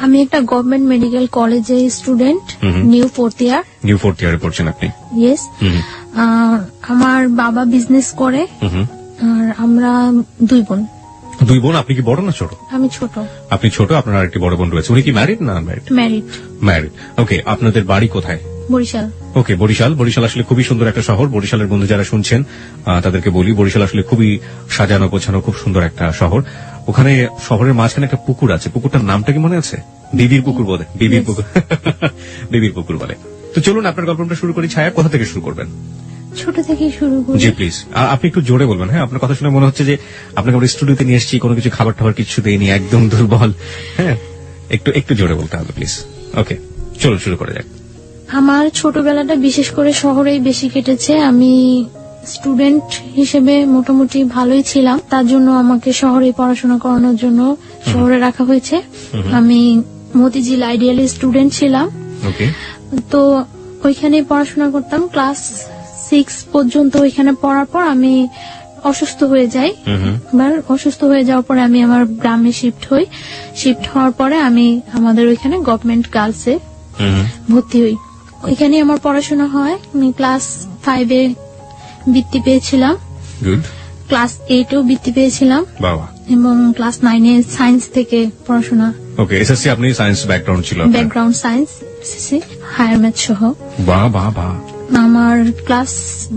আমি একটা government medical কলেজে স্টুডেন্ট, নিউ ফোর্থ ইয়ারে পড়ছেন আপনি? ইয়েস। আমার বাবা বিজনেস করে, আর আমরা দুই বোন। আপনি কি বড় না ছোট? আমি ছোট। আপনি ছোট, আপনার আরেকটি বড় বোন রয়েছে। উনি কি ম্যারিড না আনম্যারিড? ম্যারিড। ওকে, আপনাদের বাড়ি কোথায়? বরিশাল। ওকে, বরিশাল আসলে খুবই সুন্দর একটা শহর। বরিশালের বন্ধু যারা শুনছেন তাদেরকে বলি, বরিশাল আসলে খুবই সাজানো গোছানো, খুব সুন্দর একটা শহর। ওখানে শহরের মাঝখানে একটা পুকুর আছে, পুকুরটার নামটা কি মনে আছে? বিবির পুকুর বলে। বিবির পুকুর বলে। তো চলুন আপনার গল্পটা শুরু করি। ছায়া, কোথা থেকে শুরু করবেন? ছোট থেকে শুরু করি। জি প্লিজ। আপনি একটু জোরে বলবেন। হ্যাঁ, আপনার কথা শুনে মনে হচ্ছে যে আপনাকে আমরা স্টুডিওতে নিয়ে এসেছি, কোনো কিছু খাবার টাবার কিছু দেয়নি, একদম দুর্বল। হ্যাঁ, একটু জোরে বলতে হবে প্লিজ। ওকে, চলুন শুরু করা যাক। আমার ছোটবেলাটা বিশেষ করে শহরেই বেশি কেটেছে। আমি স্টুডেন্ট হিসেবে মোটামুটি ভালোই ছিলাম, তার জন্য আমাকে শহরে পড়াশোনা করানোর জন্য শহরে রাখা হয়েছে। আমি মতিঝিল আইডিয়ালি স্টুডেন্ট ছিলাম। তো ওইখানে পড়াশোনা করতাম। ক্লাস 6 পর্যন্ত ওইখানে পড়ার পর আমি অসুস্থ হয়ে যাই। এবার অসুস্থ হয়ে যাওয়ার পরে আমি আমার গ্রামে শিফট হওয়ার পরে আমি আমাদের ওইখানে গভর্নমেন্ট গার্লসে ভর্তি হই। ওইখানে আমার পড়াশোনা হয়। আমি ক্লাস 5-এ বৃত্তি পেয়েছিলাম, ক্লাস 8-এও বৃত্তি পেয়েছিলাম, এবং ক্লাস 9-এ সায়েন্স থেকে পড়াশোনা। ওকে, এসএসসি আপনি সায়েন্স ব্যাকগ্রাউন্ড ছিল? Background science, SSC, higher math সহ। বাহ বাহ বাহ। আমার ক্লাস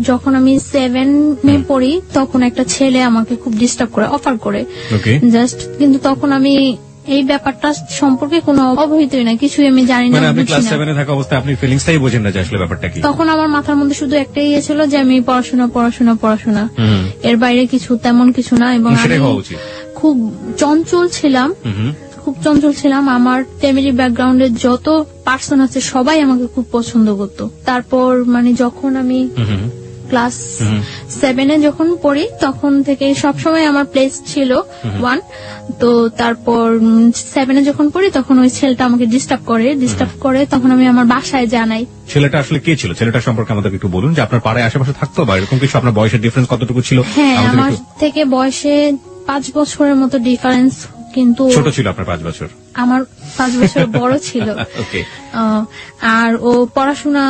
যখন আমি 7-এ পড়ি তখন একটা ছেলে আমাকে খুব ডিস্টার্ব করে, অফার করে জাস্ট, কিন্তু তখন আমি এই ব্যাপারটা সম্পর্কে কোনো অবহিতই না, কিছুই আমি জানি না। আপনি ক্লাস 7-এ থাকা অবস্থায় আপনি ফিলিংসটাই বোঝেন না যে আসলে ব্যাপারটা কি। তখন আমার মাথার মধ্যে শুধু একটাই ছিল যে আমি পড়াশোনা, এর বাইরে কিছু তেমন কিছু না। এবং আমি খুব চঞ্চল ছিলাম। আমার ফ্যামিলি ব্যাকগ্রাউন্ডের যত পার্সন আছে সবাই আমাকে খুব পছন্দ করতো। তারপর মানে যখন আমি ক্লাস 7-এ যখন পড়ি তখন থেকে সবসময় আমার প্লেস ছিল 1। তো তারপর 7-এ যখন পড়ি তখন ওই ছেলেটা আমাকে ডিস্টার্ব করে। তখন আমি আমার বাসায় জানাই। ছেলেটা আসলে কে ছিল? ছেলেটা সম্পর্কে আমাদের একটু বলুন, যে আপনার পাড়ায় আশেপাশে থাকতো বা এরকম কিছু? আপনার বয়সের ডিফারেন্স কতটুকু ছিল? হ্যাঁ, আমার থেকে বয়সে 5 বছরের মতো ডিফারেন্স, কিন্তু ছোট ছিল আপনার 5 বছর? আমার 5 বছর বড় ছিল। আর ও পড়াশোনা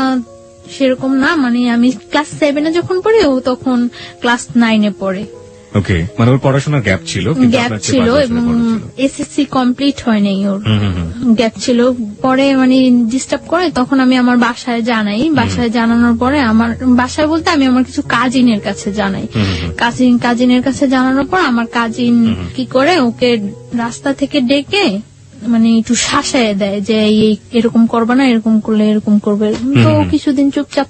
সেরকম না, মানে আমি ক্লাস 7-এ যখন পড়ি ও তখন ক্লাস 9-এ পড়ে। ওকে, মানে ওর পড়াশোনার গ্যাপ ছিল এবং এসএসসি কমপ্লিট হয়নি, ওর গ্যাপ ছিল। পরে মানে ডিস্টার্ব করে, তখন আমি আমার বাসায় জানাই। বাসায় জানানোর পরে আমার বাসায় বলতে আমি আমার কিছু কাজিনের কাছে জানাই। কাজিনের কাছে জানানোর পর আমার কাজিন কি করে ওকে রাস্তা থেকে ডেকে মানে একটু শাসায় দেয় যে এরকম করবে না, এরকম করলে এরকম করবে। তো কিছুদিন চুপচাপ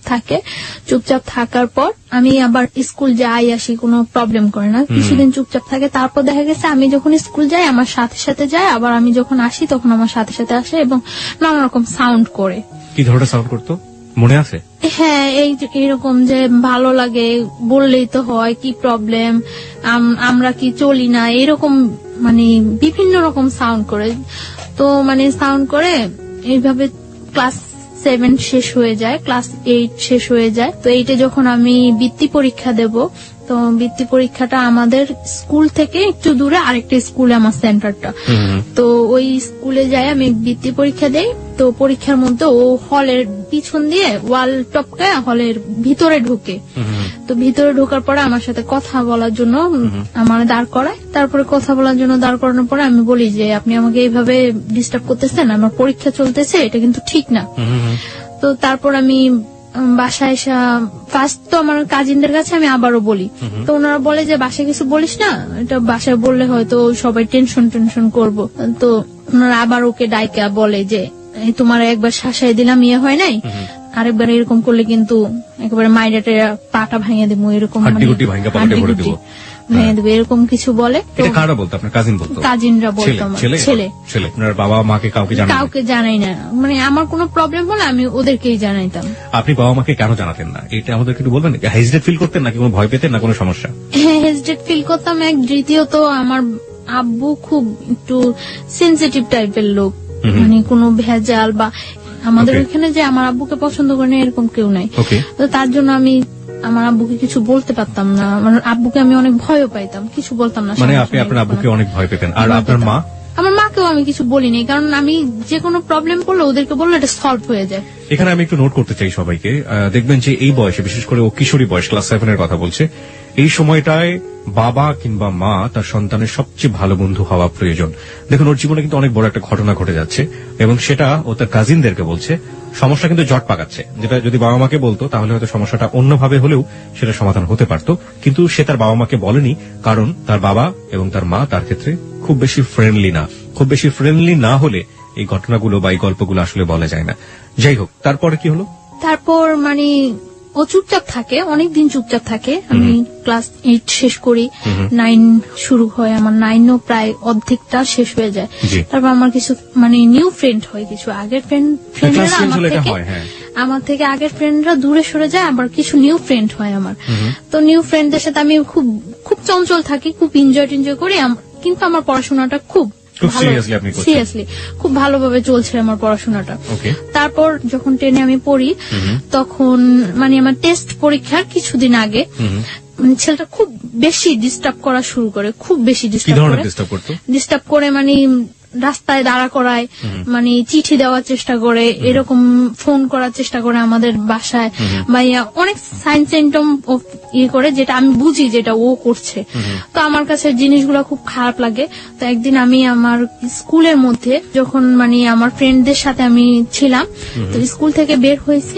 থাকার পর আমি আবার স্কুল যাই আসি, কোনো প্রবলেম করে না। কিছুদিন চুপচাপ থাকে, তারপর দেখা গেছে আমি যখন স্কুল যাই আমার সাথে যায়, আবার আমি যখন আসি তখন আমার সাথে আসে এবং নানা রকম সাউন্ড করে। কি ধরনের সাউন্ড করতো মনে আছে? হ্যাঁ, এইরকম যে ভালো লাগে বললেই তো হয়, কি প্রবলেম, আমরা কি চলি না, এরকম মানে বিভিন্ন রকম সাউন্ড করে। তো মানে সাউন্ড করে এইভাবে ক্লাস 7 শেষ হয়ে যায়, ক্লাস 8 শেষ হয়ে যায়। তো 8-এ যখন আমি বৃত্তি পরীক্ষা দেব, তো বৃত্তি পরীক্ষাটা আমাদের স্কুল থেকে একটু দূরে আরেকটা স্কুলে আমার সেন্টারটা। তো ওই স্কুলে যাই আমি বৃত্তি পরীক্ষা দেই। তো পরীক্ষার মধ্যে ও হলের পিছন দিয়ে ওয়াল টপকায় হলের ভিতরে ঢুকে। তো ভিতরে ঢোকার পরে আমার সাথে কথা বলার জন্য আমার দাঁড় করায়। তারপরে কথা বলার জন্য দাঁড় করানোর পরে আমি বলি যে আপনি আমাকে এইভাবে ডিস্টার্ব করতেছেন, আমার পরীক্ষা চলতেছে, এটা কিন্তু ঠিক না। তো তারপর আমি বাসায় এসে ফার্স্ট তো আমার কাজিনদের কাছে আমি আবারও বলি। তো ওনারা বলে যে বাসায় কিছু বলিস না, এটা বাসায় বললে হয়তো সবাই টেনশন করবো। তো ওনারা আবার ওকে ডাইকা বলে যে তোমার একবার শাসাই দিলাম, ইয়ে হয় নাই, আরেকবার এরকম করলে কিন্তু একেবারে মাইরাটে পাটা ভাঙিয়ে দেবো, এরকম ভেঙে দেবে, এরকম কিছু বলে। কারা বলতো? আপনার কাজিন বলতো? কাজিনরা বলতো। ছেলে। আপনার বাবা মাকে কাউকে জানাই না, মানে আমার কোনো প্রবলেম হলে আমি ওদেরকেই জানাইতাম। আপনি বাবা মাকে কেন জানাতেন না এটা আমাদেরকে একটু বলবেন? হেজিটেট ফিল করতেন নাকি কোনো ভয় পেতেন না কোনো সমস্যা? হ্যাঁ, হেজিটেট ফিল করতাম। দ্বিতীয়ত আমার আব্বু খুব একটু সেনসিটিভ টাইপের লোক, মানে কোনো ভেজাল বা আমাদের ওখানে যে আমার আব্বুকে পছন্দ করে না এরকম কেউ নাই। তো তার জন্য আমি আমার আব্বুকে কিছু বলতে পারতাম না, আমার আব্বুকে আমি অনেক ভয়ও পাইতাম, কিছু বলতাম না। মানে আপনি আপনার আব্বুকে অনেক ভয় পেতেন। আর আপনার মা? আমার মাকেও আমি কিছু বলিনি, কারণ আমি যে কোনো প্রবলেম করলে ওদেরকে বললে এটা সলভ হয়ে যায়। এখানে আমি একটু নোট করতে চাই সবাইকে, দেখবেন যে এই বয়সে, বিশেষ করে ও কিশোরী বয়স, ক্লাস 7 এর কথা বলছে, এই সময়টায় বাবা কিংবা মা তার সন্তানের সবচেয়ে ভালো বন্ধু হওয়া প্রয়োজন। দেখুন, ওর জীবনে কিন্তু অনেক বড় একটা ঘটনা ঘটে যাচ্ছে এবং সেটা ও তার কাজিনদেরকে বলছে। সমস্যা কিন্তু জট পাকাচ্ছে, যেটা যদি বাবা মাকে বলতো তাহলে হয়তো সমস্যাটা অন্যভাবে হলেও সেটা সমাধান হতে পারত, কিন্তু সে তার বাবা মাকে বলেনি, কারণ তার বাবা এবং তার মা তার ক্ষেত্রে খুব বেশি ফ্রেন্ডলি না। খুব বেশি ফ্রেন্ডলি না হলে এই ঘটনাগুলো বা এই গল্পগুলো আসলে বলা যায় না। যাই হোক, তারপরে কি হলো? তারপর মানে ও চুপচাপ থাকে, অনেকদিন চুপচাপ থাকে। আমি ক্লাস 8 শেষ করি, 9 শুরু হয়, আমার 9ও প্রায় অর্ধেকটা শেষ হয়ে যায়। তারপর আমার কিছু মানে নিউ ফ্রেন্ড হয়, কিছু আগের ফ্রেন্ডরা আমার থেকে আগের ফ্রেন্ডরা দূরে সরে যায়, আবার কিছু নিউ ফ্রেন্ড হয় আমার। তো নিউ ফ্রেন্ডদের সাথে আমি খুব খুব চঞ্চল থাকি, খুব এনজয় করি, কিন্তু আমার পড়াশোনাটা খুব সিরিয়াসলি খুব ভালোভাবে চলছে আমার পড়াশোনাটা। তারপর যখন 10-এ আমি পড়ি, তখন মানে আমার টেস্ট পরীক্ষার কিছুদিন আগে মানে ছেলেটা খুব বেশি ডিস্টার্ব করা শুরু করে, খুব বেশি ডিস্টার্ব করে মানে রাস্তায় দাঁড়া করায়, মানে চিঠি দেওয়ার চেষ্টা করে, এরকম ফোন করার চেষ্টা করে আমাদের বাসায়, ভাইয়া অনেক সাইন সিম্পটম ইয়ে করে, যেটা আমি বুঝি যেটা ও করছে। তো আমার কাছে জিনিসগুলো খুব খারাপ লাগে। তো একদিন আমি আমার স্কুলের মধ্যে যখন মানে আমার ফ্রেন্ডদের সাথে আমি ছিলাম, তো স্কুল থেকে বের হয়েছি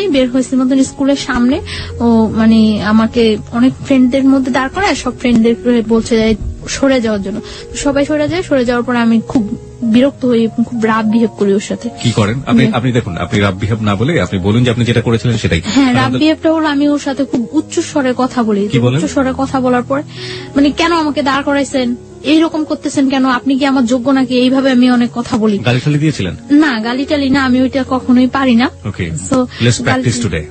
মতন স্কুলের সামনে ও মানে আমাকে অনেক ফ্রেন্ডদের মধ্যে দাঁড় করায়, সব ফ্রেন্ডদের বলছে সরে যাওয়ার জন্য। সবাই সরে যাওয়ার পর আমি খুব বিরক্ত হই, খুব রাফ বিহেভ করি ওর সাথে। কি করেন আপনি? দেখুন, আপনি রাফ বিহেভ না বলে আপনি বলুন যে আপনি যেটা করেছিলেন সেটাই। হ্যাঁ, রাফ বিহেভটা হলো আমি ওর সাথে খুব উচ্চ স্বরে কথা বলি। উচ্চ স্বরে কথা বলার পর মানে, কেন আমাকে দাঁড় করাইছেন, এইরকম করতেছেন কেন, আপনি কি আমার যোগ্য নাকি, এইভাবে আমি অনেক কথা বলি। গালিটালি দিয়েছিলেন? না, গালিটালি না, আমি ওইটা কখনোই পারি না। So let's practice today.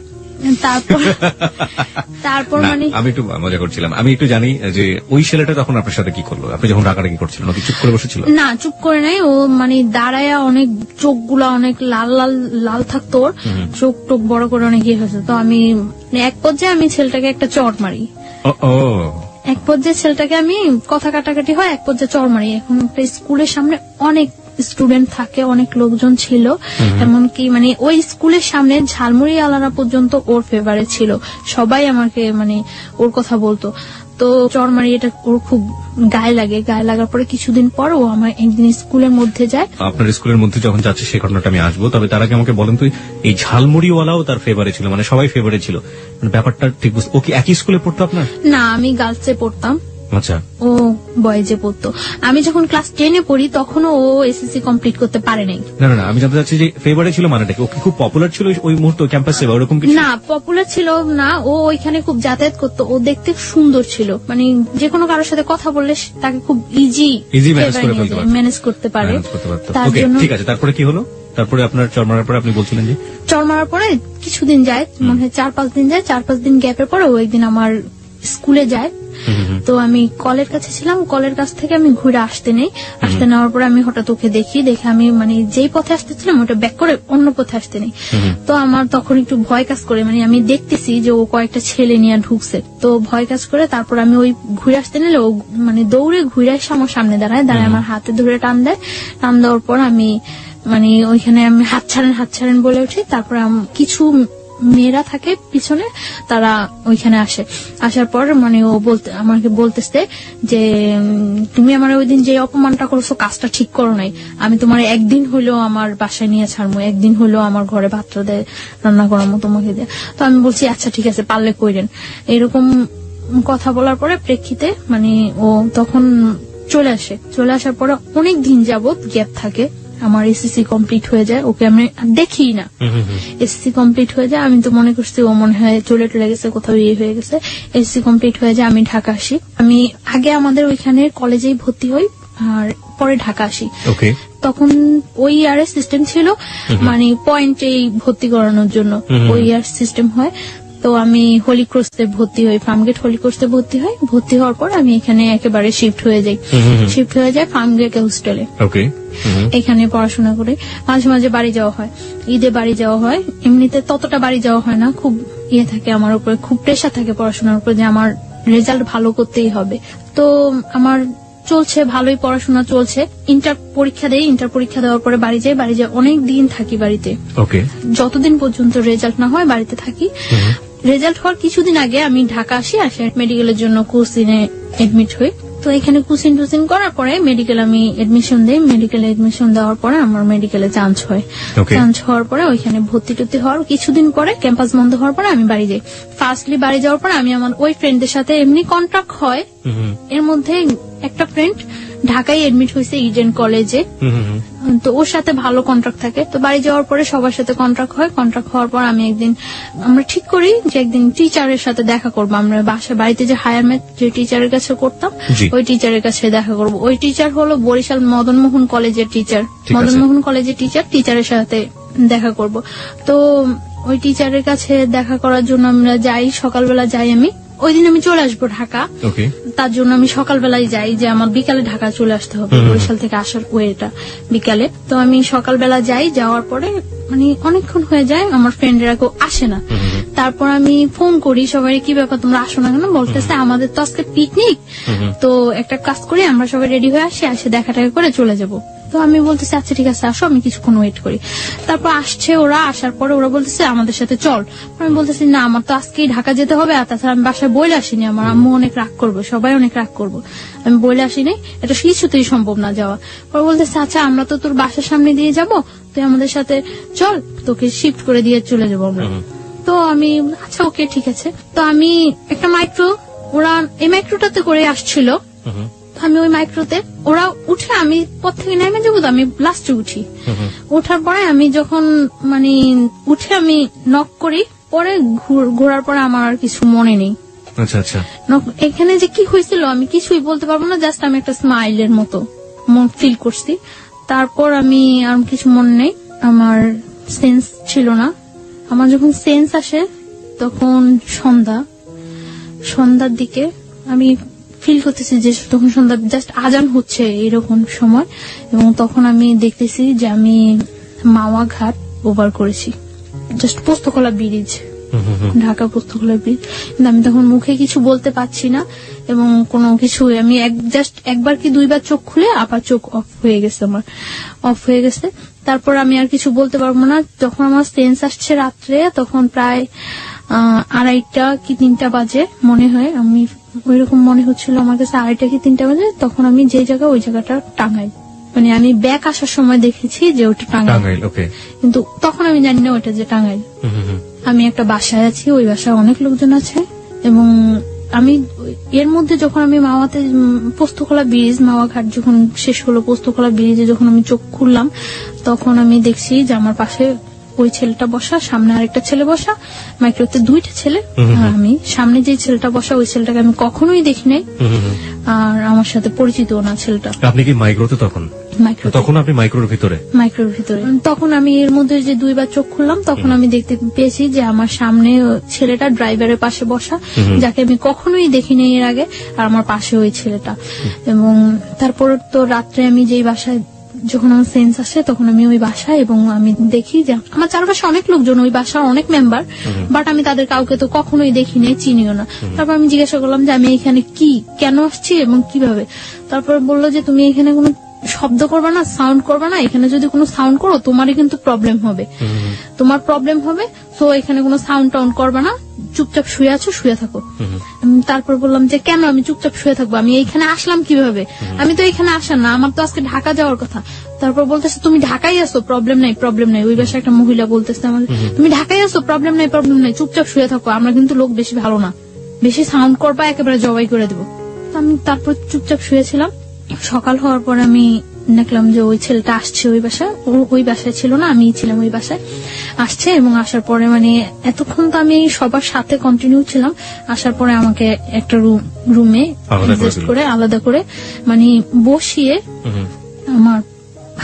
তারপর মানে আমি একটু মজা করছিলাম। আমি একটু জানি যে ওই ছেলেটা তখন আপনার সাথে কি করলো, আপনি যখন রাগারাগি করছিলেন? ওকে চুপ করে বসেছিল? না, চুপ করে নাই, ও মানে দাঁড়ায়া অনেক চোখগুলা অনেক লাল লাল লাল থাকতো, ওর চোখ টোক বড় করে অনেক ইয়ে হয়েছে। তো আমি এক পর্যায়ে আমি ছেলেটাকে একটা চড় মারি। এক পর্যায়ে ছেলেটাকে আমি কথা কাটাকাটি হয়, এক পর্যায়ে চড় মারি। এখন স্কুলের সামনে অনেক স্টুডেন্ট থাকে, অনেক লোকজন ছিল, এমনকি মানে ওই স্কুলের সামনে ঝালমুড়ি আলারা পর্যন্ত ওর ফেভারিট ছিল, সবাই আমাকে মানে ওর কথা বলতো। তো চরমারি এটা ওর খুব গায়ে লাগে। গায়ে লাগার পরে কিছুদিন পর ও আমার একদিন স্কুলের মধ্যে যায়। আপনার স্কুলের মধ্যে যখন যাচ্ছে সেই ঘটনাটা আমি আসবো, তবে তার আগে আমাকে বলেন তো, এই ঝালমুড়িওয়ালাও তার ফেভারিট ছিল, মানে সবাই ফেভারিট ছিল, মানে ব্যাপারটা ঠিক বুঝতে। ও কি একই স্কুলে পড়তো আপনার? না, আমি গার্লসে পড়তাম। আচ্ছা, ও বয়েজে পড়তো। আমি যখন ক্লাস 10-এ পড়ি তখনও ও এসএসসি কমপ্লিট করতে পারে নাই। না, আমি জানতে চাচ্ছি যে ফেভারিট ছিল মানেটা কি? ও কি খুব পপুলার ছিল ওই মুহূর্তে ক্যাম্পাসে বা ওরকম কিছু? না, পপুলার ছিল না, ও ওইখানে খুব যাতায়াত করতো, ও দেখতে সুন্দর ছিল, মানে যে কোনো কারোর সাথে কথা বললে তাকে খুব ইজি ম্যানেজ করতে পারে। তার জন্য ঠিক আছে। তারপরে কি হলো? তারপরে আপনার চর মারার পরে আপনি বলছিলেন যে চর মারার পরে কিছুদিন যায়, মনে হয় 4-5 দিন যায়। 4-5 দিন গ্যাপের পরে ও একদিন আমার স্কুলে যায়। তো আমি কলের কাছে ছিলাম, কলের কাছ থেকে আমি ঘুরে আসতে নেওয়ার পরে আমি হঠাৎ ওকে দেখে আমি মানে যেই পথে আসতেছিলাম ওটা ব্যাক করে অন্য পথে আসতে নেই। তো আমার তখন একটু ভয় কাজ করে, মানে আমি দেখতেছি যে ও কয়েকটা ছেলে নিয়ে ঢুকছে, তো ভয় কাজ করে। তারপর আমি ওই ঘুরে আসতে নিলে ও মানে দৌড়ে ঘুরে এসে আমার সামনে দাঁড়ায় আমার হাতে ধরে টান দেওয়ার পর আমি মানে ওইখানে আমি হাত ছাড়েন বলে উঠি। তারপর কিছু মেয়েরা থাকে পিছনে, তারা ওইখানে আসার পর মানে ও আমাকে বলতেছে যে তুমি আমার ওই দিন যে অপমানটা করছো কাজটা ঠিক করো নাই, আমি তোমার একদিন হইলেও আমার বাসায় নিয়ে ছাড়বো, একদিন হইলেও আমার ঘরে ভাত রান্না করার মতো তোমাকে দেয়। তো আমি বলছি আচ্ছা ঠিক আছে, পারলে কইরেন। এরকম কথা বলার পরে প্রেক্ষিতে মানে ও তখন চলে আসার পরে অনেক দিন যাবত গ্যাপ থাকে। আমার এসএসসি কমপ্লিট হয়ে যায়, ওকে আমি দেখি না। এসএসসি কমপ্লিট হয়ে যায়, আমি তো মনে করছি ও মনে হয় চলে গেছে, কোথাও ইয়ে হয়ে গেছে। এসএসসি কমপ্লিট হয়ে যায়, আমি ঢাকা আসি। আমি আগে আমাদের ওইখানে কলেজেই ভর্তি হই আর পরে ঢাকা আসি। তখন ওই ইয়ারের সিস্টেম ছিল মানে পয়েন্টেই ভর্তি করানোর জন্য ওই ইয়ার সিস্টেম হয়। তো আমি হোলি ক্রসে ভর্তি হই, ফার্মগেট হোলি ক্রসে ভর্তি হই। ভর্তি হওয়ার পর আমি এখানে একেবারে শিফট হয়ে যাই ফার্মগেট হোস্টেলে। এখানে পড়াশোনা করে মাঝে মাঝে বাড়ি যাওয়া হয়, ঈদে বাড়ি যাওয়া হয়। এমনিতে ততটা বাড়ি যাওয়া হয় না, খুব থাকে আমার উপরে, খুব প্রেশার থাকে পড়াশোনার উপর যে আমার রেজাল্ট ভালো করতেই হবে। তো আমার চলছে, ভালোই পড়াশোনা চলছে। ইন্টার পরীক্ষা দেওয়ার পরে বাড়ি যাই, অনেক দিন থাকি বাড়িতে। ওকে। যতদিন পর্যন্ত রেজাল্ট না হয় বাড়িতে থাকি। রেজাল্ট হওয়ার কিছুদিন আগে আমি ঢাকা আসি মেডিকেলের জন্য কোচিনে এডমিট হই। তো এখানে কোচিং টুচিং করার পরে মেডিকেল আমি এডমিশন দিই। মেডিকেলে এডমিশন দেওয়ার পরে আমার মেডিকেলে চান্স হয়। চান্স হওয়ার পরে ওইখানে ভর্তি টর্তি হওয়ার কিছুদিন পরে ক্যাম্পাস বন্ধ হওয়ার পরে আমি বাড়ি যাই। ফার্স্টলি বাড়ি যাওয়ার পরে আমি আমার ওই ফ্রেন্ডদের সাথে এমনি কন্ট্রাক্ট হয়। এর মধ্যে একটা ফ্রেন্ড ঢাকায় এডমিট হয়েছে ইডেন কলেজে, তো ওর সাথে ভালো কন্ট্রাক্ট থাকে। তো বাড়ি যাওয়ার পরে সবার সাথে কন্ট্রাক্ট হয়। কন্ট্রাক্ট হওয়ার পর আমরা ঠিক করি যে একদিন টিচারের সাথে দেখা করবো। আমরা বাড়িতে যে হায়ার ম্যাথ যে টিচারের কাছে করতাম ওই টিচারের কাছে দেখা করবো। ওই টিচার হলো বরিশাল মদনমোহন কলেজের টিচার। মদনমোহন কলেজের টিচারের সাথে দেখা করব। তো ওই টিচারের কাছে দেখা করার জন্য আমরা যাই, সকালবেলা যাই। আমি ওই দিন আমি চলে আসবো ঢাকা, তার জন্য আমি সকালবেলায় যাই যে আমার বিকালে ঢাকা চলে আসতে হবে। বরিশাল থেকে আসার ওয়েটা বিকালে। তো আমি সকালবেলা যাই, যাওয়ার পরে মানে অনেকক্ষণ হয়ে যায়, আমার ফ্রেন্ডেরা কেউ আসে না। তারপর আমি ফোন করি সবাই, কি ব্যাপার তোমরা আসো না কেন? বলতেছে আমাদের তো আজকে পিকনিক, তো একটা কাজ করি আমরা সবাই রেডি হয়ে আসি দেখা টাকা করে চলে যাব। তো আমি বলতেছি আচ্ছা ঠিক আছে আসো, আমি কিছুক্ষণ ওয়েট করি। তারপর আসছে ওরা, আসার পরে ওরা বলতেছে আমাদের সাথে চল। আমি বলতেছি না আমার তো আজকেই ঢাকা যেতে হবে, আর তাছাড়া আমি বাসায় বইলে আসিনি, আমার আম্মু অনেক রাগ করবো, সবাই অনেক রাগ করবো, আমি বইলে আসিনি, এটা কিছুতেই সম্ভব না যাওয়া। পরে বলতেছে আচ্ছা আমরা তো তোর বাসার সামনে দিয়ে যাব, তুই আমাদের সাথে চল, তোকে শিফট করে দিয়ে চলে যাবো আমরা। তো আমি আচ্ছা ওকে ঠিক আছে। তো আমি একটা মাইক্রো, ওরা এই মাইক্রোটাতে করে আসছিল, আমি ওই মাইক্রোতে ওরা উঠে আমি পথ থেকে নেমে যাবো, তো আমি লাস্টে উঠি। ওঠার পরে আমি যখন মানে উঠে আমি নক করি, পরে ঘোরার পরে আমার আর কিছু মনে নেই। আচ্ছা আচ্ছা, এখানে যে কি হয়েছিল আমি কিছুই বলতে পারবো না, জাস্ট আমি একটা স্মাইলের মতো ফিল করছি। তারপর আমি আর কিছু মনে নেই, আমার সেন্স ছিল না। আমার যখন সেন্স আসে তখন সন্ধ্যার দিকে আমি ফিল করতেছি যে তখন সন্ধ্যা জাস্ট আজান হচ্ছে এরকম সময়, এবং তখন আমি দেখতেছি যে আমি মাওয়া ঘাট ওভার করেছি, just Postogola bridge, Dhaka Postogola bridge. কিন্তু আমি তখন মুখে কিছু বলতে পারছি না এবং কোনো কিছু, আমি জাস্ট একবার কি দুইবার চোখ খুলে আবার চোখ অফ হয়ে গেছে। তারপর আমি আর কিছু বলতে পারবো না। যখন আমার সেন্স আসছে রাত্রে, তখন প্রায় 2:30 কি 3টা বাজে মনে হয়, আমি ওইরকম মনে হচ্ছিল আমার কাছে 2:30 কি 3টা বাজে। তখন আমি যে জায়গা, ওই জায়গাটা টাঙ্গাইল, মানে আমি ব্যাক আসার সময় দেখেছি যে ওটা টাঙ্গাইল, কিন্তু তখন আমি জানি না ওটা যে টাঙ্গাইল। আমি একটা বাসায় আছি, ওই বাসায় অনেক লোকজন আছে, এবং আমি এর মধ্যে যখন আমি মাওয়াতে পোস্তকলা ব্রিজ, মাওয়া ঘাট যখন শেষ হলো, পোস্তকলা ব্রিজে যখন আমি চোখ খুললাম, তখন আমি দেখছি যে আমার পাশে ওই ছেলেটা বসা, সামনে আরেকটা ছেলে বসা, মাইক্রোতে 2টা ছেলে, আর আমি সামনে যে ছেলেটা বসা, ওই ছেলেটাকে আমি কখনোই দেখি নাই, আর আমার সাথে পরিচিত না ছেলেটা। আপনি কি মাইক্রোতে তখন? তখন আপনি মাইক্রোর ভিতরে? তখন আমি এর মধ্যে যে 2বার চোখ খুললাম, তখন আমি দেখতে পেয়েছি যে আমার সামনে ছেলেটা ড্রাইভারের পাশে বসা, যাকে আমি কখনোই দেখিনি এর আগে, আর আমার পাশে ওই ছেলেটা। এবং তারপর তো রাত্রে আমি যেই বাসায়, যখন আমার সেন্স আসে তখন আমি ওই বাসায়, এবং আমি দেখি যে আমার চারপাশে অনেক লোকজন, ওই বাসার অনেক মেম্বার, বাট আমি তাদের কাউকে তো কখনোই দেখিনি, চিনিও না। তারপর আমি জিজ্ঞাসা করলাম যে আমি এখানে কেন আসছি এবং কিভাবে। তারপর বললো যে তুমি এখানে কোনো শব্দ করবা না, সাউন্ড করবা না, এখানে যদি কোনো সাউন্ড করো তোমারই কিন্তু প্রবলেম হবে, তো এখানে কোনো সাউন্ড টাউন্ড করবা না, চুপচাপ শুয়ে আছো, শুয়ে থাকো। তারপর বললাম যে কেন আমি চুপচাপ শুয়ে থাকবো, আমি এইখানে আসলাম কিভাবে, আমি তো এখানে আসার না, আমার তো আজকে ঢাকা যাওয়ার কথা। তারপর বলতেছে তুমি ঢাকায় আসো, প্রবলেম নাই। ওই বাসায় একটা মহিলা বলতেছে আমাদের, তুমি ঢাকায় আসো, প্রবলেম নাই, চুপচাপ শুয়ে থাকো, আমরা কিন্তু লোক বেশি ভালো না, বেশি সাউন্ড করবা একেবারে জবাই করে দেবো। আমি তারপর চুপচাপ শুয়েছিলাম। সকাল হওয়ার পর আমি দেখলাম যে ওই ছেলেটা আসছে ওই বাসায়, ওই বাসায় ছিল না, আমি ছিলাম ওই বাসায়, আসছে। এবং আসার পরে মানে এতক্ষণ তো আমি সবার সাথে কন্টিনিউ ছিলাম, আসার পরে আমাকে একটা রুমে আলাদা করে মানে বসিয়ে আমার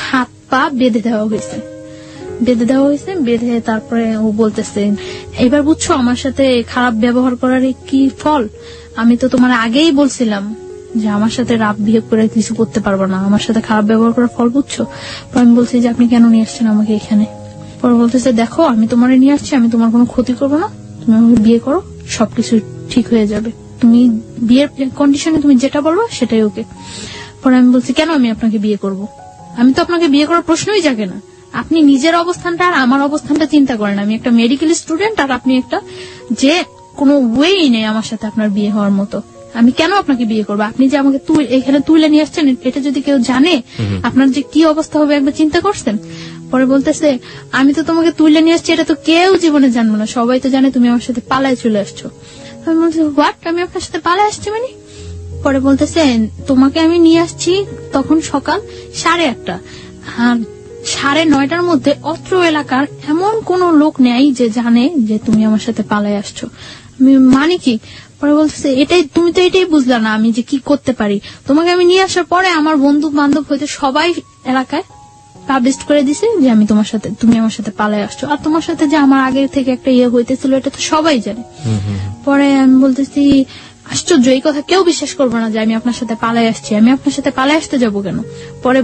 হাত পা বেঁধে দেওয়া হয়েছে। বেঁধে তারপরে ও বলতেছে এবার বুঝছো আমার সাথে খারাপ ব্যবহার করার কি ফল, আমি তো তোমার আগেই বলছিলাম যে আমার সাথে রাফ বিহেভ করে কিছু করতে পারবো না, আমার সাথে খারাপ ব্যবহার করার ফল বুঝছো। আমি বলছি যে আপনি কেন নিয়ে আসছেন আমাকে এখানে। পরে বলতেছে দেখো আমি তোমার নিয়ে আসছি, আমি তোমার কোনো ক্ষতি করবো না, তুমি আমাকে বিয়ে করো, সবকিছু ঠিক হয়ে যাবে, তুমি বিয়ের কন্ডিশনে তুমি যেটা বলবো সেটাই ওকে। পরে আমি বলছি কেন আমি আপনাকে বিয়ে করব, আমি তো আপনাকে বিয়ে করার প্রশ্নই জাগে না। আপনি নিজের অবস্থানটা আর আমার অবস্থানটা চিন্তা করেন। আমি একটা মেডিকেল স্টুডেন্ট আর আপনি একটা যে কোনো ওয়েই নেই আমার সাথে আপনার বিয়ে হওয়ার মতো। আমি কেন আপনাকে বিয়ে করবো? আপনি যে আমাকে এখানে তুলে নিয়ে আসছেন, এটা যদি কেউ জানে আপনার যে কি অবস্থা হবে একবার চিন্তা করছেন? পরে বলতেছে আমি তো তোমাকে তুলে নিয়ে আসছি, এটা তো কেউ জীবনে জানবো না, সবাই তো জানে তুমি আমার সাথে পালায় চলে আসছো। আমি বলছি হোয়াট, আমি আপনার সাথে পালায় আসছি মানে? পরে বলতেছে তোমাকে আমি নিয়ে আসছি তখন সকাল 8:30, আর 9:30টার মধ্যে অত্র এলাকার এমন কোন লোক নেই যে জানে যে তুমি আমার সাথে পালায় আসছো। আমি মানে কি? পরে বলতেছে তুমি তো এটাই বুঝলা না আমি যে কি করতে পারি। তোমাকে আমি নিয়ে আসার পরে আমার বন্ধু বান্ধব হইতে সবাই এলাকায় পাবলিশ করে দিছে যে তুমি আমার সাথে পালায় আসছো, আর তোমার সাথে যে আমার আগে থেকে একটা ইয়ে হইতেছিল এটা তো সবাই জানে। পরে আমি বলতেছি আশ্চর্য, এই কথা কেউ বিশ্বাস করবে না যে আমি আপনার সাথে পালায় আসছি, আমি আপনার সাথে পালায় আসতে যাবো কেন? পরে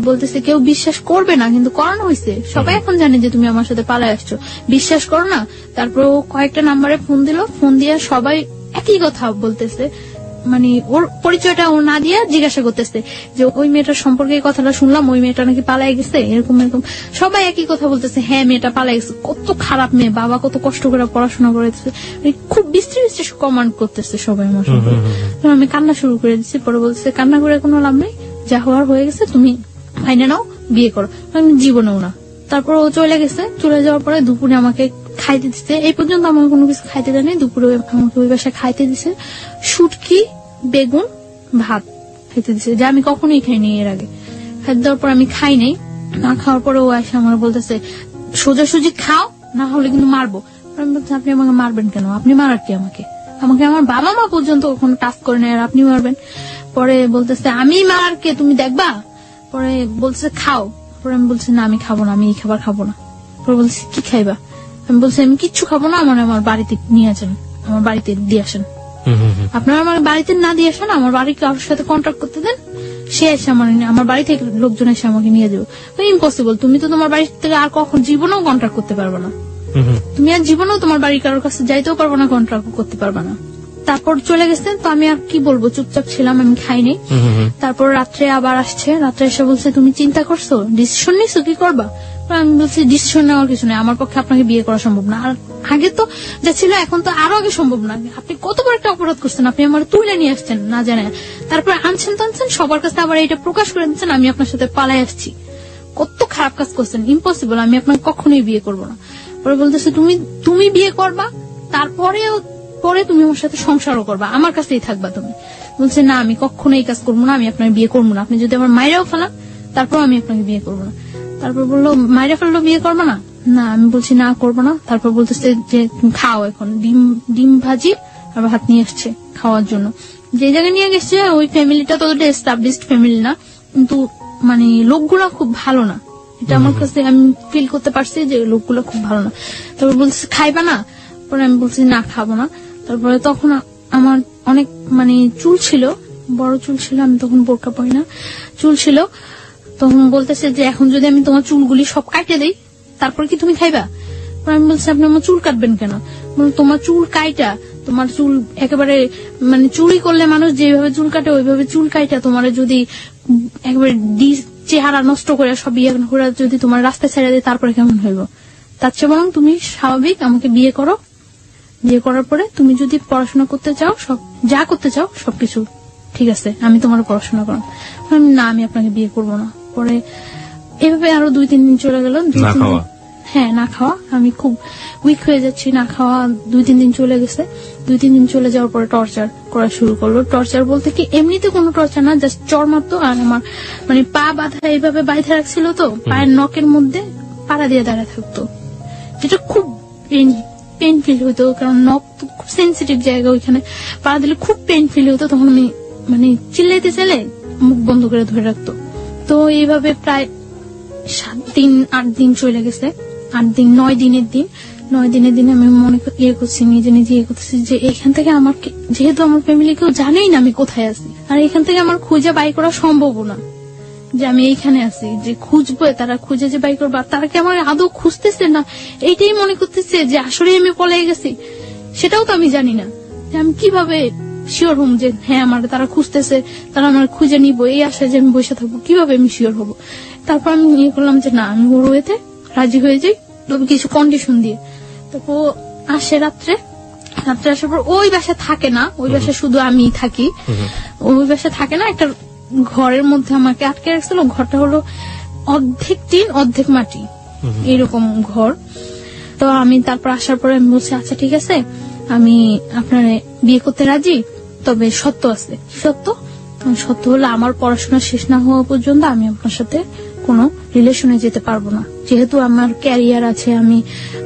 বলতেছে কেউ বিশ্বাস করবে না, কিন্তু করানো হয়েছে, সবাই এখন জানে যে তুমি আমার সাথে পালায় আসছো, বিশ্বাস করো না। তারপর ও কয়েকটা নাম্বারে ফোন দিল, ফোন দিয়ে সবাই একই কথা বলতেছে, মানে ওর পরিচয়টা ও না দিয়ে জিজ্ঞাসা করতেছে যে ওই মেয়েটার সম্পর্কে কথাটা শুনলাম, ওই মেয়েটা নাকি পালাই গেছে, এরকম এরকম সবাই একই কথা বলতেছে। হ্যাঁ মেয়েটা পালাই গেছে, কত খারাপ মেয়ে, বাবা কত কষ্ট করে পড়াশোনা করেছে, খুব বিশ্রী কমান্ড করতেছে সবাই আমার সম্পর্কে। আমি কান্না শুরু করে দিচ্ছি। পরে বলতেছে কান্না করে কোনো লাভ নেই, যা হওয়ার হয়ে গেছে, তুমি ফাইনে নাও, বিয়ে করো। আমি জীবনেও না। তারপর ও চলে গেছে। চলে যাওয়ার পরে দুপুরে আমাকে খাইতে দিচ্ছে, এই পর্যন্ত আমাকে কোনো কিছু খাইতে দেয়নি, দুপুরে আমাকে ওই বাসায় খাইতে দিছে শুটকি, বেগুন, ভাত খাইতে দিছে, যা আমি কখনোই খাইনি এর আগে। খাইতে দেওয়ার পর আমি খাই নাই। না খাওয়ার পরে ও এসে আমার বলতেছে সোজাসুজি খাও, না হলে কিন্তু মারবো। আমি বলছি আপনি আমাকে মারবেন কেন? আপনি মারার কি আমাকে? আমার বাবা মা পর্যন্ত কখনো টাচ করে নেয় আর আপনি মারবেন? পরে বলতেছে আমি মারার কে, তুমি দেখবা। পরে বলছে খাও। পরে আমি বলছি না আমি খাবো না, আমি এই খাবার খাবো না। পরে বলছি কি খাইবা? আমি বলছি আমি কিচ্ছু খাবো না, আমার বাড়িতে নিয়ে আসেন, আমার বাড়িতে দিয়ে আসেন। আপনারা আমার বাড়িতে না দিয়ে আসেন, আমার বাড়ির কারোর সাথে কন্ট্যাক্ট করতে দেন, সে এসে আমার বাড়ি থেকে লোকজন এসে আমাকে নিয়ে যাবে। ইম্পসিবল, তুমি তো তোমার বাড়ি থেকে আর কখন জীবনেও কন্ট্যাক্ট করতে পারবে না, তুমি আর জীবনেও তোমার বাড়ির কারোর কাছে যাইতেও পারবো না, কন্ট্যাক্ট করতে পারবে না। তারপর চলে গেছে। তো আমি আর কি বলবো, চুপচাপ ছিলাম, আমি খাইনি। তারপর রাত্রে আবার আসছে, রাত্রে এসে বলছে তুমি চিন্তা করছো, ডিসিশন নিছো, কি করবা? আমি বলছি ডিসিশন নেওয়ার কিছু নেই, আমার পক্ষে আপনাকে বিয়ে করা সম্ভব না। আর আগে তো যা ছিল এখন তো আরো আগে সম্ভব না। আপনি কত বড় একটা অপরাধ করছেন, আপনি আমার তুলে নিয়ে আসছেন না জানেন, তারপর আনছেন টানছেন সবার কাছে আবার এটা প্রকাশ করে দিচ্ছেন আমি আপনার সাথে পালাই আসছি। কত খারাপ কাজ করছেন, ইম্পসিবল, আমি আপনাকে কখনোই বিয়ে করবো না। পরে বলতেছে তুমি বিয়ে করবা, পরে তুমি আমার সাথে সংসারও করবা, আমার কাছেই থাকবা তুমি। বলছে না আমি কখনো এই কাজ করবো না, আমি আপনার বিয়ে করবো না, আপনি যদি আমার মায়েরাও ফেলান তারপর আমি আপনাকে বিয়ে করবো না। তারপর বললো মায়েরা ফেললো বিয়ে করবো না? না, আমি বলছি না করবো না। তারপর বলতেছে যে খাও, এখন ডিম ভাজি আর ভাত নিয়ে আসছে খাওয়ার জন্য। যে জায়গায় নিয়ে গেছে ওই ফ্যামিলিটা তো এস্টাবলিশড ফ্যামিলি না, কিন্তু মানে লোকগুলা খুব ভালো না, এটা আমার কাছে আমি ফিল করতে পারছি যে লোকগুলো খুব ভালো না। তারপর বলছে খাইবা না? পরে আমি বলছি না খাবো না। তারপরে তখন আমার অনেক মানে চুল ছিল, বড় চুল ছিল, আমি তখন বোরকা পরি না, চুল ছিল। তখন বলতেছে যে এখন যদি আমি তোমার চুলগুলি সব কাটে দেই তারপর কি তুমি খাইবা? আমি বলছি আপনি আমার চুল কাটবেন কেন? তোমার চুল কাইটা, তোমার চুল একেবারে মানে চুরি করলে মানুষ যেভাবে চুল কাটে ওইভাবে চুল কাইটা তোমার যদি একেবারে চেহারা নষ্ট করে সব ইয়ে করে যদি তোমার রাস্তায় ছেড়ে দেয় তারপরে কেমন হইব? তার চেয়ে বরং তুমি স্বাভাবিক আমাকে বিয়ে করো, বিয়ে করার পরে তুমি যদি পড়াশোনা করতে চাও, সব যা করতে চাও সবকিছু ঠিক আছে, আমি তোমার পড়াশোনা করো। না আমি আপনাকে বিয়ে করবো না। পরে এভাবে আরো 2-3 দিন চলে গেল। হ্যাঁ না খাওয়া, আমি খুব উইক হয়ে যাচ্ছি, না খাওয়া 2-3 দিন চলে গেছে। 2-3 দিন চলে যাওয়ার পরে টর্চার করা শুরু করলো। টর্চার বলতে কি এমনিতে কোনো টর্চার না, জাস্ট চড় মারতো। আর আমার মানে পা বাঁধা এইভাবে বাইধে রাখছিল, তো পায়ের নখের মধ্যে পাড়া দিয়ে দাঁড়ায় থাকতো, যেটা খুব পেন ফিল হতো, কারণ নখ তো খুব সেন্সিটিভ জায়গা, ওইখানে পাড়া দিলে খুব পেন ফিল হতো। তখন আমি মানে চিল্লাইতে চাইলে মুখ বন্ধ করে ধরে রাখতো। তো এইভাবে প্রায় 7-8 দিন চলে গেছে। 9 দিনের দিন আমি মনে করছি, নিজে করতেছি যে এখান থেকে আমার, যেহেতু আমার ফ্যামিলি কেউ জানেই না আমি কোথায় আছি, আর এখান থেকে আমার খুঁজে বাই করা সম্ভব না যে আমি এইখানে আছি, যে খুঁজবো তারা খুঁজে যে বাই করবো, তারা কি আমার আদৌ খুঁজতেছে না এইটাই মনে করতেছে যে আসলে আমি পলাই গেছি, সেটাও তো আমি জানি না যে আমি কিভাবে শিওর হম যে হ্যাঁ আমার তারা খুঁজতেছে, তারা আমার খুঁজে নিবো, এই আশায় যে আমি বসে থাকবো, কিভাবে আমি শিওর হবো। তারপর আমি ইয়ে করলাম যে না, আমি ওর ওয়েতে রাজি হয়ে যাই, তবে কিছু কন্ডিশন দিয়ে। তারপর আসে রাত্রে আসার পর ওই বাসায় থাকে না, ওই বাসায় শুধু আমি থাকি, ওই বাসায় থাকে না, একটা ঘরের মধ্যে আমাকে আটকে রাখছিল। ঘরটা হলো অর্ধেক টিন অর্ধেক মাটি, এরকম ঘর। তো আমি তারপর আসার পরে আমি বলছি আচ্ছা ঠিক আছে, আমি আপনার বিয়ে করতে রাজি, তবে সত্য আছে। কি সত্য? সত্য হলো আমার পড়াশোনা শেষ না হওয়া পর্যন্ত আমি আপনার সাথে কোনো রিলেশনে যেতে পারবো না। যেহেতু আমার ক্যারিয়ার আছে, আমি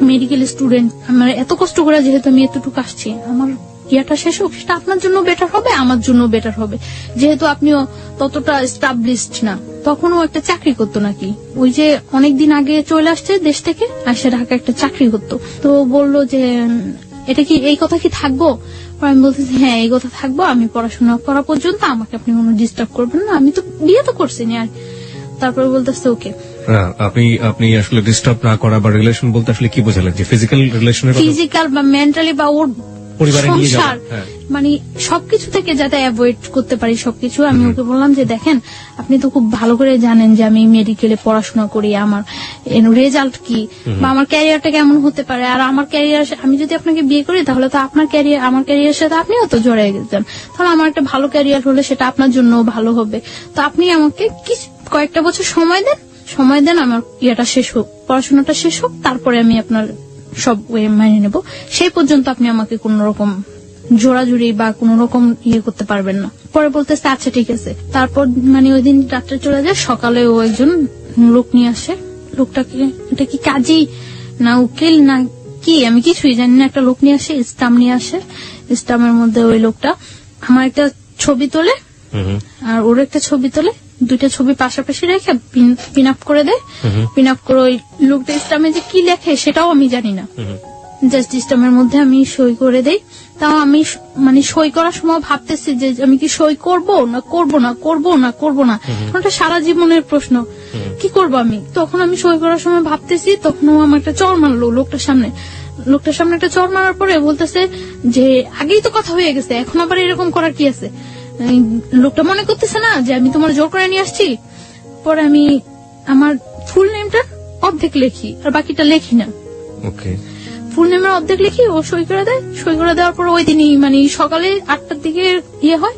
মেডিকেল স্টুডেন্ট, আমার এত কষ্ট করে যেহেতু আমি এতটুকু আসছি, আমার ইয়াটা শেষ হোক, সেটা আপনার জন্য বেটার হবে, আমার জন্য বেটার হবে। যেহেতু আপনিও ততটা এস্টাবলিশড না, তখনও একটা চাকরি করতো নাকি, ওই যে অনেকদিন আগে চলে আসছে দেশ থেকে, আসে ঢাকা একটা চাকরি করতো। তো বললো যে এটা কি, এই কথা কি থাকবো? আমি বলতেছি হ্যাঁ এই কথা থাকবো, আমি পড়াশোনা করা পর্যন্ত আমাকে আপনি কোনো ডিস্টার্ব করবেন না, আমি তো বিয়ে তো করছি না। আর তারপরে বলতেছে ওকে। আপনি আসলে ডিস্টার্ব না করা বা রিলেশন বলতে আসলে কি বোঝালেন? যে ফিজিক্যাল রিলেশনের কথা, ফিজিক্যাল বা মেন্টালি বা ওর পরিবারে নিয়ে যাওয়া, মানে সবকিছু থেকে যাতে অ্যাভয়েড করতে পারি সবকিছু। আমি ওকে বললাম যে দেখেন, আপনি তো খুব ভালো করে জানেন যে আমি মেডিকেলে পড়াশোনা করি, আমার রেজাল্ট কি বা আমার ক্যারিয়ারটা কেমন হতে পারে, আর আমার ক্যারিয়ার, আমি যদি আপনাকে বিয়ে করি তাহলে তো আপনার ক্যারিয়ার আমার ক্যারিয়ারের সাথে আপনিও তো জড়িয়ে গেছেন, তাহলে আমার একটা ভালো ক্যারিয়ার হলে সেটা আপনার জন্য ভালো হবে। তো আপনি আমাকে কয়েকটা বছর সময় দেন, আমার ইয়েটা শেষ হোক, পড়াশোনাটা শেষ হোক, তারপরে আমি আপনার সব ওয়ে মানিয়ে নেব। সেই পর্যন্ত আপনি আমাকে কোন রকম জোড়াজুড়ি বা কোন রকম ইয়ে করতে পারবেন না। পরে বলতেছে আচ্ছা ঠিক আছে। তারপর মানে ওই দিন রাত্রে চলে যায়, সকালে ও একজন লোক নিয়ে আসে। লোকটাকে, এটা কি কাজী না উকিল না কি আমি কিছুই জানি না, একটা লোক নিয়ে আসে, স্টাম্প নিয়ে আসে। স্টাম্পের মধ্যে ওই লোকটা আমার একটা ছবি তোলে আর ওর একটা ছবি তোলে, দুইটা ছবি পাশাপাশি রেখে পিন আপ করে দেয়। পিন আপ করে ওই লোকটা স্টাম্পে যে কি লেখে সেটাও আমি জানি না, জাস্ট স্টাম্পের মধ্যে আমি সই করে দেই। তাও আমি মানে সই করার সময় ভাবতেছি যে আমি কি সই করব না করব না, ওটা সারা জীবনের প্রশ্ন, কি করব আমি। তখন আমি সই করার সময় ভাবতেছি, তখন ও আমার একটা চড় মারলো লোকটার সামনে একটা চড় মারার পরে বলতেছে যে আগেই তো কথা হয়ে গেছে, এখন আবার এরকম করার কি আছে। লোকটা মনে করতেছে না যে আমি তোমার জোর করে নিয়ে আসছি। পরে আমি আমার ফুল নেমটা অর্ধেক লেখি আর বাকিটা লেখি না। ফুল নেমের অর্ধেক লিখি, ও সই করে দেয়। সই করে দেওয়ার পর ওই দিনই মানে সকালে 8টার দিকে ইয়ে হয়,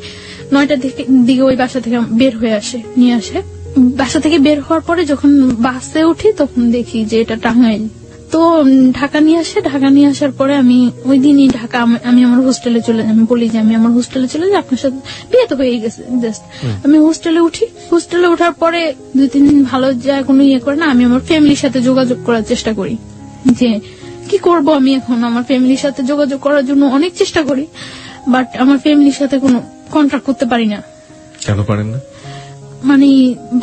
9টার দিকে ওই বাসা থেকে বের হয়ে নিয়ে আসে। বাসা থেকে বের হওয়ার পরে যখন বাসে উঠি তখন দেখি যে এটা টাঙ্গাইল। তো ঢাকা নিয়ে আসার পরে আমি ওই দিনই ঢাকা আমি আমার হোস্টেলে চলে যাই। আমি বলি যে আমি আমার হোস্টেলে চলে যাই, আপনার সাথে বিয়ে তো হয়ে গেছে। জাস্ট আমি হোস্টেলে উঠি। হোস্টেলে ওঠার পরে 2-3 দিন ভালো যায়, কোনো ইয়ে করে না। আমি আমার ফ্যামিলির সাথে যোগাযোগ করার চেষ্টা করি যে কি করব আমি এখন। আমার ফ্যামিলির সাথে যোগাযোগ করার জন্য অনেক চেষ্টা করি, বাট আমার ফ্যামিলির সাথে কোনো কন্ট্যাক্ট করতে পারি না। কেন পারেন না? মানে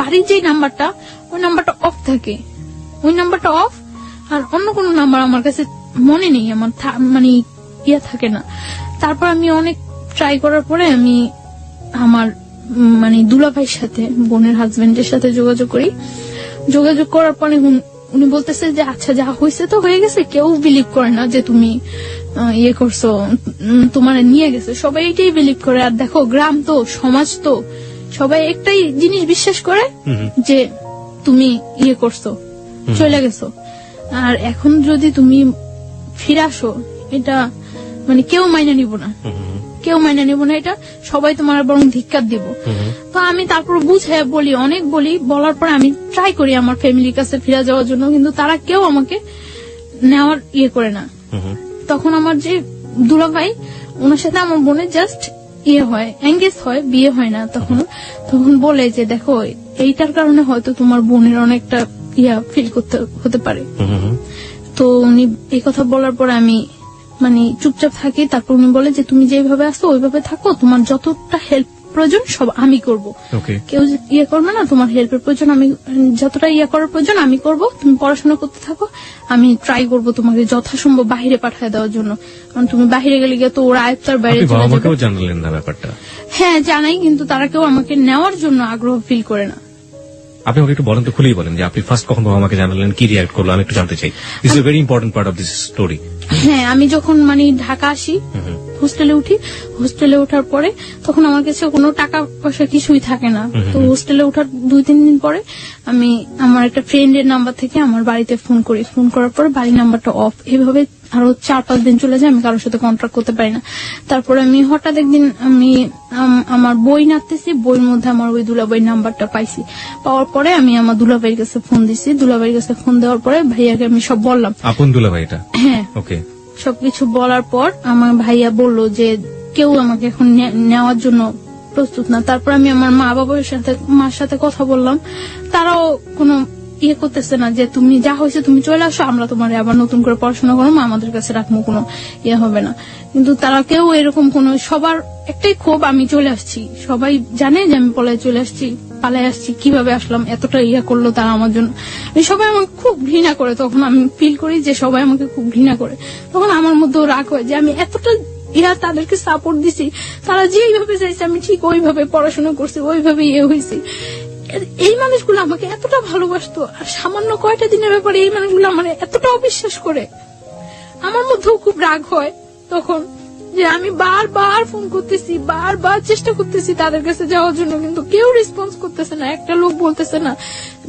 বাড়ির যে নাম্বারটা, ওই নাম্বারটা অফ থাকে, ওই নাম্বারটা অফ, আর অন্য কোনো নাম্বার আমার কাছে মনে নেই, আমার মানে ইয়ে থাকে না। তারপর আমি অনেক ট্রাই করার পরে আমি আমার মানে দুলাভাইয়ের সাথে, বোনের হাজবেন্ডের সাথে যোগাযোগ করি। যোগাযোগ করার পরে উনি বলতেছে যে আচ্ছা যা হয়েছে তো হয়ে গেছে, কেউ বিলিভ করে না যে তুমি ইয়ে করছো, তোমার নিয়ে গেছে, সবাই এটাই বিলিভ করে। আর দেখো গ্রাম তো, সমাজ তো, সবাই একটাই জিনিস বিশ্বাস করে যে তুমি ইয়ে করছো, চলে গেছো। আর এখন যদি তুমি ফিরে আসো, এটা মানে কেউ মাইনে নিব না, এটা সবাই তোমার বরং ধিক্কার দিব। তো আমি তারপর বুঝে বলার পর আমি ট্রাই করি আমার ফ্যামিলির কাছে ফিরে যাওয়ার জন্য, কিন্তু তারা কেউ আমাকে নেওয়ার ইয়ে করে না। তখন আমার যে দুলাভাই, ওনার সাথে আমার বোনের জাস্ট ইয়ে হয়, এঙ্গেজ হয়, বিয়ে হয় না। তখন বলে যে দেখো এইটার কারণে হয়তো তোমার বোনের অনেকটা ইয়া ফিল করতে হতে পারে। তো উনি এই কথা বলার পর আমি মানে চুপচাপ থাকি। তারপর উনি বলে যে তুমি যেভাবে আসো ওইভাবে থাকো, তোমার যতটা হেল্প প্রয়োজন সব আমি করব, কেউ ইয়ে করবে না। তোমার হেল্পের প্রয়োজন আমি, যতটা ইয়ে করার প্রয়োজন আমি করব, তুমি পড়াশোনা করতে থাকো, আমি ট্রাই করব তোমাকে যথাসম্ভব বাহিরে পাঠিয়ে দেওয়ার জন্য। কারণ তুমি বাহিরে গেলে গিয়ে তো ওরা আয়ত্তার বাইরে চলে যাবে। জানলেন না ব্যাপারটা? হ্যাঁ জানাই, কিন্তু তারা কেউ আমাকে নেওয়ার জন্য আগ্রহ ফিল করে না। আপনি আমাকে একটু বলেন তো, খুলেই বলেন যে আপনি ফার্স্ট কখন আমাকে জানালেন, কি রিঅ্যাক্ট করলো, আমি একটু জানতে চাই। This is a very important part of this story. হ্যাঁ, আমি যখন মানে ঢাকা আসি হোস্টেলে উঠি। হোস্টেলে ওঠার পরে তখন আমার কাছে কোনো টাকা পয়সা কিছুই থাকে না। তো হোস্টেলে ওঠার 2-3 দিন পরে আমি আমার একটা ফ্রেন্ডের নাম্বার থেকে আমার বাড়িতে ফোন করি। ফোন করার পরে বাড়ির নাম্বারটা অফ। এভাবে আরো 4-5 দিন চলে যায়, আমি কারোর সাথে কন্ট্যাক্ট করতে পারি না। তারপরে আমি হঠাৎ একদিন আমি আমার বই নাড়তেছি, বইয়ের মধ্যে আমার ওই দুলাভাইয়ের নাম্বারটা পাইছি। পাওয়ার পরে আমি আমার দুলাভাইয়ের কাছে ফোন দিছি। দুলাভাইয়ের কাছে ফোন দেওয়ার পরে ভাইয়াকে আমি সব বললাম। আপন দুলাভাই এটা? হ্যাঁ। ওকে। সবকিছু বলার পর আমার ভাইয়া বলল যে কেউ আমাকে এখন নেওয়ার জন্য প্রস্তুত না। তারপর আমি আমার মার সাথে কথা বললাম। তারাও কোনো ইয়ে করতেছে না যে তুমি যা হয়েছে তুমি চলে আসো, আমরা তোমার আবার নতুন করে পড়াশোনা করো, আমাদের কাছে রাখবো, কোনো ইয়ে হবে না। কিন্তু তারা কেউ এরকম কোনো, সবার একটাই ক্ষোভ আমি চলে আসছি। সবাই জানে যে আমি পালাই আসছি, কিভাবে আসলাম, এতটা ইয়ে করলো তারা আমার জন্য। সবাই আমাকে খুব ঘৃণা করে। তখন আমি ফিল করি যে সবাই আমাকে খুব ঘৃণা করে। তখন আমার মধ্যেও রাগ হয় যে আমি এতটা তাদেরকে সাপোর্ট দিছি, তারা যেইভাবে চাইছে আমি ঠিক ওইভাবে পড়াশোনা করছি, ওইভাবে ইয়ে হয়েছি। এই মানুষগুলো আমাকে এতটা ভালোবাসতো, আর সামান্য কয়টা দিনের ব্যাপারে এই মানুষগুলো আমার এতটা অবিশ্বাস করে। আমার মধ্যেও খুব রাগ হয় তখন যে আমি বারবার ফোন করতেছি, বারবার চেষ্টা করতেছি তাদের কাছে যাওয়ার জন্য, কিন্তু কেউ রেসপন্স করতেছে না। একটা লোক বলতেছে না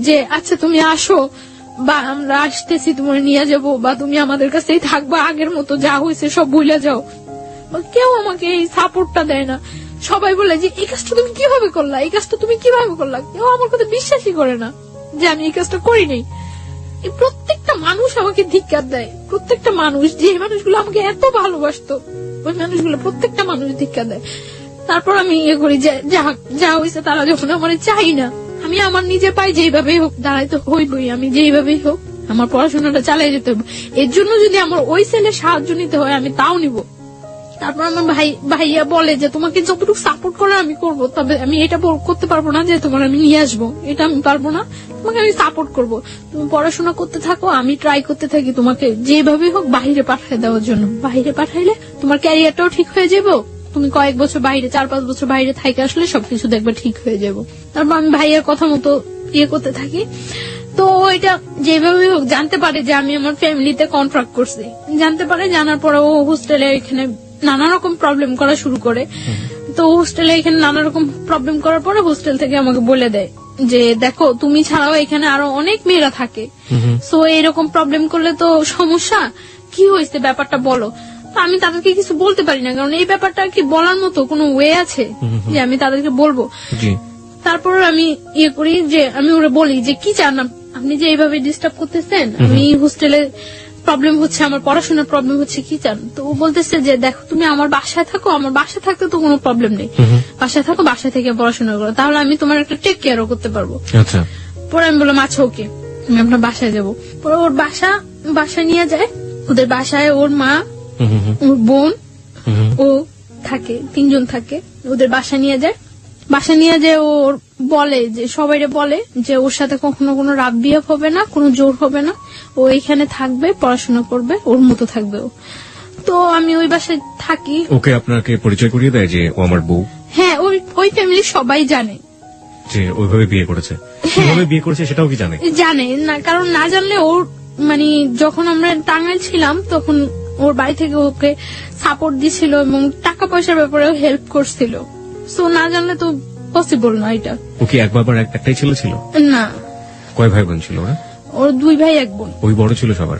যে আচ্ছা তুমি আসো, বা আমরা আসতেছি তোমার নিয়ে যাব, বা তুমি আমাদের কাছেই থাকবা, আগের মতো যা হয়েছে সব ভুলে যাও। কেউ আমাকে এই সাপোর্টটা দেয় না। সবাই বলে যে এই কাজটা তুমি কিভাবে করলা, এই কাজটা তুমি কিভাবে করলা। কেউ আমার কথা বিশ্বাসই করে না যে আমি এই কাজটা করি নাই। প্রত্যেকটা মানুষ আমাকে ধিক্কার দেয়, প্রত্যেকটা মানুষ, যে মানুষগুলো আমাকে এত ভালোবাসতো ওই মানুষগুলো প্রত্যেকটা মানুষ ধিক্কার দেয়। তারপর আমি ইয়ে করি যে যা হয়েছে, তারা যখন আমার চাই না, আমি আমার নিজের পায়ে যেইভাবেই হোক দাঁড়াইতে হইবই, আমি যেইভাবেই হোক আমার পড়াশোনাটা চালিয়ে যেতে হবে। এর জন্য যদি আমার ওই ছেলে সাহায্য নিতে হয় আমি তাও নিব। তারপর আমার ভাইয়া বলে যে তোমাকে যতটুকু সাপোর্ট করে আমি করবো, তবে আমি এটা করতে পারবো না যে তোমার আমি নিয়ে আসবো, এটা আমি পারবো না। তোমাকে আমি সাপোর্ট করবো, তুমি পড়াশোনা করতে থাকো, আমি ট্রাই করতে থাকি তোমাকে যেভাবে হোক বাইরে পাঠিয়ে দেওয়ার জন্য। বাইরে পাঠাইলে তোমার ক্যারিয়ারটাও ঠিক হয়ে যাবে, তুমি কয়েক বছর বাইরে, 4-5 বছর বাইরে থেকে আসলে সবকিছু দেখবে ঠিক হয়ে যাবো। তারপর আমি ভাইয়ার কথা মতো ইয়ে করতে থাকি। তো এটা যেভাবে হোক জানতে পারে যে আমি আমার ফ্যামিলিতে কন্ট্রাক্ট করছি, জানতে পারে। জানার পরে ও হোস্টেলে এখানে নানা রকম প্রবলেম করা শুরু করে। তো হোস্টেলে এখানে নানা রকম প্রবলেম করার পরে হোস্টেল থেকে আমাকে বলে দেয় যে দেখো তুমি ছাড়াও এখানে আরো অনেক মেয়েরা থাকে, সো এরকম প্রবলেম করলে তো সমস্যা, কি হয়েছে ব্যাপারটা বলো। তো আমি তাদেরকে কিছু বলতে পারি না, কারণ এই ব্যাপারটা কি বলার মতো কোনো ওয়ে আছে যে আমি তাদেরকে বলবো। তারপর আমি ইয়ে করি যে আমি ওরা বলি যে কি চান আপনি, যে এইভাবে ডিস্টার্ব করতেছেন, আমি হোস্টেলে প্রবলেম হচ্ছে, আমার পড়াশোনার প্রবলেম হচ্ছে, কি চান। তো ও বলতেছে যে দেখো তুমি আমার বাসায় থাকো, আমার বাসায় থাকতে তো কোনো প্রবলেম নেই, বাসায় থাকো, বাসায় থেকে পড়াশোনা করো, তাহলে আমি তোমার একটা টেক কেয়ারও করতে পারবো। পরে আমি বললাম আচ্ছা ওকে, আমি আপনার বাসায় যাবো। পরে ওর বাসা নিয়ে যায়, ওদের বাসায় ওর মা, ওর বোন, ও থাকে, 3 জন থাকে। ওদের বাসা নিয়ে যায়, ওর বলে যে সবাইরে বলে যে ওর সাথে কখনো কোনো রাত বিয়ে হবে না, কোনো জোর হবে না, ও এখানে থাকবে, পড়াশোনা করবে, ওর মতো থাকবে ও। তো আমি ওই বাসায় থাকি। ওকে আপনাকে পরিচয় করিয়ে দেয় যে ও আমার বউ? হ্যাঁ, ওই ফ্যামিলি সবাই জানে যে ওইভাবে বিয়ে করেছে। কিভাবে বিয়ে করেছে সেটাও কি জানে না, কারণ না জানলে ওর মানে যখন আমরা টাঙ্গাইল ছিলাম তখন ওর বাড়ি থেকে ওকে সাপোর্ট দিছিল এবং টাকা পয়সার ব্যাপারেও হেল্প করছিল। সো না জানলে তো পসিবল না এটা। ও কি এক বাবার একটাই ছেলে ছিল? না। কয় ভাই বোন ছিল ওরা? ওর 2 ভাই 1 বোন। ওই বড় ছিল সবার?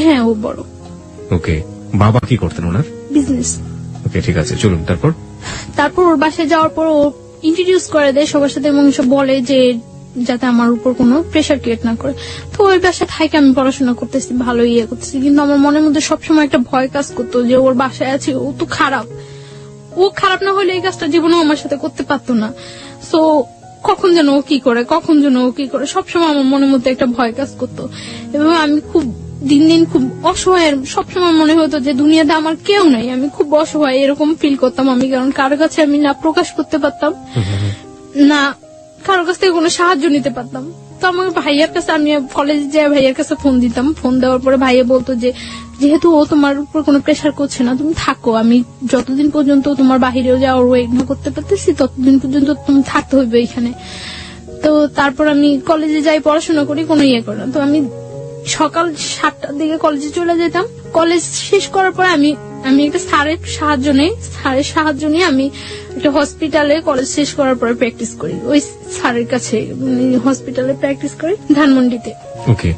হ্যাঁ, ও বড়। ওকে। বাবা কি করতেন ওনার? বিজনেস। ওকে, ঠিক আছে, চলুন। তারপর ওর বাসায় যাওয়ার পর ও ইন্ট্রোডিউস করে দেয় সবার সাথে এবং সব বলে যে যাতে আমার উপর কোনো প্রেশার ক্রিয়েট না করে। তো ওই বাসায় থাকে, আমি পড়াশোনা করতেছি, ভালো ইয়ে করতেছি, কিন্তু আমার মনের মধ্যে সবসময় একটা ভয় কাজ করতো যে ওর বাসায় আছে, ও তো খারাপ, ও খারাপ না হলে এই কাজটা জীবনেও আমার সাথে করতে পারতো না। সো কখন যেন ও কি করে সবসময় আমার মনের মধ্যে একটা ভয় কাজ করতো এবং আমি খুব দিন দিন খুব অসহায়। সবসময় মনে হতো যে দুনিয়াতে আমার কেউ নাই, আমি খুব অসহায়, এরকম ফিল করতাম আমি। কারণ কারোর কাছে আমি না প্রকাশ করতে পারতাম, না কারোর কাছ থেকে কোনো সাহায্য নিতে পারতাম। তো আমার ভাইয়ার কাছে, আমি কলেজে যাই ভাইয়ার কাছে ফোন দিতাম। ফোন দেওয়ার পরে ভাইয়া বলতো যে যেহেতু ও তোমার উপর কোনো প্রেশার করছে না, তুমি থাকো, আমি যতদিন পর্যন্ত তোমার বাহিরেও যাওয়ার ওয়েট না করতে পারতেছি ততদিন পর্যন্ত তুমি থাকতে হইবে এখানে। তো তারপর আমি কলেজে যাই, পড়াশোনা করি, কোনো ইয়ে করি না। তো আমি সকাল 7টার দিকে কলেজে চলে যেতাম। কলেজ শেষ করার পরে আমি আমি একটা স্যারের সাহায্য নিয়ে আমি একটা হসপিটালে কলেজ শেষ করার পরে প্র্যাকটিস করি, ওই স্যারের কাছে হসপিটালে প্র্যাকটিস করি ধানমন্ডিতে। ওকে,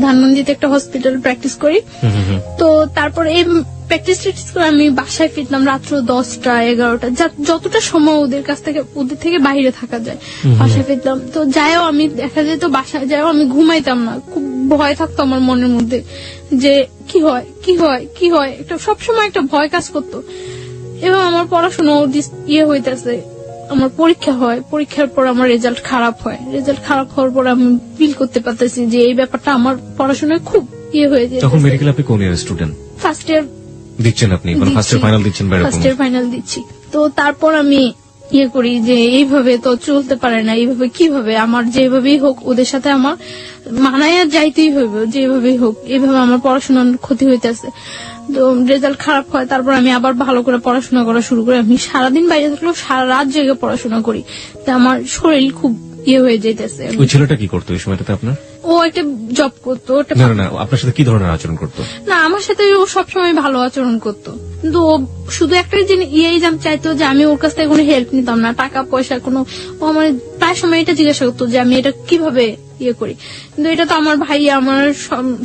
ধানমন্ডিতে একটা হসপিটালে প্র্যাকটিস করি। তো তারপরে এই প্র্যাকটিস করে আমি বাসায় ফিরতাম রাত্র 10টা 11টা, যতটা সময় ওদের থেকে বাইরে থাকা যায় বাসায় ফিরতাম। তো যাইও আমি দেখা যেত বাসায় যাইও আমি ঘুমাইতাম না, খুব ভয় থাকতো আমার মনের মধ্যে যে কি হয় একটা সবসময় একটা ভয় কাজ করতো। এবং আমার পড়াশোনা হইতেছে, আমার পরীক্ষা হয়, পরীক্ষার পর আমার রেজাল্ট খারাপ হয়, রেজাল্ট খারাপ হওয়ার পর আমি ফিল করতে পারতেছি যে এই ব্যাপারটা আমার পড়াশোনায় খুব হয়ে যায়। তখন মেডিকেল আপনি কোন ইয়ার স্টুডেন্ট? ফার্স্ট ইয়ার দিচ্ছেন আপনি, মানে ফার্স্ট ইয়ার ফাইনাল দিচ্ছেন? ফার্স্ট ইয়ার ফাইনাল দিচ্ছি। তো তারপর আমি করি যে এইভাবে তো চলতে পারে না, এইভাবে কিভাবে আমার যেভাবেই হোক ওদের সাথে আমার মানায় যাইতেই হইবে, যেভাবেই হোক এইভাবে আমার পড়াশোনার ক্ষতি হইতেছে। তো রেজাল্ট খারাপ হয়, তারপর আমি আবার ভালো করে পড়াশোনা করা শুরু করি। আমি সারাদিন বাইরে থাকলেও সারা রাত জেগে পড়াশোনা করি, তো আমার শরীর খুব হয়ে যেতেছে। ওই ছেলেটা কি করতো এই সময়টাতে আপনার? ও একটা জব করতো। না, আপনার সাথে কি ধরনের আচরণ করতো? না, আমার সাথে ও সবসময় ভালো আচরণ করতো, কিন্তু ও শুধু একটা চাইতো যে আমি ওর কাছ থেকে কোনো হেল্প নিতাম না, টাকা পয়সা কোনো। ও আমার প্রায় সময় এটা জিজ্ঞাসা করতো যে আমি এটা কিভাবে করি, কিন্তু এটা তো আমার ভাই আমার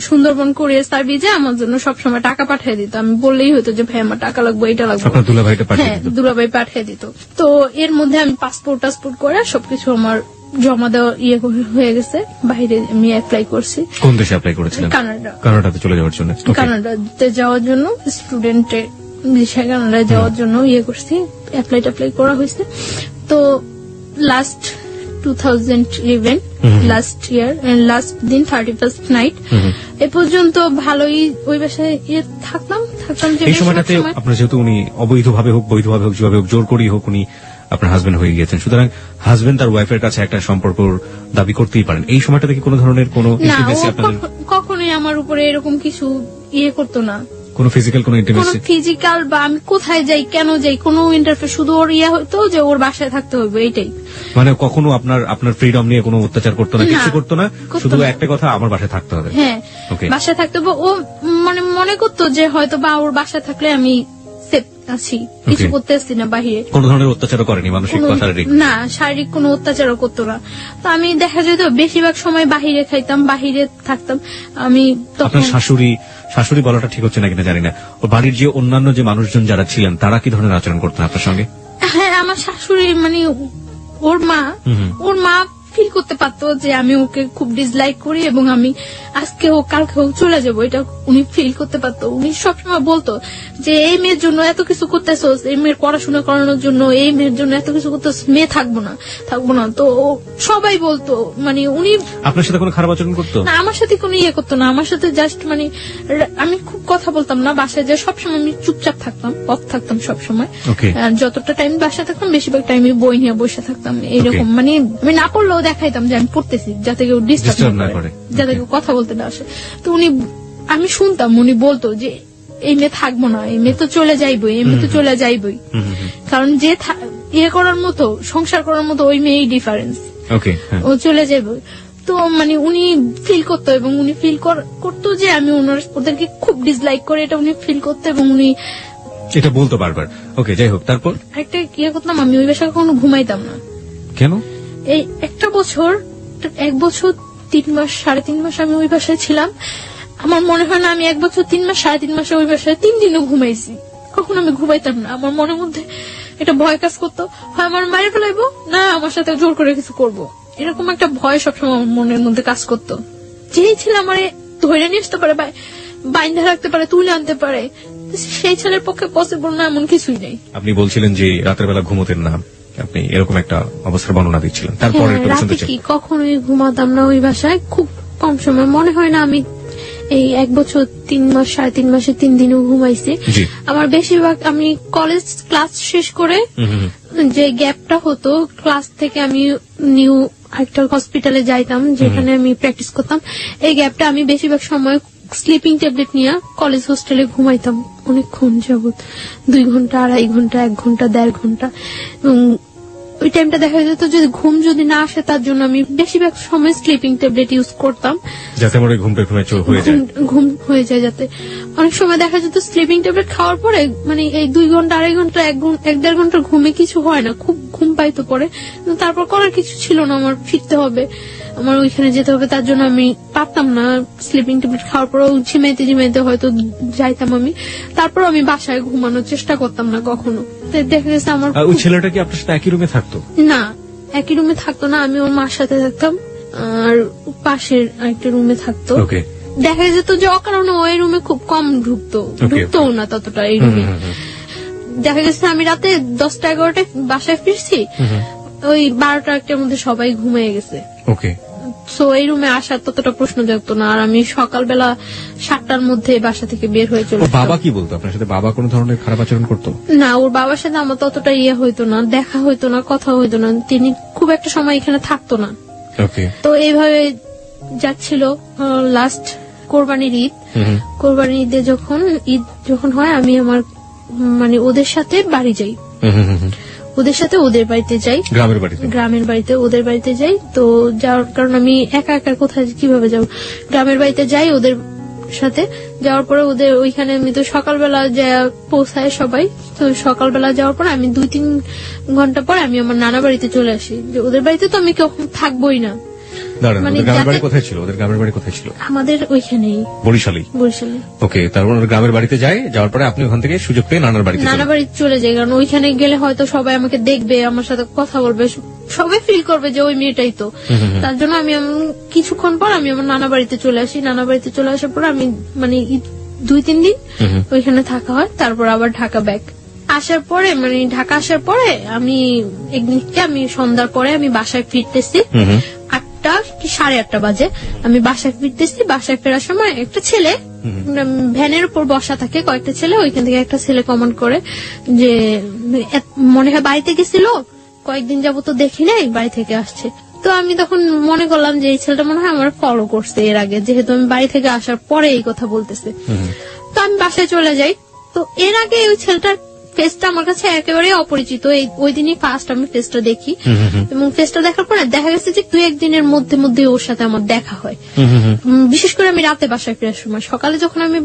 সুন্দরবন কোরিয়ার সার্ভিসে আমার জন্য সবসময় টাকা পাঠিয়ে দিত। আমি বললেই হতো যে ভাই আমার টাকা লাগবে, এটা লাগবে, হ্যাঁ দুলাভাই পাঠিয়ে দিত। তো এর মধ্যে আমি পাসপোর্ট করে সবকিছু আমার জমা দেওয়া হয়ে গেছে। বাইরে আমি অ্যাপ্লাই করছি। কোন দেশে অ্যাপ্লাই করেছিলেন? কানাডাতে চলে যাওয়ার জন্য। কানাডাতে যাওয়ার জন্য স্টুডেন্টের ভিসায় কানাডায় যাওয়ার জন্য করছি, অ্যাপ্লাই করা হয়েছে। তো লাস্ট 2011 লাস্ট ইয়ার লাস্ট দিন 31st নাইট এ পর্যন্ত ভালোই ওই বাসায় থাকতাম। এই সময়টাতে আপনার যেহেতু উনি অবৈধভাবে হোক বৈধভাবে হোক যেভাবে হোক জোর করেই হোক উনি আপনার হাজবেন্ড হয়ে গিয়েছেন, সুতরাং হাজবেন্ড তার ওয়াইফের কাছে একটা সম্পর্কর দাবি করতেই পারেন। এই সময়টাতে কি কোনো ধরনের কোনো ইন্টিমেসি আপনাদের? কখনোই আমার উপরে এরকম কিছু করতো না, কোনো ফিজিক্যাল কোনো ইন্টিমেসি? ফিজিক্যাল বা আমি কোথায় যাই কেন যাই কোনো ইন্টারফেয়ার, শুধু ওর হতো যে ওর বাসায় থাকতে হবে, এইটাই। মানে কখনো আপনার ফ্রিডম নিয়ে কোনো অত্যাচার করতো না, কিছু করতো না, শুধু একটা কথা আমার বাসায় থাকতে হবে। হ্যাঁ, বাসায় থাকতে হবে। ও মনে করতো যে হয়তো বা ওর বাসায় থাকলে আমি সেফ আছি, কিছু করতে আসছি না বাহিরে। কোন ধরনের অত্যাচারও করেনি, মানসিক বা শারীরিক? না, শারীরিক কোনো অত্যাচারও করতো না। তো আমি দেখা যেত বেশিরভাগ সময় বাহিরে খাইতাম, বাহিরে থাকতাম। আমি আপনার শাশুড়ি বলাটা ঠিক হচ্ছে না কিনা জানি না, ও বাড়ির যে অন্যান্য যে মানুষজন যারা ছিলেন তারা কি ধরনের আচরণ করতেন আপনার সঙ্গে? হ্যাঁ, আমার শাশুড়ি মানে ওর মা ফিল করতে পারতো যে আমি ওকে খুব ডিসলাইক করি এবং আমি আজকে হোক কালকে হোক চলে যাবো, এটা উনি ফিল করতে পারতো। উনি সবসময় বলতো যে এই মেয়ের জন্য এত কিছু করতেছোস, এই মেয়ের পড়াশোনা করানোর জন্য এই মেয়ের জন্য এত কিছু করতেছ, মেয়ে থাকবো না। তো সবাই বলতো, মানে উনি আপনার সাথে কোনো খারাপ আচরণ করতো না? আমার সাথে কোনো করতো না, আমার সাথে জাস্ট মানে আমি খুব কথা বলতাম না বাসায়, যে সবসময় আমি চুপচাপ থাকতাম, অফ থাকতাম সবসময়। যতটা টাইম বাসায় থাকতাম বেশিরভাগ টাইমে বই নিয়ে বসে থাকতাম, এইরকম। মানে আমি না পড়লেও দেখাইতাম যে আমি পড়তেছি, যাতে কেউ ডিস্টার্ব না করে, যাতে কেউ কথা বলতে না আসে। তো আমি শুনতাম উনি বলতো যে এই মেয়ে থাকবো না, এই মেয়ে তো চলে যাইবই, এই মেয়ে তো চলে যাইবই, কারণ যে করার মতো সংসার করার মতো ওই মেয়েই ডিফারেন্স, ও চলে যাইবে। তো মানে উনি ফিল করতো এবং উনি ফিল করতো যে আমি ওদেরকে খুব ডিসলাইক করে, এটা উনি ফিল করতো এবং উনি এটা বলতো বারবার। ওকে, যাই হোক, তারপর একটা করতাম, আমি ওই বাসায় কখনো ঘুমাইতাম না। কেন? এই 1 বছর 3 মাস 3.5 মাস আমি ওই বাসায় ছিলাম। আমার মনে হয় না আমি 1 বছর 3 মাস 3.5 মাসে ওই বাসায় 3 দিনও ঘুমাইছি। কখনো আমি ঘুমাইতাম না, আমার মনের মধ্যে এটা ভয় কাজ করতো, হয় আমার মারে ফেলাইবো, না আমার সাথে জোর করে কিছু করবো, এরকম একটা ভয় সবসময় আমার মনের মধ্যে কাজ করতো। যেই ছেলে আমার ধরে নিয়ে আসতে পারে, বাইন্ধা রাখতে পারে, তুলে আনতে পারে, সেই ছেলের পক্ষে পসিবল না এমন কিছুই নেই। আপনি বলছিলেন যে রাতের বেলা ঘুমোতেন না, আপনি এরকম একটা অবস্থার বর্ণনা দিচ্ছিলেন। তারপরে রাতে কি কখনোই ঘুমাতাম না ওই বাসায়, খুব কম সময়, মনে হয় না আমি এই 1 বছর 3 মাস 3.5 মাসে 3 দিনও ঘুমাইছি। আমার বেশিরভাগ আমি কলেজ ক্লাস শেষ করে যে গ্যাপটা হতো, ক্লাস থেকে আমি নিউ একটা হসপিটালে যাইতাম যেখানে আমি প্র্যাকটিস করতাম, এই গ্যাপটা আমি বেশিরভাগ সময় স্লিপিং ট্যাবলেট নিয়ে কলেজ হোস্টেলে ঘুমাইতাম অনেকক্ষণ যাবত, 2 ঘন্টা 2.5 ঘন্টা 1 ঘন্টা 1.5 ঘন্টা। এবং ওই টাইমটা দেখা যেত যদি ঘুম যদি না আসে তার জন্য আমি বেশিরভাগ সময় স্লিপিং ট্যাবলেট ইউজ করতাম, যাতে আমার ওই ঘুমটা ঘুমে হয়ে যায়। ঘুম হয়ে যায় যাতে। অনেক সময় দেখা যেত স্লিপিং ট্যাবলেট খাওয়ার পরে মানে এই 2 ঘন্টা 2.5 ঘন্টা 1-1.5 ঘন্টার ঘুমে কিছু হয় না, খুব ঘুম পাইতো পরে। তারপর করার কিছু ছিল না, আমার ফিরতে হবে, আমার ওইখানে যেতে হবে, তার জন্য আমি পারতাম না। স্লিপিং ট্যাবলেট খাওয়ার পরেও ঝিমাইতে ঝিমাইতে হয়তো যাইতাম আমি, তারপর আমি বাসায় ঘুমানোর চেষ্টা করতাম না কখনো। দেখা গেছে আমার ওই ছেলেটা কি আপনার সাথে একই রুমে থাকতো? না, একই রুমে থাকতো না, আমি ওর মার সাথে থাকতাম আর পাশের আরেকটা রুমে থাকতো। দেখা যেত যে অকারণে ওই রুমে খুব কম ঢুকতো না ততটা এই রুমে। দেখা গেছে আমি রাতে 10টা-11টায় বাসায় ফিরছি, ওই 12টা-1টার মধ্যে সবাই ঘুমিয়ে গেছে। সো এই রুমে আসার ততটা প্রশ্ন জাগতো না। আর আমি সকালবেলা 7টার মধ্যে বাসা থেকে বের হয়ে চলে। বাবা কি বলতো আপনার সাথে? বাবা কোনো ধরনের খারাপ আচরণ করতো না, ওর বাবার সাথে আমার ততটা হইতো না, দেখা হইতো না, কথা হইতো না, তিনি খুব একটা সময় এখানে থাকতো না। তো এইভাবে যাচ্ছিল লাস্ট কোরবানির ঈদ। কোরবানির ঈদে যখন হয় আমি আমার মানে ওদের সাথে বাড়ি যাই, ওদের সাথে ওদের বাড়িতে যাই, গ্রামের বাড়িতে ওদের বাড়িতে যাই। তো যাওয়ার কারণ আমি একা একা কোথায় কিভাবে যাব, গ্রামের বাড়িতে যাই ওদের সাথে। যাওয়ার পরে ওদের ওইখানে আমি তো সকালবেলা যা পৌঁছায় সবাই, তো সকালবেলা যাওয়ার পরে আমি 2-3 ঘন্টা পর আমি আমার নানা বাড়িতে চলে আসি। যে ওদের বাড়িতে তো আমি কখন থাকবোই না। কোথায় ছিল ওদের গ্রামের বাড়ি? কোথায় ছিল? আমাদের ওইখানেই, বরিশালে। ওকে, তারপর গ্রামের বাড়িতে যাওয়ার পরে আপনি ওখান থেকে সুযোগ পেয়ে নানা বাড়িতে চলে যাই, কারণ ওইখানে গেলে হয়তো সবাই আমাকে দেখবে, আমার সাথে কথা বলবে, সবাই ফিল করবে যে ওই মেয়েটাই তো। তার জন্য আমি কিছুক্ষণ পর আমি আমার নানা বাড়িতে চলে আসি। নানা বাড়িতে চলে আসার পর আমি মানে 2-3 দিন ওইখানে থাকা হয়, তারপর আবার ঢাকা ব্যাক আসার পরে মানে ঢাকা আসার পরে আমি একদিনকে আমি সন্ধ্যার পরে আমি বাসায় ফিরতেছি, 8টা কি 8:30 বাজে আমি বাসায় ফিরতেছি। বাসায় ফেরার সময় একটা ছেলে ভ্যানের উপর বসা থাকে, কয়েকটা ছেলে, ওইখান থেকে একটা ছেলে কমেন্ট করে যে মনে হয় বাড়িতে গেছিল, কয়েকদিন যাবো তো দেখি নাই, বাড়ি থেকে আসছে। তো আমি তখন মনে করলাম যে এই ছেলেটা মনে হয় আমার ফলো করছে এর আগে, যেহেতু আমি বাড়ি থেকে আসার পরে এই কথা বলতেছে। তো আমি বাসায় চলে যাই। তো এর আগে ওই ছেলেটার ফেসটা আমার কাছে একেবারে অপরিচিত, ওই দিনই ফার্স্ট আমি ফেসটা দেখি, এবং ফেসটা দেখার পরে দেখা গেছে যে 2-1 দিনের মধ্যে ওর সাথে আমার দেখা হয়। বিশেষ করে আমি রাতে বাসায় ফেরার সময়, সকালে যখন আমি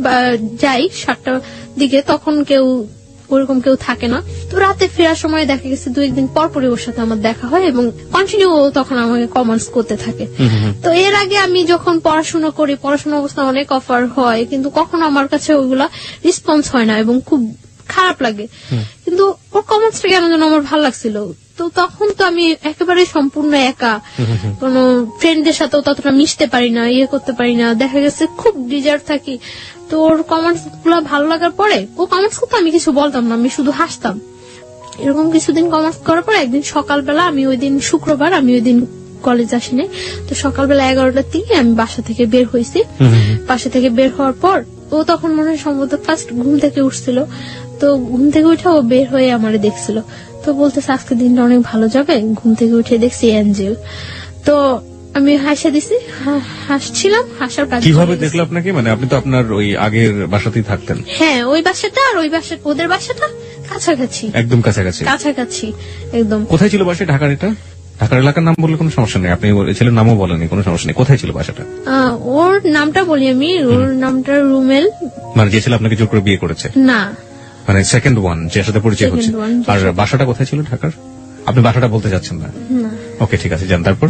যাই 7টার দিকে তখন ওরকম কেউ থাকে না। তো রাতে ফেরার সময় দেখা গেছে 2-1 দিন পরপরই ওর সাথে আমার দেখা হয়, এবং কন্টিনিউ তখন আমাকে কমেন্টস করতে থাকে। তো এর আগে আমি যখন পড়াশোনা করি, পড়াশোনা অবস্থা অনেক অফার হয়, কিন্তু কখনো আমার কাছে ওইগুলা রেসপন্স হয় না এবং খুব খারাপ লাগে। কিন্তু ওর কমেন্টসটা কেন যেন আমার ভালো লাগছিল। তো তখন তো আমি একেবারে সম্পূর্ণ একা, কোন ফ্রেন্ডদের সাথেও ততটা মিশতে পারি না, করতে পারি না, দেখা গেছে খুব ডিজার্ট থাকি। তো ওর কমেন্টস গুলো ভালো লাগার পরে ও কমেন্টস করতে আমি কিছু বলতাম না, আমি শুধু হাসতাম। এরকম কিছুদিন কমেন্টস করার পর একদিন সকালবেলা, আমি ওই দিন শুক্রবার, আমি ওই দিন কলেজ আসিনি, তো সকালবেলা 11টার দিকে আমি বাসা থেকে বের হয়েছি। বাসা থেকে বের হওয়ার পর ও তখন মনে হয় সম্ভবত ফার্স্ট ঘুম থেকে উঠছিল, তো ঘুম থেকে উঠে ও বের হয়ে আমারে দেখছিল। তো বলতেছে আজকে দিনটা অনেক ভালো যাবে। ঘুম থেকে উঠে দেখছি অ্যাঞ্জেল। তো আমি হাসা দিছি, হাসছিলাম, হাসার কাজ। কিভাবে দেখলো আপনাকে? মানে আপনি তো আপনার ওই আগের বাসাতেই থাকতেন। হ্যাঁ, ওই বাসাটা আর ওই বাসা, ওদের বাসাটা কাছাকাছি, একদম কাছাকাছি একদম। কোথায় ছিল বাসা? ঢাকার ঢাকার এলাকার নাম বললে কোনো সমস্যা নেই, আপনি ছেলের নামও বলেনি, কোনো সমস্যা নেই। কোথায় ছিল বাসাটা? ওর নামটা বলি আমি, ওর নামটা রুমেল। মানে যে ছেলে আপনাকে জোর করে বিয়ে করেছে? না, মানে সেকেন্ড ওয়ান, যার সাথে পরিচয় হচ্ছে। আর বাসাটা কোথায় ছিল ঢাকার? আপনি বাসাটা বলতে যাচ্ছেন না? ওকে, ঠিক আছে, যান। তারপর?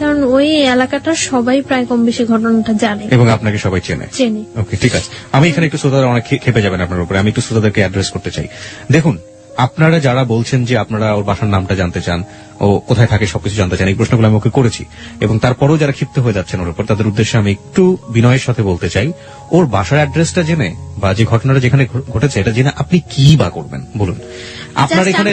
কারণ ওই এলাকাটা সবাই প্রায় কম বেশি ঘটনাটা জানে এবং আপনাকে সবাই চেনে। ওকে, ঠিক আছে। আমি এখানে একটু শ্রোতারা অনেক খেপে যাবেন আপনার উপরে, আমি একটু শ্রোতাদেরকে অ্যাড্রেস করতে চাই। দেখুন, আপনারা যারা বলছেন যে আপনারা ওর বাসার নামটা জানতে চান, ও কোথায় থাকে সবকিছু জানতে চান, এই প্রশ্নগুলো আমি ওকে করেছি, এবং তারপরও যারা ক্ষিপ্ত হয়ে যাচ্ছেন ওর উপর, তাদের উদ্দেশ্যে আমি একটু বিনয়ের সাথে বলতে চাই, ওর বাসার অ্যাড্রেসটা জেনে বা যে ঘটনাটা যেখানে ঘটেছে এটা জেনে আপনি কি বা করবেন বলুন। আপনার এখানে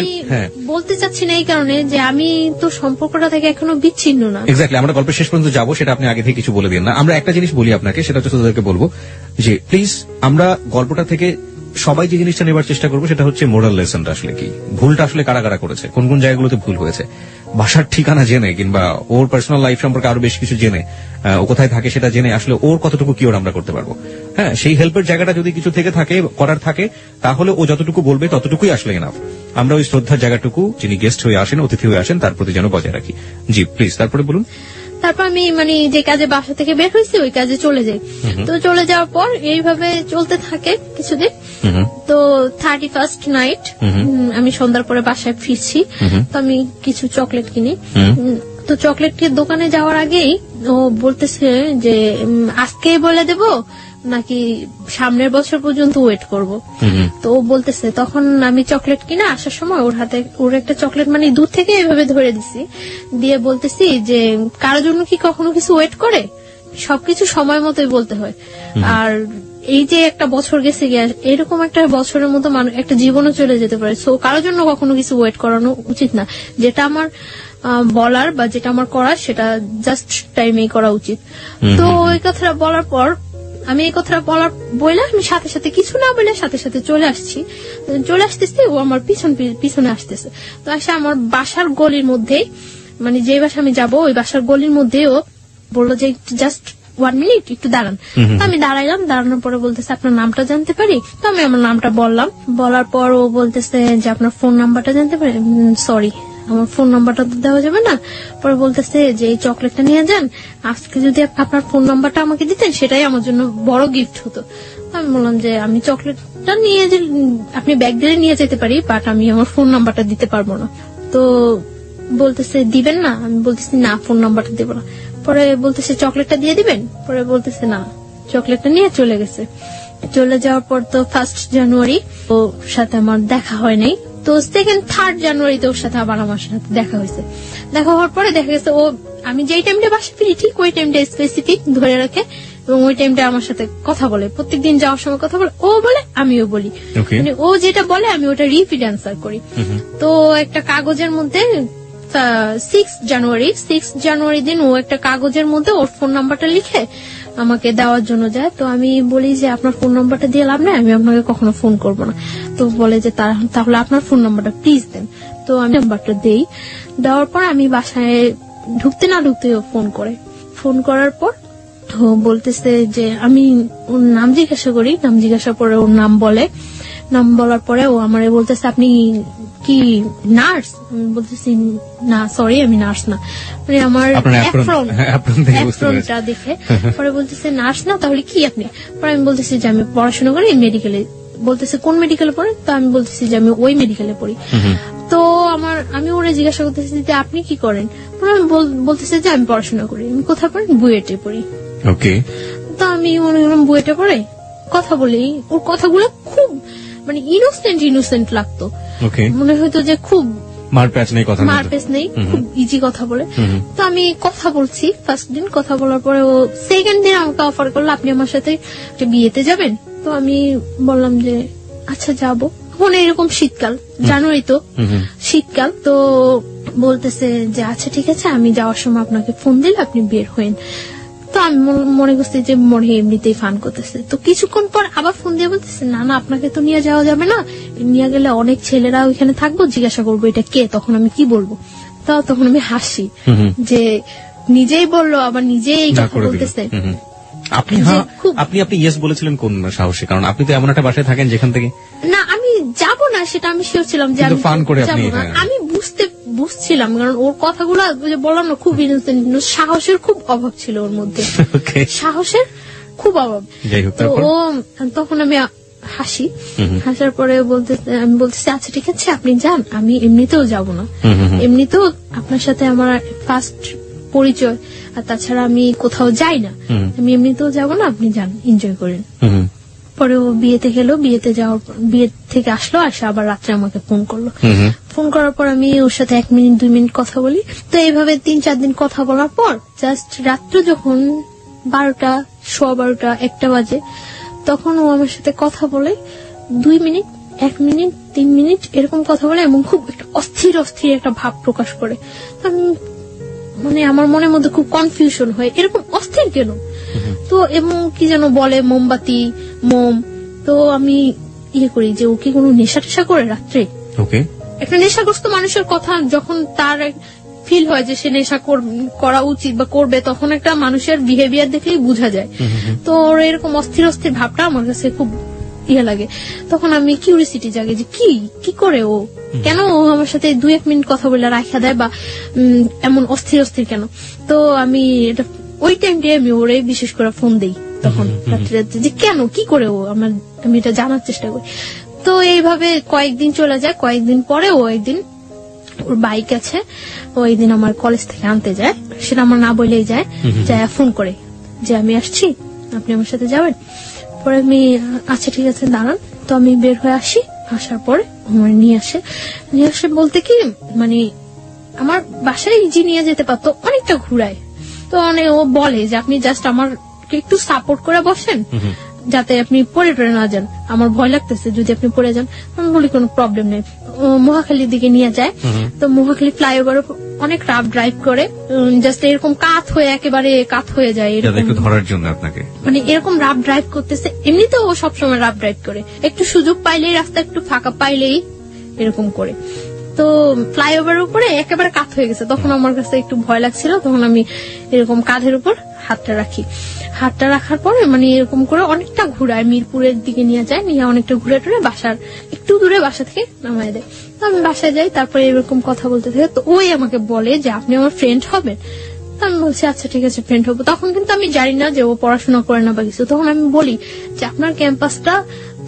বলতে চাচ্ছি না এই কারণে যে আমি তো সম্পর্কটা থেকে এখনো বিচ্ছিন্ন না। এক্স্যাক্টলি, আমরা গল্পের শেষ পর্যন্ত যাবো, সেটা আপনি আগে থেকে কিছু বলে দিন না। আমরা একটা জিনিস বলি আপনাকে, সেটা হচ্ছে তাদেরকে বলবো যে প্লিজ আমরা গল্পটা থেকে সবাই যে জিনিসটা নেবার চেষ্টা করবো সেটা হচ্ছে মোরাল লেসনটা আসলে কি, ভুলটা আসলে কারা কারা করেছে, কোন কোন জায়গাগুলোতে ভুল হয়েছে, বাসার ঠিকানা জেনে কিংবা ওর পার্সোনাল লাইফ সম্পর্কে আরো বেশ কিছু জেনে, ও কোথায় থাকে সেটা জেনে আসলে ওর কতটুকু কি ওর আমরা করতে পারবো। হ্যাঁ, সেই হেল্পের জায়গাটা যদি কিছু থেকে থাকে, করার থাকে, তাহলে ও যতটুকু বলবে ততটুকুই আসলে এনাফ। আমরা ওই শ্রদ্ধার জায়গাটুকু যিনি গেস্ট হয়ে আসেন, অতিথি হয়ে আসেন, তার প্রতি যেন বজায় রাখি। জি প্লিজ, তারপরে বলুন। তারপর আমি মানে যে কাজে বাসা থেকে বের হয়েছি ওই কাজে চলে যাই। তো চলে যাওয়ার পর এইভাবে চলতে থাকে কিছুদিন। তো 31st নাইট আমি সন্ধ্যার পরে বাসায় ফিরছি। তো আমি কিছু চকলেট কিনি। তো চকলেটের দোকানে যাওয়ার আগেই ও বলতেছে যে আজকেই বলে দেব নাকি সামনের বছর পর্যন্ত ওয়েট করব। তো ও বলতেছে, তখন আমি চকলেট কিনে আসার সময় ওর হাতে ওর একটা চকলেট মানে দূর থেকে এভাবে ধরে দিছি, দিয়ে বলতেছি যে কারোর জন্য কি কখনো কিছু ওয়েট করে, সবকিছু সময় মতোই বলতে হয়। আর এই যে একটা বছর গেছে গিয়ে এরকম একটা বছরের মতো একটা জীবনও চলে যেতে পারে। সো কারোর জন্য কখনো কিছু ওয়েট করানো উচিত না। যেটা আমার বলার বা যেটা আমার করার সেটা জাস্ট টাইমেই করা উচিত। তো ওই কথাটা বলার পর আমি এই কথাটা বলে আমি সাথে সাথে কিছু না বলে সাথে সাথে চলে আসতেছি। ও আমার পিছনে আসতেছে। তো আসে আমার বাসার গলির মধ্যে, মানে যে বাসা আমি যাবো ওই বাসার গলির মধ্যে ও বললো যে জাস্ট 1 মিনিট একটু দাঁড়ান। তো আমি দাঁড়াইলাম, দাঁড়ানোর পরে বলতেছে আপনার নামটা জানতে পারি? তো আমি আমার নামটা বললাম। বলার পর ও বলতেছে যে আপনার ফোন নাম্বারটা জানতে পারি? সরি, আমার ফোন নাম্বারটা তো দেওয়া যাবে না। পরে বলতেছে যে এই চকলেটটা নিয়ে যান, আজকে যদি আপনার ফোন নাম্বারটা আমাকে দিতেন সেটাই আমার জন্য বড় গিফট হতো। আমি বললাম যে আমি চকলেটটা নিয়ে আপনি ব্যাগ দিয়ে নিয়ে যেতে পারি, বাট আমি আমার ফোন নাম্বারটা দিতে পারবো না। তো বলতেছে দিবেন না? আমি বলতেছি না, ফোন নাম্বারটা দেবো না। পরে বলতেছে চকলেটটা দিয়ে দিবেন? পরে বলতেছে না, চকলেটটা নিয়ে চলে গেছে। চলে যাওয়ার পর তো 1st জানুয়ারি ওর সাথে আমার দেখা হয় নাই। তো 2nd 3rd জানুয়ারিতে ওর সাথে আবার আমার সাথে দেখা হয়েছে। দেখা হওয়ার পরে দেখা গেছে ও আমি যেই টাইমটা বাসা ফিরি ঠিক ওই টাইমটা স্পেসিফিক ধরে রাখে এবং ওই টাইমটা আমার সাথে কথা বলে। প্রত্যেকদিন যাওয়ার সময় কথা বলে, ও বলে আমিও বলি, মানে ও যেটা বলে আমি ওটা রিপিট অ্যান্সার করি। তো একটা কাগজের মধ্যে 6 জানুয়ারি দিন ও একটা কাগজের মধ্যে ওর ফোন নাম্বারটা লিখে আমাকে দেওয়ার জন্য যায়। তো আমি বলি যে আপনার ফোন নাম্বারটা দিয়ে লাভ নাই, আমি আপনাকে কখনো ফোন করব না। তো বলে যে তাহলে আপনার ফোন নাম্বারটা প্লিজ দেন। তো আমি নাম্বারটা দেই। দেওয়ার পর আমি বাসায় ঢুকতে না ঢুকতে ফোন করে। ফোন করার পর ও বলতেছে যে আমি ওর নাম জিজ্ঞাসা করি। নাম জিজ্ঞাসা করে ওর নাম বলে। নাম বলার পরে ও আমারে বলতেছে আপনি কি নার্স? আমি বলতেছি না, সরি আমি নার্স না। মানে আমার অ্যাপ্রনটা দেখে পরে বলতেছে নার্স না, তাহলে কি আপনি? পরে আমি বলতেছি যে আমি পড়াশোনা করি মেডিকেলে। বলতেছে কোন মেডিকেলে পড়ে? তো আমি বলতেছি যে আমি ওই মেডিকেলে পড়ি। তো আমি ওরা জিজ্ঞাসা করতেছি যে আপনি কি করেন? আমি বলতেছি যে আমি পড়াশোনা করি। আমি কোথায় পড়ি? বুয়েটে পড়ি। তো আমি মনে করলাম বুয়েটে পড়ে কথা বলি। ওর কথাগুলো খুব মানে ইনোসেন্ট লাগতো। মনে হয়তো যে খুব মারপ্যাচ নেই, খুব ইজি কথা বলে। তো আমি কথা বলছি। 1st দিন কথা বলার পরে ও 2nd দিন আমাকে অফার করলো আপনি আমার সাথে বিয়েতে যাবেন? তো আমি বললাম যে আচ্ছা যাবো। মনে এরকম শীতকাল, জানুয়ারি তো শীতকাল। তো বলতেছে যে আচ্ছা ঠিক আছে, আমি যাওয়ার সময় আপনাকে ফোন দিলে আপনি বের হইন। তো আমি মনে করছি যে মনে এমনিতেই ফান করতেছে। তো কিছুক্ষণ পর আবার ফোন দিয়ে বলতেছে না আপনাকে তো নিয়ে যাওয়া যাবে না, নিয়ে গেলে অনেক ছেলেরা ওইখানে থাকবো, জিজ্ঞাসা করবো এটা কে। তখন আমি কি বলবো? তখন আমি হাসি যে নিজেই বললো আবার নিজেই এই কথা বলতেছে। আপনি ইয়েস বলেছিলেন কোন সাহসে? কারণ আপনি তো এমন একটা বাসায় থাকেন যেখান থেকে না আমি যাব না সেটা আমি শিওর ছিলাম যে আমি ফান করে আমি বুঝছিলাম, কারণ ওর কথাগুলো বললাম না খুব ইনোসেন্ট। সাহসের খুব অভাব ছিল ওর মধ্যে, সাহসের খুব অভাব। তো ও তখন আমি হাসার পরে আমি বলতেছি আচ্ছা ঠিক আছে আপনি যান, আমি এমনিতেও যাব না, এমনিতেও আপনার সাথে আমার 1st পরিচয়, আর তাছাড়া আমি কোথাও যাই না, আমি এমনিতেও যাব না, আপনি যান এনজয় করেন। পরে ও বিয়েতে গেল, বিয়ে থেকে আসলো, আসে আবার রাত্রে আমাকে ফোন করলো। ফোন করার পর আমি ওর সাথে 1 মিনিট 2 মিনিট কথা বলি। তো এইভাবে 3-4 দিন কথা বলার পর জাস্ট রাত্রে যখন 12টা, 12:15, 1টা বাজে, তখন ও আমার সাথে কথা বলে 2 মিনিট, 1 মিনিট, 3 মিনিট এরকম কথা বলে এবং খুব একটা অস্থির একটা ভাব প্রকাশ করে। মানে আমার মনের মধ্যে খুব কনফিউশন হয়, এরকম অস্থির কেন? তো এবং কি যেন বলে মোমবাতি, মোম। তো আমি করি যে ও কি কোনো নেশা টেশা করে রাত্রে? একটা নেশাগ্রস্ত মানুষের কথা যখন তার ফিল হয় যে সে নেশা করা উচিত বা করবে, তখন একটা মানুষের বিহেভিয়ার দেখলেই বোঝা যায়। তো ওর এরকম অস্থির ভাবটা আমার কাছে খুব ইয়ে লাগে, তখন আমি কিউরিসিটি জাগে যে কি করে ও, কেন ও আমার সাথে 2-1 মিনিট কথা বলে রাখা দেয় বা এমন অস্থির অস্থির কেন। তো আমি এটা ওই টাইমটাই আমি ওরে বিশেষ করে ফোন দেই তখন রাত্রে, যে কেন কি করে ও আমি এটা জানার চেষ্টা করি। তো এইভাবে কয়েকদিন চলে যায়, কয়েকদিন পরে ও একদিন ওর বাইক আছে, ও একদিন আমার কলেজ থেকে আনতে যায়, সেটা আমার না বলেই যায়, ফোন করে যে আমি আসছি, আপনি আমার সাথে যাবেন। পরে আমি আচ্ছা ঠিক আছে দাঁড়ান, তো আমি বের হয়ে আসি, আসার পরে আমার নিয়ে আসে বলতে কি মানে আমার বাসায় ইজি নিয়ে যেতে পারতো, অনেকটা ঘুরায়। তো ও বলে যে আপনি জাস্ট আমাকে একটু সাপোর্ট করে বসেন, যাতে আপনি পড়ে না যান, আমার ভয় লাগতেছে যদি আপনি পড়ে যান। আমি বলি কোনো প্রবলেম নেই। মহাখালীর দিকে নিয়ে যায়, তো মহাখালী ফ্লাইওভার অনেক রাফ ড্রাইভ করে, জাস্ট এরকম একেবারে কাত হয়ে যায় এরকম ধরার জন্য আপনাকে, মানে এরকম রাফ ড্রাইভ করতেছে। এমনিতে ও সবসময় রাফ ড্রাইভ করে, একটু সুযোগ পাইলেই, রাস্তা একটু ফাঁকা পাইলেই এরকম করে। তো ফ্লাইওভারের উপরে একেবারে কাত হয়ে গেছে, তখন আমার কাছে একটু ভয় লাগছিল, তখন আমি এরকম কাঁধের উপর হাতটা রাখি। হাতটা রাখার পরে মানে এরকম করে অনেকটা ঘুরায়, মিরপুরের দিকে নিয়ে যায়, নিয়ে অনেকটা ঘুরে টুরে বাসার একটু দূরে বাসা থেকে নামায় দেয়। তো আমি বাসায় যাই, তারপরে এরকম কথা বলতে থাকে। তো ওই আমাকে বলে যে আপনি আমার ফ্রেন্ড হবেন। তো আমি বলছি আচ্ছা ঠিক আছে ফ্রেন্ড হবো। তখন কিন্তু আমি জানি না যে ও পড়াশোনা করে না বা কিছু। তখন আমি বলি যে আপনার ক্যাম্পাসটা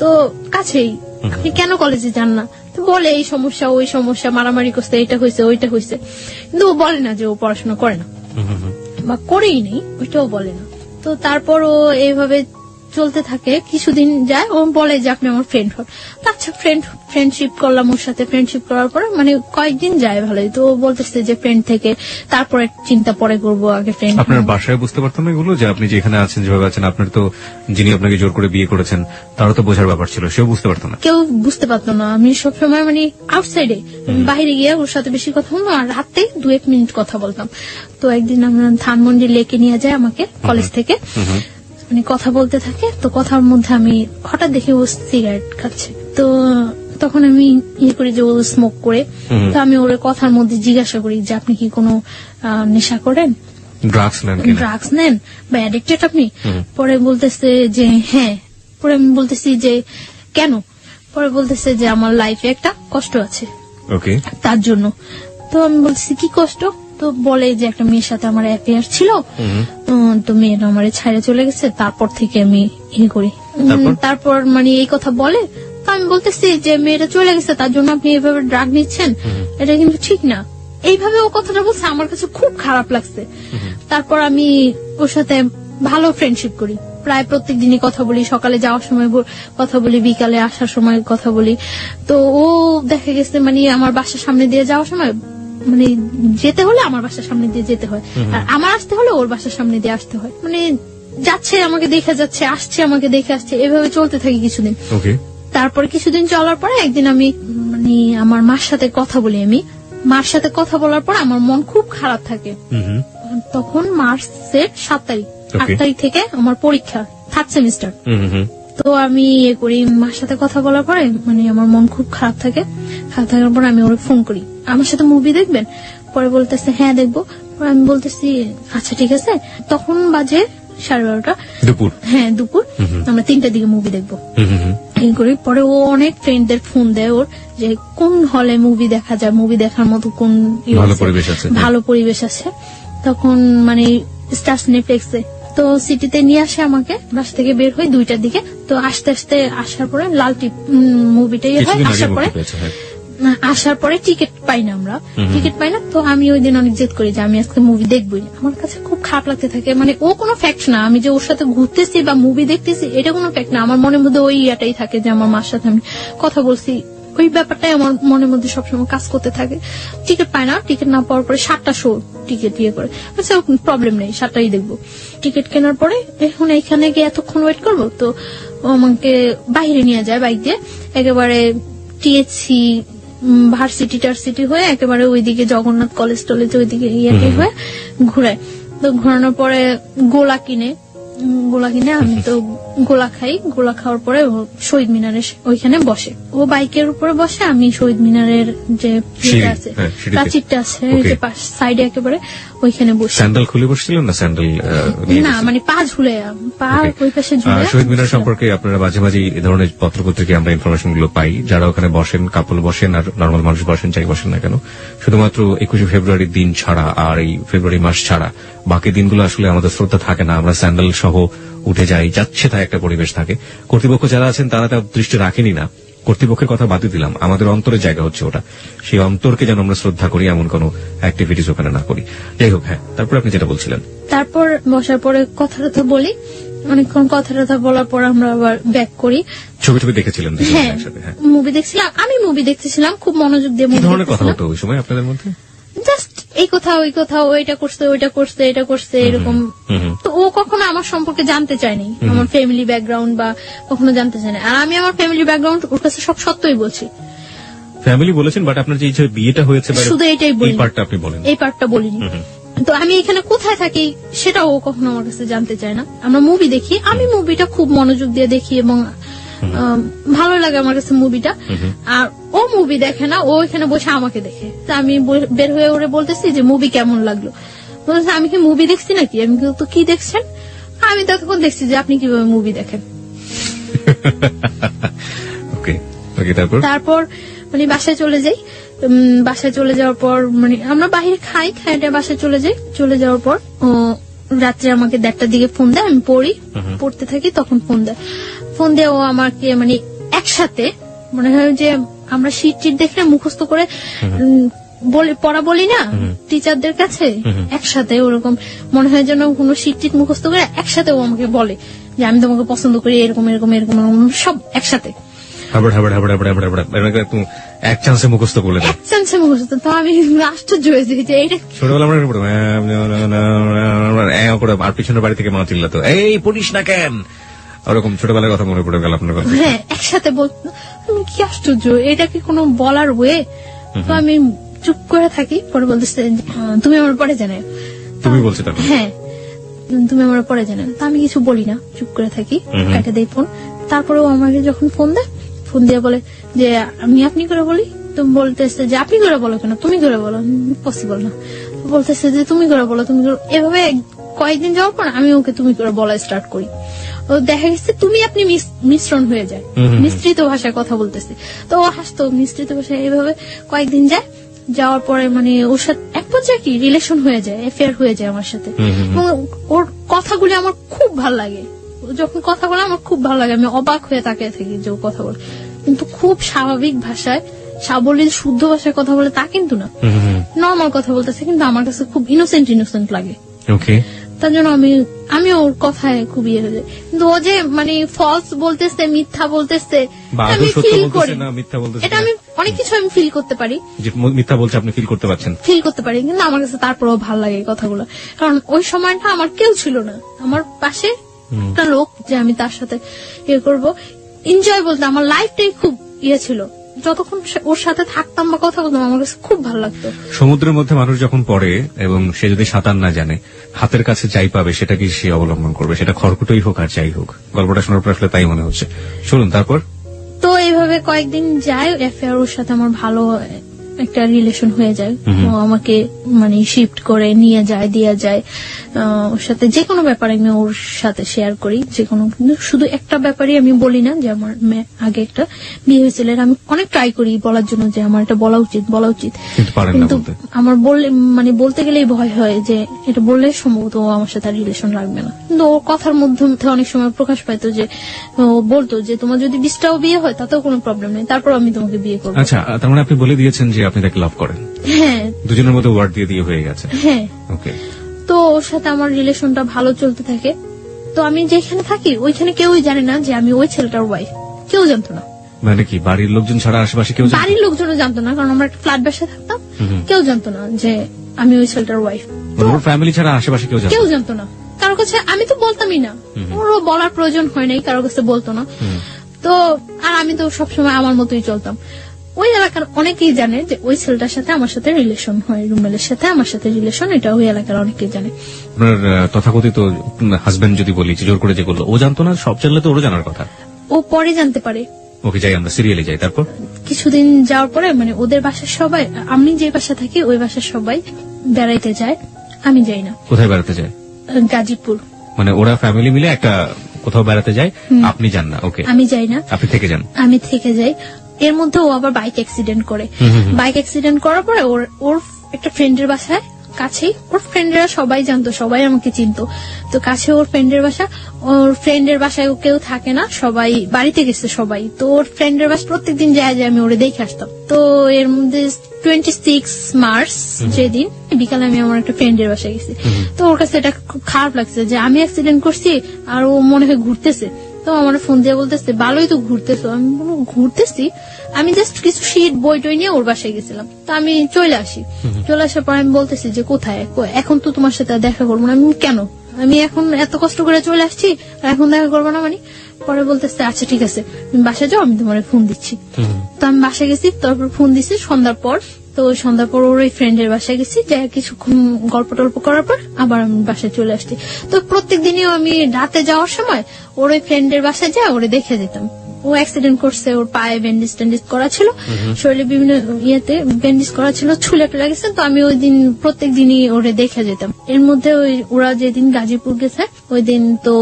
তো কাছেই, আপনি কেন কলেজে যান না? তো বলে এই সমস্যা ওই সমস্যা, মারামারি করছে, এটা হয়েছে ওইটা হয়েছে, কিন্তু ও বলে না যে ও পড়াশোনা করে না বা করেই নেই, ওইটাও বলে না। তো তারপর ও এইভাবে চলতে থাকে, কিছুদিন যায়, ও বলে যে আপনি আমার ফ্রেন্ড হন। আচ্ছা ফ্রেন্ডশিপ করলাম ওর সাথে। ফ্রেন্ডশিপ করার পরে মানে কয়েকদিন যায় ভালোই, তো ও বলতেছে যে ফ্রেন্ড থেকে তারপরে চিন্তা পরে করবো, আগে ফ্রেন্ড। আপনার বাসায় বুঝতে পারতাম না এগুলো, যে আপনি যেখানে আছেন যেভাবে আছেন, আপনার তো যিনি আপনাকে জোর করে বিয়ে করেছেন তারও তো বোঝার ব্যাপার ছিল, সেও বুঝতে পারতো না? কেউ বুঝতে পারতো না। আমি সবসময় মানে আউটসাইডে বাইরে গিয়ে ওর সাথে বেশি কথা বলতাম, আর রাতে 2-1 মিনিট কথা বলতাম। তো একদিন আমরা ধানমন্ডি লেকে নিয়ে যায় আমাকে কলেজ থেকে, মানে কথা বলতে থাকে। তো কথার মধ্যে আমি হঠাৎ দেখি ও সিগারেট খাচ্ছে। তো তখন আমি ইয়ে করি যে ও স্মোক করে। তো আমি ওর কথার মধ্যে জিজ্ঞাসা করি যে আপনি কি কোনো নেশা করেন, ড্রাগস নেন বা অ্যাডিক্টেড আপনি? পরে বলতেছে যে হ্যাঁ। পরে আমি বলতেছি যে কেন? পরে বলতেছে যে আমার লাইফে একটা কষ্ট আছে তার জন্য। তো আমি বলতেছি কি কষ্ট? তো বলে যে একটা মেয়ের সাথে আমার অ্যাফেয়ার ছিল, তো মেয়েটা আমার ছাইড়ে চলে গেছে, তারপর থেকে আমি ইয়ে করি। তারপর মানে এই কথা বলে। তো আমি বলতেছি যে মেয়েটা চলে গেছে তার জন্য আপনি এইভাবে ড্রাগ নিচ্ছেন, এটা কিন্তু ঠিক না। এইভাবে ও কথাটা বলছে, আমার কাছে খুব খারাপ লাগছে। তারপর আমি ওর সাথে ভালো ফ্রেন্ডশিপ করি, প্রায় প্রত্যেক দিনই কথা বলি, সকালে যাওয়ার সময় কথা বলি, বিকালে আসার সময় কথা বলি। তো ও দেখা গেছে মানে আমার বাসার সামনে দিয়ে যাওয়ার সময় মানে যেতে হলে আমার বাসার সামনে দিয়ে যেতে হয়, আর আমার আসতে হলে ওর বাসার সামনে দিয়ে আসতে হয়। মানে যাচ্ছে আমাকে দেখে যাচ্ছে, আসছে আমাকে দেখে আসছে, এভাবে চলতে থাকি কিছুদিন। তারপরে কিছুদিন চলার পরে একদিন আমি মানে আমার মার সাথে কথা বলি। আমি মার সাথে কথা বলার পর আমার মন খুব খারাপ থাকে। তখন মার্চের 7 তারিখ, 8 তারিখ থেকে আমার পরীক্ষা, 3rd সেমিস্টার। তো আমি ইয়ে করি, মার সাথে কথা বলার পরে মানে আমার মন খুব খারাপ থাকে। খারাপ থাকার পর আমি ওরে ফোন করি, আমার সাথে মুভি দেখবেন? পরে বলতেছে হ্যাঁ দেখবো। আমি বলতেছি আচ্ছা ঠিক আছে। তখন বাজে 12:30 দুপুর। হ্যাঁ দুপুর, আমরা 3টার দিকে মুভি দেখবো। এই করি। পরে ও অনেক ফ্রেন্ডদের ফোন দেয় ওর, যে কোন হলে মুভি দেখা যায়, মুভি দেখার মতো কোন ভালো পরিবেশ আছে। তখন মানে স্টার সিনেপ্লেক্সে, তো সিটিতে নিয়ে আসে আমাকে, বাস থেকে বের হই 2টার দিকে। তো আস্তে আস্তে আসার পরে লাল টিপ মুভিটাই হয়। আসার পরে টিকিট পাই না, আমরা টিকিট পাই না। তো আমি ওই দিন অনেক জেদ করি যে আমি আজকে মুভি দেখবই না। আমার কাছে খুব খারাপ লাগতে থাকে, মানে ও কোনো ফ্যাক্ট না, আমি যে ওর সাথে ঘুরতেছি বা মুভি দেখতেছি এটা কোনো ফ্যাক্ট না। আমার মনের মধ্যে ওই ইয়াটাই থাকে যে আমার মার সাথে আমি কথা বলছি, ওই ব্যাপারটাই আমার মনের মধ্যে সবসময় কাজ করতে থাকে। টিকিট পায় না, টিকিট না পাওয়ার পরে 7টা শো টিকিট ইয়ে করে, প্রবলেম নেই 7টাই দেখবো। টিকিট কেনার পরে এখন এখানে গিয়ে এতক্ষণ ওয়েট করবো, তো আমাকে বাইরে নিয়ে যায় বাইক দিয়ে, একেবারে টিএসসি ভার্সিটি হয়ে একেবারে ওইদিকে জগন্নাথ কলেজ টলেজ ওইদিকে ইয়ে হয়ে ঘুরায়। তো ঘোরানোর পরে গোলা কিনে গোলা কিনে, আমি তো গোলা খাই। গোলা খাওয়ার পরে ও শহীদ মিনারের ওইখানে বসে, ও বাইকের উপরে বসে, আমি শহীদ মিনারের যে সিঁড়ি, আছে হ্যাঁ, সিঁড়িতে। প্রাচীরটা আছে Okay. ওই যে সাইডে একেবারে ওইখানে বসে। স্যান্ডেল খুলে বসছিলেন না স্যান্ডেল না মানে পা ঝুলে, পা Okay. ওই পাশে ঝুলে। শহীদ মিনার সম্পর্কে আপনারা মাঝে মাঝে এই ধরনের পত্রপত্রিকায় আমরা ইনফরমেশন গুলো পাই, যারা ওখানে বসেন, কাপল বসেন আর নর্মাল মানুষ বসেন, যাই বসেন না কেন, শুধুমাত্র 21শে ফেব্রুয়ারির দিন ছাড়া আর এই ফেব্রুয়ারি মাস ছাড়া বাকি দিনগুলো আসলে আমাদের শ্রদ্ধা থাকে না, আমরা স্যান্ডেল সহ উঠে যাই, যাচ্ছে তাই একটা পরিবেশ থাকে। কর্তৃপক্ষ যারা আছেন তারা তার দৃষ্টি রাখেনি না, কর্তৃপক্ষের কথা বাদই দিলাম, আমাদের অন্তরের জায়গা হচ্ছে ওটা, সেই অন্তরকে যেন আমরা শ্রদ্ধা করি, এমন কোন অ্যাক্টিভিটিস ওখানে না করি। যাই হোক, হ্যাঁ, তারপর আপনি যেটা বলছিলেন। তারপর বসার পরে কথা টথা বলি, অনেকক্ষণ কথা টথা বলার পর আমরা আবার ব্যাক করি। ছবি টবি দেখেছিলেন হ্যাঁ, একসাথে? হ্যাঁ, মুভি দেখছিলাম, আমি মুভি দেখতেছিলাম খুব মনোযোগ দিয়ে। কি মুভি ধরনের কথা দেখতেছিলাম হতো ওই সময় আপনাদের মধ্যে? জাস্ট এই কথা ওই কথা, ওইটা করছে ওইটা করছে এটা করছে এরকম। তো ও কখনো আমার সম্পর্কে জানতে চায়নি, আমার ফ্যামিলি ব্যাকগ্রাউন্ড বা কখনো জানতে চায় না। আর আমি আমার ফ্যামিলি ব্যাকগ্রাউন্ড ওর কাছে সব সত্যই বলছি। ফ্যামিলি বলেছেন, বাট আপনার যে বিয়েটা হয়েছে শুধু এটাই এই বলি, পার্টটা আপনি বলেন। এই পার্টটা বলিনি। তো আমি এখানে কোথায় থাকি সেটাও ও কখনো আমার কাছে জানতে চায় না। আমরা মুভি দেখি, আমি মুভিটা খুব মনোযোগ দিয়ে দেখি এবং ভালো লাগে আমার কাছে মুভিটা। আর ও মুভি দেখে না, ও এখানে বসে আমাকে দেখে। তা আমি বের হয়ে ওরে বলতেছি যে মুভি কেমন লাগলো, বলতেছে আমি কি মুভি দেখছি নাকি? আমি তো কি দেখছেন? আমি ততক্ষণ দেখছি যে আপনি কিভাবে মুভি দেখেন। ওকে ওকে, তারপর মানে বাসায় চলে যাই। বাসায় চলে যাওয়ার পর মানে আমরা বাইরে খাইটা বাসায় চলে যাই। চলে যাওয়ার পর ও রাত্রে আমাকে 1টার দিকে ফোন দেয়, আমি পড়তে থাকি, তখন ফোন দিয়ে ও আমাকে মানে একসাথে মনে হয় যে আমরা শীট দেখলে মুখস্থ করে পড়া বলি না টিচারদের কাছে, একসাথে ওরকম মনে হয় যেন কোনো শীট মুখস্থ করে একসাথে ও আমাকে বলে যে আমি তোমাকে পছন্দ করি, এরকম এরকম এরকম সব একসাথে এক চান্সে মুখস্থ করলে এক চান্সে মুখস্থ। তো আমি আশ্চর্য হয়েছি যে এটা ছোটবেলা আর পিছনের বাড়ি থেকে মা চিল্লাতো, এই পড়িস না কেন, ওরকম ছোটবেলার কথা মনে পড়ে গেল আপনার কথা। হ্যাঁ, একসাথে বলতো। আমি কি আশ্চর্য, এটা কি কোনো বলার ওয়ে? তো আমি চুপ করে থাকি। পরে বলতেছে তুমি আমার পরে জানাও। তুমি বলছো তখন? হ্যাঁ, তুমি আমার পরে জানাও। তো আমি কিছু বলি না, চুপ করে থাকি, কেটে দেই ফোন। তারপরেও আমাকে যখন ফোন দিয়ে বলে যে আমি আপনি করে বলি, তো বলতেছে যে আপনি করে বলো কেন, তুমি করে বলো, পসিবল না। বলতেছে যে তুমি করে বলো, তুমি করে। এভাবে কয়েকদিন যাওয়ার পর আমি ওকে তুমি করে বলা স্টার্ট করি। ও দেখা গেছে তুমি আপনি মিশ্রণ হয়ে যায়, মিশ্রিত ভাষায় কথা বলতেছে। তো ও হাসতো, মিশ্রিত ভাষায়। এইভাবে কয়েকদিন যাওয়ার পরে মানে ওর সাথে এক পর্যায়ে কি রিলেশন হয়ে যায়, অ্যাফেয়ার হয়ে যায় আমার সাথে। ওর কথাগুলি আমার খুব ভালো লাগে, যখন কথা বলে আমার খুব ভালো লাগে। আমি অবাক হয়ে তাকিয়ে থাকি যে ও কথা বলে, কিন্তু খুব স্বাভাবিক ভাষায়, সাবলীল শুদ্ধ ভাষায় কথা বলে তা কিন্তু না, নর্মাল কথা বলতেছে, কিন্তু আমার কাছে খুব ইনোসেন্ট লাগে। তার জন্য আমি ওর কথায় খুব ইয়ে হয়ে যায়। কিন্তু ও যে মানে ফলস বলতেছে, মিথ্যা বলতেছে, আমি ফিল করি, এটা আমি অনেক কিছু আমি ফিল করতে পারি। মিথ্যা বলছে আপনি ফিল করতে পারছেন? ফিল করতে পারি, কিন্তু আমার কাছে তারপরেও ভালো লাগে কথাগুলো। কারণ ওই সময়টা আমার কেউ ছিল না, আমার পাশে একটা লোক যে আমি তার সাথে ইয়ে করবো, এনজয় বলতে আমার লাইফটাই খুব ইয়ে ছিল। যতক্ষণ ওর সাথে থাকতাম বা কথা বলতাম আমার কাছে খুব ভালো লাগতো। সমুদ্রের মধ্যে মানুষ যখন পড়ে এবং সে যদি সাঁতার না জানে, হাতের কাছে যাই পাবে সেটাকে সে অবলম্বন করবে, সেটা খড়কুটোই হোক আর যাই হোক। গল্পটা শোনার পর আসলে তাই মনে হচ্ছে। শুনুন তারপর। তো এইভাবে কয়েকদিন যায়, অ্যাফেয়ার ওর সাথে আমার ভালো একটা রিলেশন হয়ে যায়। ও আমাকে মানে শিফট করে নিয়ে যায়, দিয়ে যায়। ওর সাথে যে কোনো ব্যাপারে আমি ওর সাথে শেয়ার করি, যে কোনো। কিন্তু শুধু একটা ব্যাপারই আমি বলি না যে আমার আগে একটা বিয়ে হয়েছিল, আমি অনেক ট্রাই করি বলার জন্য যে আমার এটা বলা উচিত, কিন্তু আমার বলতে গেলেই ভয় হয় যে এটা বললে সম্ভবত ও আমার সাথে রিলেশন রাখবে না। কিন্তু ওর কথার মধ্যে অনেক সময় প্রকাশ পাইতো যে ও বলতো যে তোমার যদি 20টাও বিয়ে হয় তাতেও কোনো প্রবলেম নেই, তারপর আমি তোমাকে বিয়ে করবো। আচ্ছা, তার মানে আপনি বলে দিয়েছেন যে আপনি তাকে লাভ করেন? হ্যাঁ, দুজনের মধ্যে ওয়ার্ড দিয়ে হয়ে গেছে। হ্যাঁ, ওকে। তো ওর সাথে আমার রিলেশনটা ভালো চলতে থাকে। তো আমি যেখানে থাকি ওইখানে কেউই জানে না যে আমি ওই ছেলেটার ওয়াইফ, কেউ জানতো না। মানে কি বাড়ির লোকজন ছাড়া আশেপাশে কেউ? বাড়ির লোকজনও জানতো না, কারণ আমরা একটা ফ্ল্যাট বাসায় থাকতাম, কেউ জানতো না যে আমি ওই ছেলেটার ওয়াইফ। ওর ফ্যামিলি ছাড়া আশেপাশে কেউ জানতো না। কারো কাছে আমি তো বলতামই না, ওরও বলার প্রয়োজন হয় নাই, কারো কাছে বলতো না। তো আর আমি তো সবসময় আমার মতোই চলতাম। তো ওই এলাকার অনেকেই জানে যে ওই ছেলেটার সাথে আমার সাথে রিলেশন হয়, রুমেলের সাথে আমার সাথে রিলেশন, এটা ওই এলাকার অনেকেই জানে। আপনার তথাকথিত হাজবেন্ড যদি বলি জোর করে যে করলো, ও জানতো না? সব জানলে তো ওরও জানার কথা। ও পরে জানতে পারে। ওকে, যাই আমরা সিরিয়ালে যাই। তারপর কিছুদিন যাওয়ার পরে মানে ওদের বাসার সবাই, আমি যে বাসা থাকি ওই বাসার সবাই বেড়াইতে যায়, আমি যাই না। কোথায় বেড়াতে যায়? গাজীপুর। মানে ওরা ফ্যামিলি মিলে একটা কোথাও বেড়াতে যায়, আপনি যান না? ওকে, আমি যাই না, আপনি থেকে যান। আমি থেকে যাই। এর মধ্যে ও আবার বাইক অ্যাক্সিডেন্ট করে। বাইক অ্যাক্সিডেন্ট করার পরে ওর একটা ফ্রেন্ডের বাসায়, কাছেই, ওর ফ্রেন্ডরা সবাই জানতো, সবাই আমাকে চিনতো, তো কাছে ওর ফ্রেন্ডের বাসা। ওর ফ্রেন্ডের বাসায় কেউ থাকে না, সবাই বাড়িতে গেছে সবাই। তো ওর ফ্রেন্ডের বাসা প্রত্যেকদিন যায় আমি ওরে দেখে আসতাম। তো এর মধ্যে 26 মার্চ যেদিন বিকালে আমি আমার একটা ফ্রেন্ডের বাসায় গেছি। তো ওর কাছে এটা খুব খারাপ লাগছে যে আমি অ্যাক্সিডেন্ট করছি আর ও মনে হয় ঘুরতেছে। তো আমার ফোন দিয়ে বলতেছে ভালোই তো ঘুরতেছো। আমি বলবো ঘুরতেছি, আমি জাস্ট কিছু শীট বই টই নিয়ে ওর বাসায় গেছিলাম। তো আমি চলে আসি, চলে আসার পর আমি বলতেছি যে কোথায়, এখন তো তোমার সাথে দেখা করবো না। আমি কেন, আমি এখন এত কষ্ট করে চলে আসছি আর এখন দেখা করবো না মানে? পরে বলতেছে আচ্ছা ঠিক আছে তুমি বাসায় যাও, আমি তোমার ফোন দিচ্ছি। তো আমি বাসায় গেছি, তারপর ফোন দিচ্ছি সন্ধ্যার পর। তো ওই সন্ধ্যার পর ওর ওই ফ্রেন্ডের বাসায় গেছি, যাই কিছুক্ষণ গল্প টল্প করার পর আবার আমি বাসায় চলে আসছি। তো প্রত্যেক দিনই আমি রাতে যাওয়ার সময় ওর ওই ফ্রেন্ডের বাসায় যাই ওরে দেখে যেতাম। ও অ্যাক্সিডেন্ট করছে, ওর পায়ে ব্যান্ডেজ ট্যান্ডেজ করা ছিল, শরীরে বিভিন্ন ইয়েতে ব্যান্ডেজ করা ছিল, ছুলে টুলে গেছে। তো আমি ওই দিন প্রত্যেক দিনই ওরে দেখে যেতাম। এর মধ্যে ওরা যেদিন গাজীপুর গেছে ওই দিন তো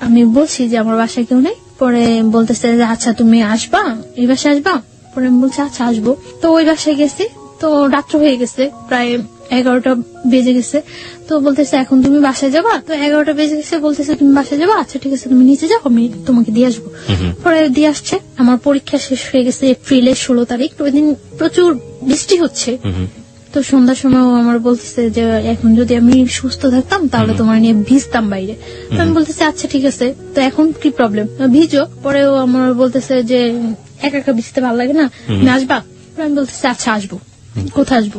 আমি বলছি যে আমার বাসায় কেউ নেই। পরে বলতেছে যে আচ্ছা তুমি আসবা, এই বাসায় আসবা? পরে আমি বলছি আচ্ছা আসবো। তো ওই বাসায় গেছি, তো রাত্র হয়ে গেছে, প্রায় 11টা বেজে গেছে। তো বলতেছে এখন তুমি বাসায় যাবা? তো 11টা বেজে গেছে, বলতেছে তুমি বাসায় যাবা? আচ্ছা ঠিক আছে তুমি নিচে যাও, আমি তোমাকে দিয়ে আসবো। পরে দিয়ে আসছে। আমার পরীক্ষা শেষ হয়ে গেছে এপ্রিলের 16 তারিখ। ওই দিন প্রচুর বৃষ্টি হচ্ছে। তো সন্ধ্যার সময় আমার বলতেছে যে এখন যদি আমি সুস্থ থাকতাম তাহলে তোমার নিয়ে ভিজতাম বাইরে। তো আমি বলতেছি আচ্ছা ঠিক আছে, তো এখন কি প্রবলেম, ভিজো। পরেও আমার বলতেছে যে একা একা ভিজতে ভালো লাগে না, তুমি আসবা? আমি বলতেছি আচ্ছা আসবো। কোথায় আসবো?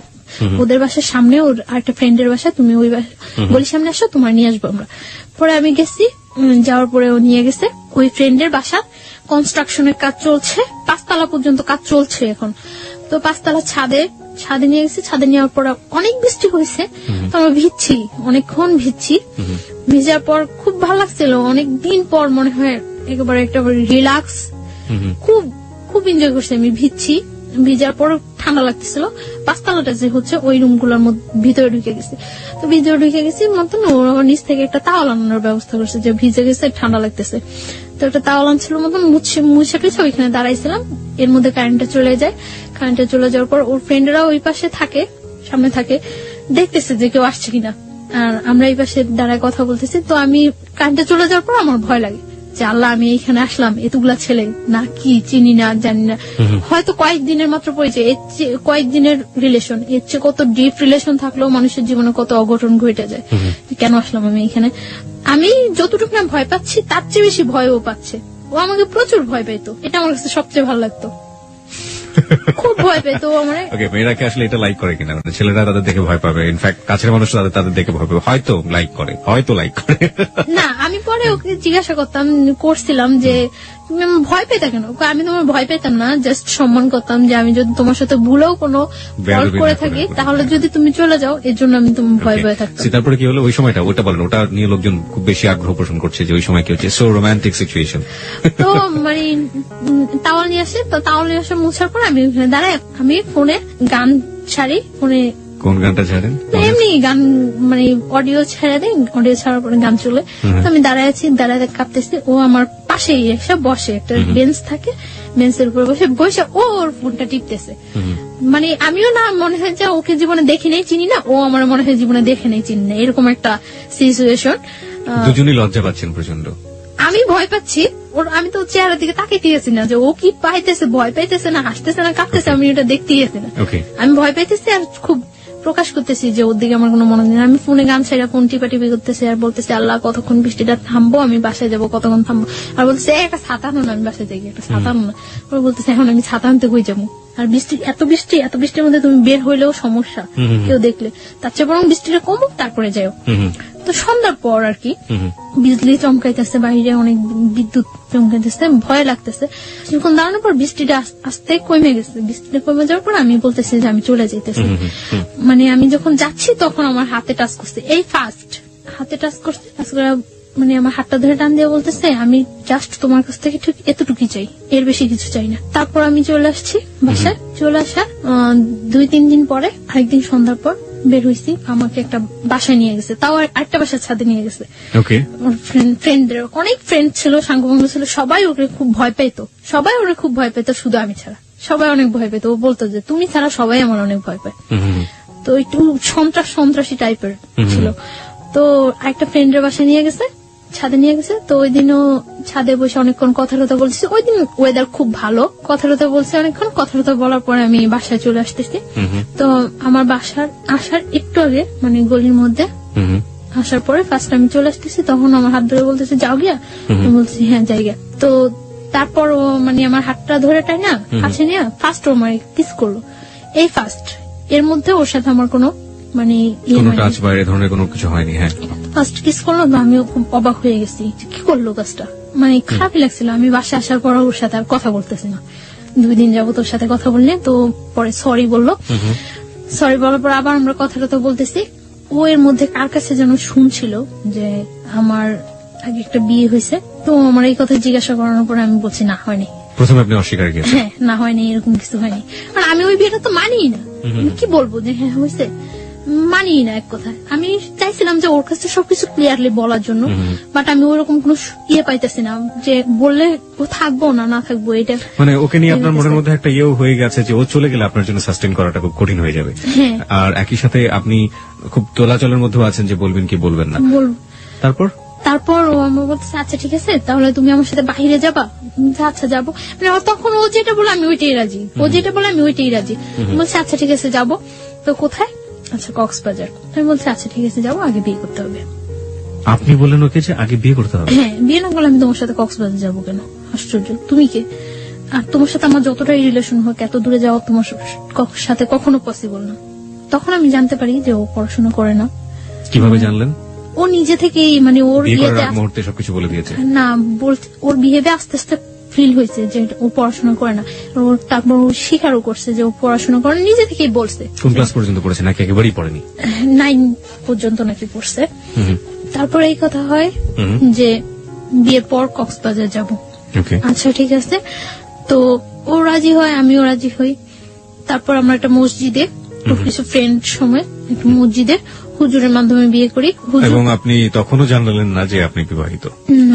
ওদের বাসার সামনে ওর আরেকটা ফ্রেন্ডের বাসা, তুমি ওই বলি সামনে আসো, তোমার নিয়ে আসবো আমরা। পরে আমি গেছি, যাওয়ার পরে ও নিয়ে গেছে ওই ফ্রেন্ডের বাসা। কনস্ট্রাকশনের কাজ চলছে, 5 তলা পর্যন্ত কাজ চলছে এখন। তো 5 তলা ছাদে নিয়ে গেছে। ছাদে নেওয়ার পর অনেক বৃষ্টি হয়েছে, তো আমরা ভিজছি, অনেকক্ষণ ভিজছি। ভিজার পর খুব ভালো লাগছিল, অনেকদিন পর মনে হয় একেবারে একটা রিল্যাক্স, খুব খুব এনজয় করছি আমি। ভিজার পর ঠান্ডা লাগতেছিল। 5 তলাটা যে হচ্ছে ওই রুম গুলোর ভিতরে ঢুকে গেছে। তো ভিতরে ঢুকে গেছি মতন ওর নিচ থেকে একটা তাওয়াল আনানোর ব্যবস্থা করছে, যে ভিজে গেছে ঠান্ডা লাগতেছে। তো একটা তাওয়াল আনছিল মতন মুছে টুছে ওইখানে দাঁড়াইছিলাম। এর মধ্যে কারেন্টটা চলে যায়। কারেন্টটা চলে যাওয়ার পর ওর ফ্রেন্ডরা ওই পাশে থাকে, সামনে থাকে, দেখতেছে যে কেউ আসছে কিনা। আর আমরা এই পাশে দাঁড়ায় কথা বলতেছি। তো আমি কারেন্টটা চলে যাওয়ার পর আমার ভয় লাগে যে আল্লাহ আমি এখানে আসলাম, এতগুলা ছেলে না কি চিনি না জানি না, হয়তো কয়েকদিনের মাত্র পরিচয়, এর চেয়ে কয়েকদিনের রিলেশন, এর চেয়ে কত ডিপ রিলেশন থাকলেও মানুষের জীবনে কত অঘটন ঘটে যায়। কেন আসলাম আমি এখানে? আমি যতটুকু না ভয় পাচ্ছি তার চেয়ে বেশি ভয়ও পাচ্ছে। ও আমাকে প্রচুর ভয় পেতো, এটা আমার কাছে সবচেয়ে ভালো লাগতো। খুব ভয় পেতো আমার। ওকে, মেয়েরাকে আসলে এটা লাইক করে কিনা? মানে ছেলেরা তাদের দেখে ভয় পাবে, ইনফ্যাক্ট কাছের মানুষ তাদের দেখে ভয় পাবে, হয়তো লাইক করে। না, আমি পরে ওকে জিজ্ঞাসা করছিলাম যে তুমি ভয় পেতে কেন? আমি তোমার ভয় পেতাম না, জাস্ট সম্মান করতাম যে আমি যদি তোমার সাথে ভুলেও কোনো ফল্ট করে থাকি তাহলে যদি তুমি চলে যাও, এর জন্য আমি তোমার ভয় পেয়ে থাকতাম। তারপরে কি হলো ওই সময়টা? ওটা বলেন, ওটা নিয়ে লোকজন খুব বেশি আগ্রহ পোষণ করছে যে ওই সময় কি হচ্ছে, সো রোমান্টিক সিচুয়েশন। তো মানে তাওয়াল নিয়ে আসে, তো তাওয়াল নিয়ে আসে মুছার পর আমি ওখানে দাঁড়াই, আমি ফোনে গান ছাড়ি। ফোনে কোন গানটা ছাড়েন? এমনি গান, মানে অডিও ছেড়ে দেন, অডিও ছাড়ার পরে গান চলে। তো আমি দাঁড়ায় আছি, দাঁড়ায় কাঁপতেছি। ও আমার পাশেই এসে বসে, একটা বেঞ্চ থাকে, বেঞ্চের উপর বসে ওর ফোনটা টিপতেছে। মানে আমিও না মনে হয় যে ওকে জীবনে দেখি নেই, চিনি না, ও আমার মনে হয় জীবনে দেখে নেই, চিনি না, এরকম একটা সিচুয়েশন। দুজনই লজ্জা পাচ্ছেন প্রচন্ড। আমি ভয় পাচ্ছি, ওর আমি তো চেহারার দিকে তাকিয়ে আছি না যে ও কি পাইতেছে, ভয় পাইতেছে না হাসতেছে না কাঁপতেছে, আমি ওটা দেখতেই আছি না। আমি ভয় পাইতেছি আর খুব প্রকাশ করতেছি যে ওর দিকে আমার কোনো মনে নেই। আমি ফোনে গান ছাড়া ফোন টিপাটিপি করতেছি আর বলতেছি আল্লাহ কতক্ষণ বৃষ্টিটা থামবো, আমি বাসায় যাবো, কতক্ষণ থামবো। আর বলতেছে একটা ছাতা আনো না, আমি বাসায় যাই, একটা ছাতা আনো না। ওরা বলতেছে এখন আমি ছাতা আনতে কই যাবো? আর এত বৃষ্টির মধ্যে তুমি বের হইলেও সমস্যা কেউ দেখলে, তার চেয়ে বরং বৃষ্টিটা কমুক তারপরে যাও। তো সন্ধ্যার পর আর কি বিজলি চমকাইতেছে, বাইরে অনেক বিদ্যুৎ চমকাইতেছে, ভয় লাগতেছে। যখন দাঁড়ানোর পর বৃষ্টিটা আস্তে কমে গেছে, বৃষ্টিটা কমে যাওয়ার পর আমি বলতেছি যে আমি চলে যাইতেছি। মানে আমি যখন যাচ্ছি তখন আমার হাতে টাচ করছে, এই ফার্স্ট হাতে টাচ করছে, মানে আমার হাতটা ধরে টান দিয়ে বলতেছে আমি জাস্ট তোমার কাছ থেকে ঠিক এতটুকুই চাই, এর বেশি কিছু চাই না। তারপর আমি চলে আসছি বাসায়। চলে আসা 2-3 দিন পরে আরেকদিন সন্ধ্যার পর বের হয়েছি, আমাকে একটা বাসায় নিয়ে গেছে, তাও আরেকটা বাসার ছাদে নিয়ে গেছে। ফ্রেন্ডদের অনেক ফ্রেন্ড ছিল, সাঙ্গভঙ্গ ছিল, সবাই ওকে খুব ভয় পেতো, শুধু আমি ছাড়া সবাই অনেক ভয় পেত। ও বলতো যে তুমি ছাড়া সবাই আমার অনেক ভয় পায়। তো একটু সন্ত্রাসী টাইপের ছিল। তো আরেকটা ফ্রেন্ডের বাসায় নিয়ে গেছে, ছাদে নিয়ে গেছে। তো ওই দিনও ছাদে বসে অনেকক্ষণ কথা বলছি। ওই দিন ওয়েদার খুব ভালো, কথা বলছি অনেকক্ষণ। কথা বলার পরে আমি বাসায় চলে আসতেছি। তো আমার বাসার আসার একটু আগে মানে গলির মধ্যে আসার পরে ফার্স্ট আমি চলে আসতেছি, তখন আমার হাত ধরে বলতেছে যাও গিয়া। বলছি হ্যাঁ যাই গিয়া। তো তারপর ও মানে আমার হাতটা ধরে টাই না কাছে নিয়ে ফার্স্ট ও আমার কিস করলো, এই ফার্স্ট। এর মধ্যে ওর সাথে আমার কোনো মানে টাচ বা এই ধরনের কোনো কিছু হয়নি। হ্যাঁ, ফার্স্ট কিস করলো, আমিও খুব অবাক হয়ে গেছি কি করলো কাজটা, মানে খারাপই লাগছিল। আমি বাসায় আসার পর ওর সাথে আর কথা বলতেছি না, 2 দিন যাবো তোর সাথে কথা বললে। তো পরে সরি বললো, সরি বলার পর আবার আমরা কথা বলতেছি। ও এর মধ্যে কার কাছে যেন শুনছিল যে আমার আগে একটা বিয়ে হয়েছে। তো আমার এই কথা জিজ্ঞাসা করানোর পরে আমি বলছি না হয়নি। প্রথমে আপনি অস্বীকার করেছেন? হ্যাঁ, না হয়নি, এরকম কিছু হয়নি। আর আমি ওই বিয়েটা তো মানিই না, আমি কি বলবো যে হ্যাঁ হয়েছে, মানিই না এক কথায়। আমি চাইছিলাম যে ওর কাছে সবকিছু ক্লিয়ারলি বলার জন্য, বাট আমি ওরকম কোন পাইতেছি না যে বললে ও থাকবো না থাকবো। এটা মানে ওকে নিয়ে আপনার মনের মধ্যে একটা ইয়েও হয়ে গেছে যে ও চলে গেলে আপনার জন্য সাস্টেন করাটা খুব কঠিন হয়ে যাবে। আর একই সাথে আপনি খুব তোলাচলের মধ্যেও আছেন যে বলবেন কি বলবেন না। তারপর ও আমার বলছে আচ্ছা ঠিক আছে তাহলে তুমি আমার সাথে বাইরে যাবা। আচ্ছা যাবো। মানে তখন ও যেটা বলে আমি ওইটাই রাজি, বলছে আচ্ছা ঠিক আছে যাবো। তো কোথায়? আচ্ছা কক্সবাজার। আমি বলছি আচ্ছা ঠিক আছে যাবো, আগে বিয়ে করতে হবে। আপনি বললেন ওকে যে আগে বিয়ে করতে হবে? হ্যাঁ, বিয়ে না করলে আমি তোমার সাথে কক্সবাজার যাবো কেন? আশ্চর্য, তুমি কে? আর তোমার সাথে আমার যতটাই রিলেশন হোক এত দূরে যাওয়া তোমার সাথে কখনো পসিবল না। তখন আমি জানতে পারি যে ও পড়াশোনা করে না। কিভাবে জানলেন? ও নিজে থেকেই মানে ওর মুহূর্তে সবকিছু বলে দিয়েছে না, ওর বিহেভে আস্তে আস্তে ফিল হয়েছে যে ও পড়াশোনা করে না। তারপর ও স্বীকারও করছে যে ও পড়াশোনা করে, নিজে থেকেই বলছে। কোন ক্লাস পর্যন্ত পড়েছে নাকি একেবারেই পড়েনি? 9 পর্যন্ত নাকি পড়ছে। তারপর এই কথা হয় যে বিয়ের পর কক্সবাজার যাব। আচ্ছা ঠিক আছে। তো ও রাজি হয়, আমিও রাজি হই। তারপর আমরা একটা মসজিদে কিছু ফ্রেন্ড সময় একটা মসজিদে হুজুরের মাধ্যমে বিয়ে করি। এবং আপনি তখনও জানালেন না যে আপনি বিবাহিত?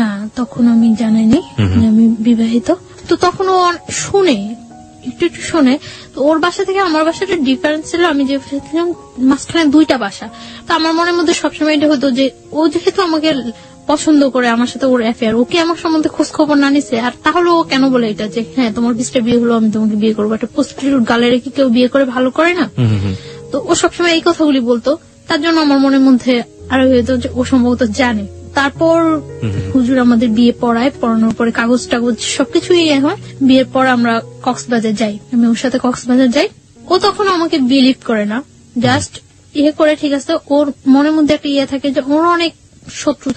না, তখন আমি জানাইনি যে আমি বিবাহিত। তো তখন ও শুনে একটু শোনে। তো ওর বাসা থেকে আমার বাসাটা ডিফারেন্স ছিল, আমি যে মাঝখানে 2টা বাসা। তো আমার মনের মধ্যে সবসময় এটা হতো যে ও যেহেতু আমাকে পছন্দ করে, আমার সাথে ওর অ্যাফেয়ার, ওকে আমার সম্বন্ধে খোঁজ খবর না নিছে, আর তাহলে ও কেন বলে এটা যে হ্যাঁ তোমার বিস্টে বিয়ে হলো আমি তোমাকে বিয়ে করবো। একটা প্রস্টিটিউট গালে রেখে কেউ বিয়ে করে ভালো করে না? তো ও সবসময় এই কথাগুলি বলতো। তার জন্য আমার মনের মধ্যে আরো হয়তো যে ও সম্ভবত জানে। তারপর হুজুর আমাদের বিয়ে পড়ানোর পরে কাগজ টাগজ সবকিছুই হয়। বিয়ের পর আমরা কক্সবাজার যাই, আমি ওর সাথে কক্সবাজার যাই। ও তখন আমাকে বিলিভ করে না, জাস্ট করে ঠিক আছে। ওর মনের মধ্যে একটা থাকে যে ওর অনেক শত্রু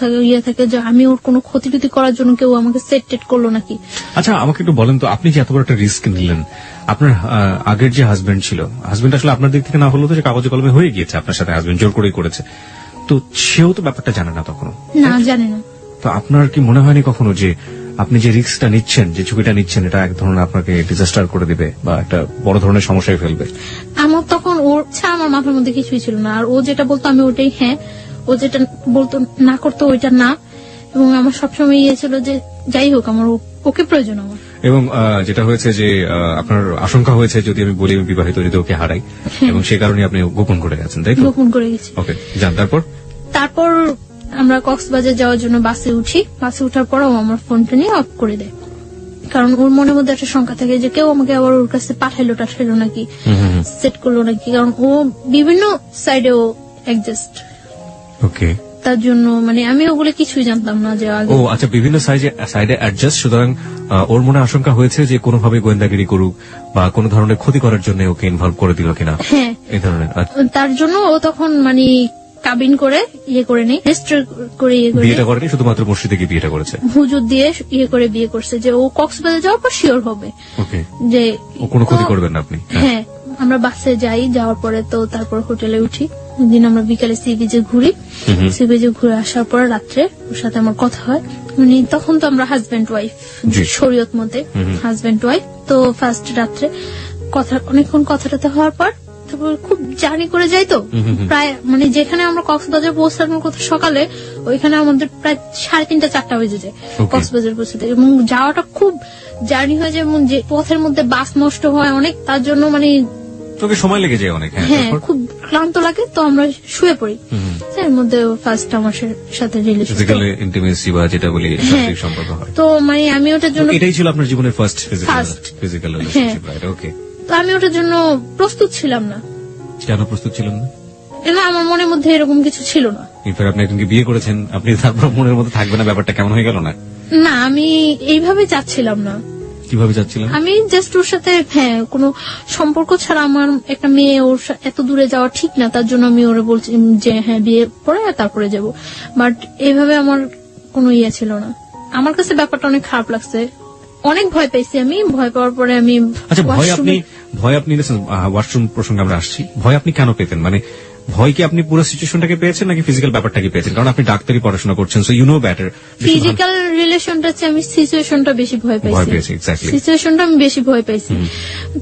থাকে যে আমি ওর কোনো ক্ষতি টুতি করার জন্য কেউ আমাকে সেট টেট করলো নাকি। আচ্ছা আমাকে একটু বলেন তো, আপনি যে এত বড় একটা রিস্ক নিলেন, আপনার আগের যে হাজবেন্ড ছিল, হাজবেন্ড আসলে আপনার দিক থেকে না হলেও তো যে কাগজে কলমে হয়ে গিয়েছে আপনার সাথে, হাজবেন্ড জোর করেই করেছে, তো সেও তো ব্যাপারটা জানে না তখনও? না, জানে না। তো আপনার কি মনে হয়নি কখনো যে আপনি যে রিস্কটা নিচ্ছেন, যে ঝুঁকিটা নিচ্ছেন, এটা এক ধরনের আপনাকে ডিজাস্টার করে দিবে বা একটা বড় ধরনের সমস্যায় ফেলবে? আমার তখন ওর ছাড়া আমার মাথার মধ্যে কিছুই ছিল না। আর ও যেটা বলতো আমি ওটাই হ্যাঁ, ও যেটা বলতো না করতো ওইটা না। এবং আমার সবসময় ছিল যে যাই হোক আমার ওকে প্রয়োজন আমার। এবং যেটা হয়েছে যে আপনার আশঙ্কা হয়েছে যদি আমি বলি আমি বিবাহিত, যদি ওকে হারাই, এবং সেই কারণে আপনি গোপন করে গেছেন, তাই তো? গোপন করে গেছি। ওকে, যান। তারপর আমরা কক্সবাজার যাওয়ার জন্য বাসে উঠি। বাসে উঠার পর ও আমার ফোনটা নিয়ে অফ করে দেয়, কারণ ওর মনের মধ্যে একটা শঙ্কা থাকে যে কেউ আমাকে আবার ওর কাছে পাঠাইলো নাকি, সেট করলো নাকি, কারণ ও বিভিন্ন সাইডে ও অ্যাডজাস্ট। ওকে, তার জন্য মানে আমি ওগুলো কিছুই জানতাম না যে আগে। ও আচ্ছা, বিভিন্ন সাইডে অ্যাডজাস্ট। সুতরাং ওর মনে আশঙ্কা হয়েছে যে কোনোভাবে গোয়েন্দাগিরি করুক বা কোনো ধরনের ক্ষতি করার জন্য ওকে ইনভলভ করে দিল কিনা, হ্যাঁ এই ধরনের। তার জন্য ও তখন মানে কাবিন করে ইয়ে করে নেই, রেজিস্টার করে ইয়ে করে বিয়েটা করেনি, শুধুমাত্র মসজিদে গিয়ে বিয়েটা করেছে, হুজুর দিয়ে ইয়ে করে বিয়ে করছে যে ও কক্সবাজার যাওয়ার পর শিওর হবে ওকে যে ও কোনো ক্ষতি করবেন না আপনি। হ্যাঁ আমরা বাসে যাই, যাওয়ার পরে তো তারপর হোটেলে উঠি, দিন আমরা বিকালে সি বিচে ঘুরি, সি বিচে ঘুরে আসার পর রাত্রে ওর সাথে আমার কথা হয়। মানে তখন তো আমরা হাজবেন্ড ওয়াইফ শরীয়ত মতে, হাজবেন্ড ওয়াইফ। তো ফার্স্ট রাত্রে কথা অনেকক্ষণ কথাটাতে হওয়ার পর তারপর খুব জার্নি করে যাই তো প্রায় মানে যেখানে আমরা কক্সবাজার পৌঁছানোর কথা সকালে, ওইখানে আমাদের প্রায় 3:30 4টা বেজে যায় কক্সবাজার পৌঁছাতে, এবং যাওয়াটা খুব জার্নি হয়ে যায় এবং যে পথের মধ্যে বাস নষ্ট হয় অনেক, তার জন্য মানে তোকে সময় লেগে যায় অনেক। হ্যাঁ খুব ক্লান্ত লাগে, তো আমরা শুয়ে পড়ি। এর মধ্যে ফার্স্ট আমার সাথে রিলেশন ইন্টিমেসি বা যেটা বলি শারীরিক সম্পর্ক হয়। তো মানে আমি ওটার জন্য, এটাই ছিল আপনার জীবনের ফার্স্ট ফিজিক্যাল রিলেশনশিপ, রাইট? ওকে। তো আমি ওটার জন্য প্রস্তুত ছিলাম না। কেন প্রস্তুত ছিলেন না? না আমার মনের মধ্যে এরকম কিছু ছিল না। ইনফ্যাক্ট আপনি একজনকে বিয়ে করেছেন, আপনি তারপর মনের মধ্যে থাকবে না, ব্যাপারটা কেমন হয়ে গেল না? না আমি এইভাবে চাচ্ছিলাম না। কিভাবে যাচ্ছিলেন? আমি জাস্ট ওর সাথে হ্যাঁ কোনো সম্পর্ক ছাড়া আমার একটা মেয়ে ওর এত দূরে যাওয়া ঠিক না, তার জন্য আমি ওরে বলছি যে হ্যাঁ বিয়ে পরে তারপরে যাব। বাট এইভাবে আমার কোনো ইয়ে ছিল না। আমার কাছে ব্যাপারটা অনেক খারাপ লাগছে, অনেক ভয় পাইছি আমি। ভয় পাওয়ার পরে আমি আচ্ছা ভয় আপনি ওয়াশরুম প্রসঙ্গে আমরা আসছি, ভয় আপনি কেন পেতেন? মানে ভয় কি আপনি পুরো সিচুয়েশনটাকে পেয়েছেন নাকি ফিজিক্যাল ব্যাপারটাকে পেয়েছেন? কারণ আপনি ডাক্তারি পড়াশোনা করছেন, so you know better. Physical রিলেশনটা চেয়ে আমি সিচুয়েশনটা বেশি ভয় পাইছি, সিচুয়েশনটা আমি বেশি ভয় পাইছি।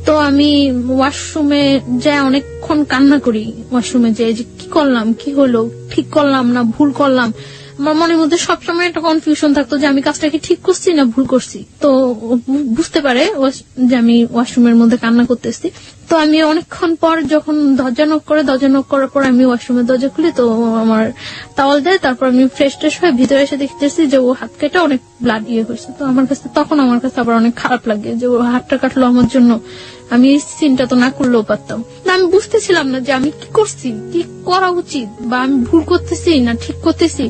তো আমি ওয়াশরুমে যাই অনেকক্ষণ কান্না করি, ওয়াশরুমে যাই যে কি করলাম, কি হলো, ঠিক করলাম না ভুল করলাম। আমার মনের মধ্যে সবসময় একটা কনফিউশন থাকতো যে আমি কাজটা কি ঠিক করছি না ভুল করছি। তো বুঝতে পারে যে আমি ওয়াশরুমের মধ্যে কান্না করতেছি। তো আমি অনেকক্ষণ পর যখন দরজা নক করার পর আমি ওয়াশরুমের দরজা খুলি, তো আমার টাওয়াল দেয়। তারপর আমি ফ্রেশ ট্রেশ হয়ে ভিতরে এসে দেখতেছি যে ও হাত কেটে অনেক ব্লাড ইয়ে হয়েছে। তো আমার কাছে আবার অনেক খারাপ লাগে যে ও হাতটা কাটলো আমার জন্য, আমি এই সিনটা তো না করলেও পারতাম না। আমি বুঝতেছিলাম না যে আমি কি করছি, কি করা উচিত, বা আমি ভুল করতেছি না ঠিক করতেছি।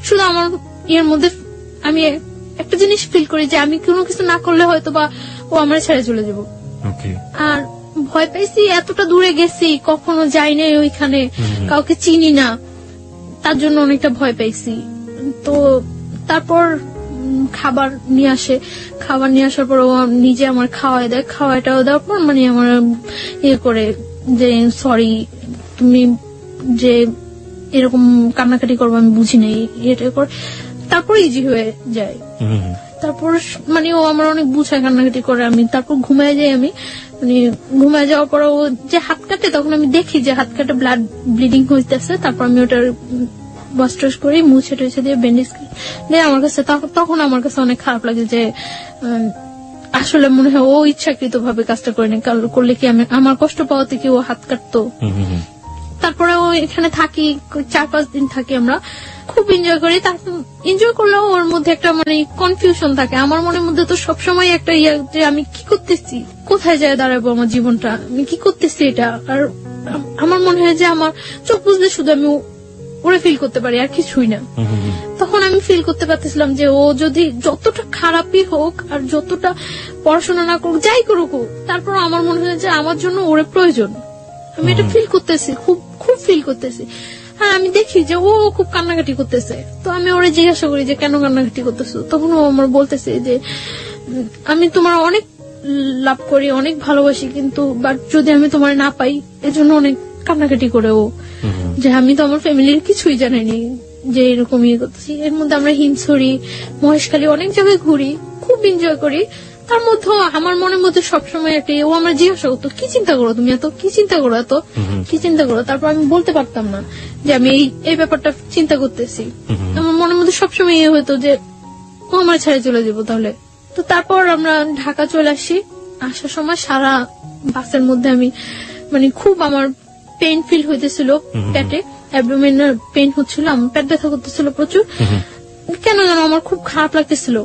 শুধু আমার ইয়ের মধ্যে আমি একটা জিনিস ফিল করি যে আমি কোনো কিছু না করলে হয়তো বা ও আমার ছেড়ে চলে যাবো। আর ভয় পাইছি, এতটা দূরে গেছি, কখনো যাই নাই ওইখানে, কাউকে চিনি না, তার জন্য অনেকটা ভয় পাইছি। তো তারপর খাবার নিয়ে আসার পর ও নিজে আমার খাওয়াই দেয়, খাওয়াইটাও দেওয়ার পর মানে আমার ইয়ে করে যে সরি তুমি যে এরকম কান্নাকাটি করবো আমি বুঝি নাই, এটা করে তারপর ইজি হয়ে যায়। তারপর মানে ও আমার অনেক বুঝায়, কান্নাকাটি করে। আমি তারপর ঘুমায় যাই। আমি মানে ঘুমায় যাওয়ার পর ও যে হাত কাটে, তখন আমি দেখি যে হাত কাটে ব্লাড ব্লিডিং হইতেছে। তারপর আমি ওটার ওয়াশ টশ করে মুছে টুছে দিয়ে ব্যান্ডেজ দিয়ে আমার কাছে, তখন আমার কাছে অনেক খারাপ লাগে যে আসলে মনে হয় ও ইচ্ছাকৃত ভাবে কাজটা করেনি, করলে কি আমার কষ্ট পাওয়াতে কি ও হাত কাটতো। তারপরে ও এখানে থাকি, 4-5 দিন থাকি, আমরা খুব এনজয় করি। এনজয় করলেও ওর মধ্যে একটা মানে কনফিউশন থাকে। আমার মনের মধ্যে তো সবসময় একটা ইয়ে যে আমি কি করতেছি, কোথায় যায় দাঁড়াবো আমার জীবনটা, আমি কি করতেছি এটা। আর আমার মনে হয় যে আমার চোখ বুঝলে শুধু আমি ওরে ফিল করতে পারি, আর কিছুই না। তখন আমি ফিল করতে পারতেছিলাম যে ও যদি যতটা খারাপই হোক আর যতটা পড়াশোনা না করুক, যাই করুক, তারপর আমার মনে হয় যে আমার জন্য ওরে প্রয়োজন। আমি এটা ফিল করতেছি, খুব খুব ফিল করতেছি। হ্যাঁ আমি দেখি যে ও খুব কান্নাকাটি করতেছে। তো আমি ওরে জিজ্ঞাসা করি যে কেন কান্নাকাটি করতেছো। তখন ও আমার বলতেছে যে আমি তোমার অনেক লাভ করি, অনেক ভালোবাসি, কিন্তু বাট যদি আমি তোমার না পাই এজন্য অনেক কান্নাকাটি করে ও, যে আমি তো আমার ফ্যামিলির কিছুই জানাইনি যে এরকম ইয়ে করতেছি। এর মধ্যে আমরা হিমছড়ি, মহেশখালী অনেক জায়গায় ঘুরি, খুব এনজয় করি। তার মধ্যে আমার মনের মধ্যে সবসময় একটা ও আমার জিজ্ঞাসা করতো কি চিন্তা করো তুমি, এত কি চিন্তা করো, এত কি চিন্তা করো। তারপর আমি বলতে পারতাম না যে আমি এই ব্যাপারটা চিন্তা করতেছি। আমার মনের মধ্যে সবসময় ইয়ে হতো যে ও আমার ছেড়ে চলে যাবো তাহলে। তো তারপর আমরা ঢাকা চলে আসি। আসার সময় সারা বাসের মধ্যে আমি মানে খুব আমার পেইন ফিল হইতেছিল, পেটে অ্যাবডোমেনাল পেইন হচ্ছিল, আমার পেট ব্যথা করতেছিল প্রচুর। কেন যেন আমার খুব খারাপ লাগতেছিল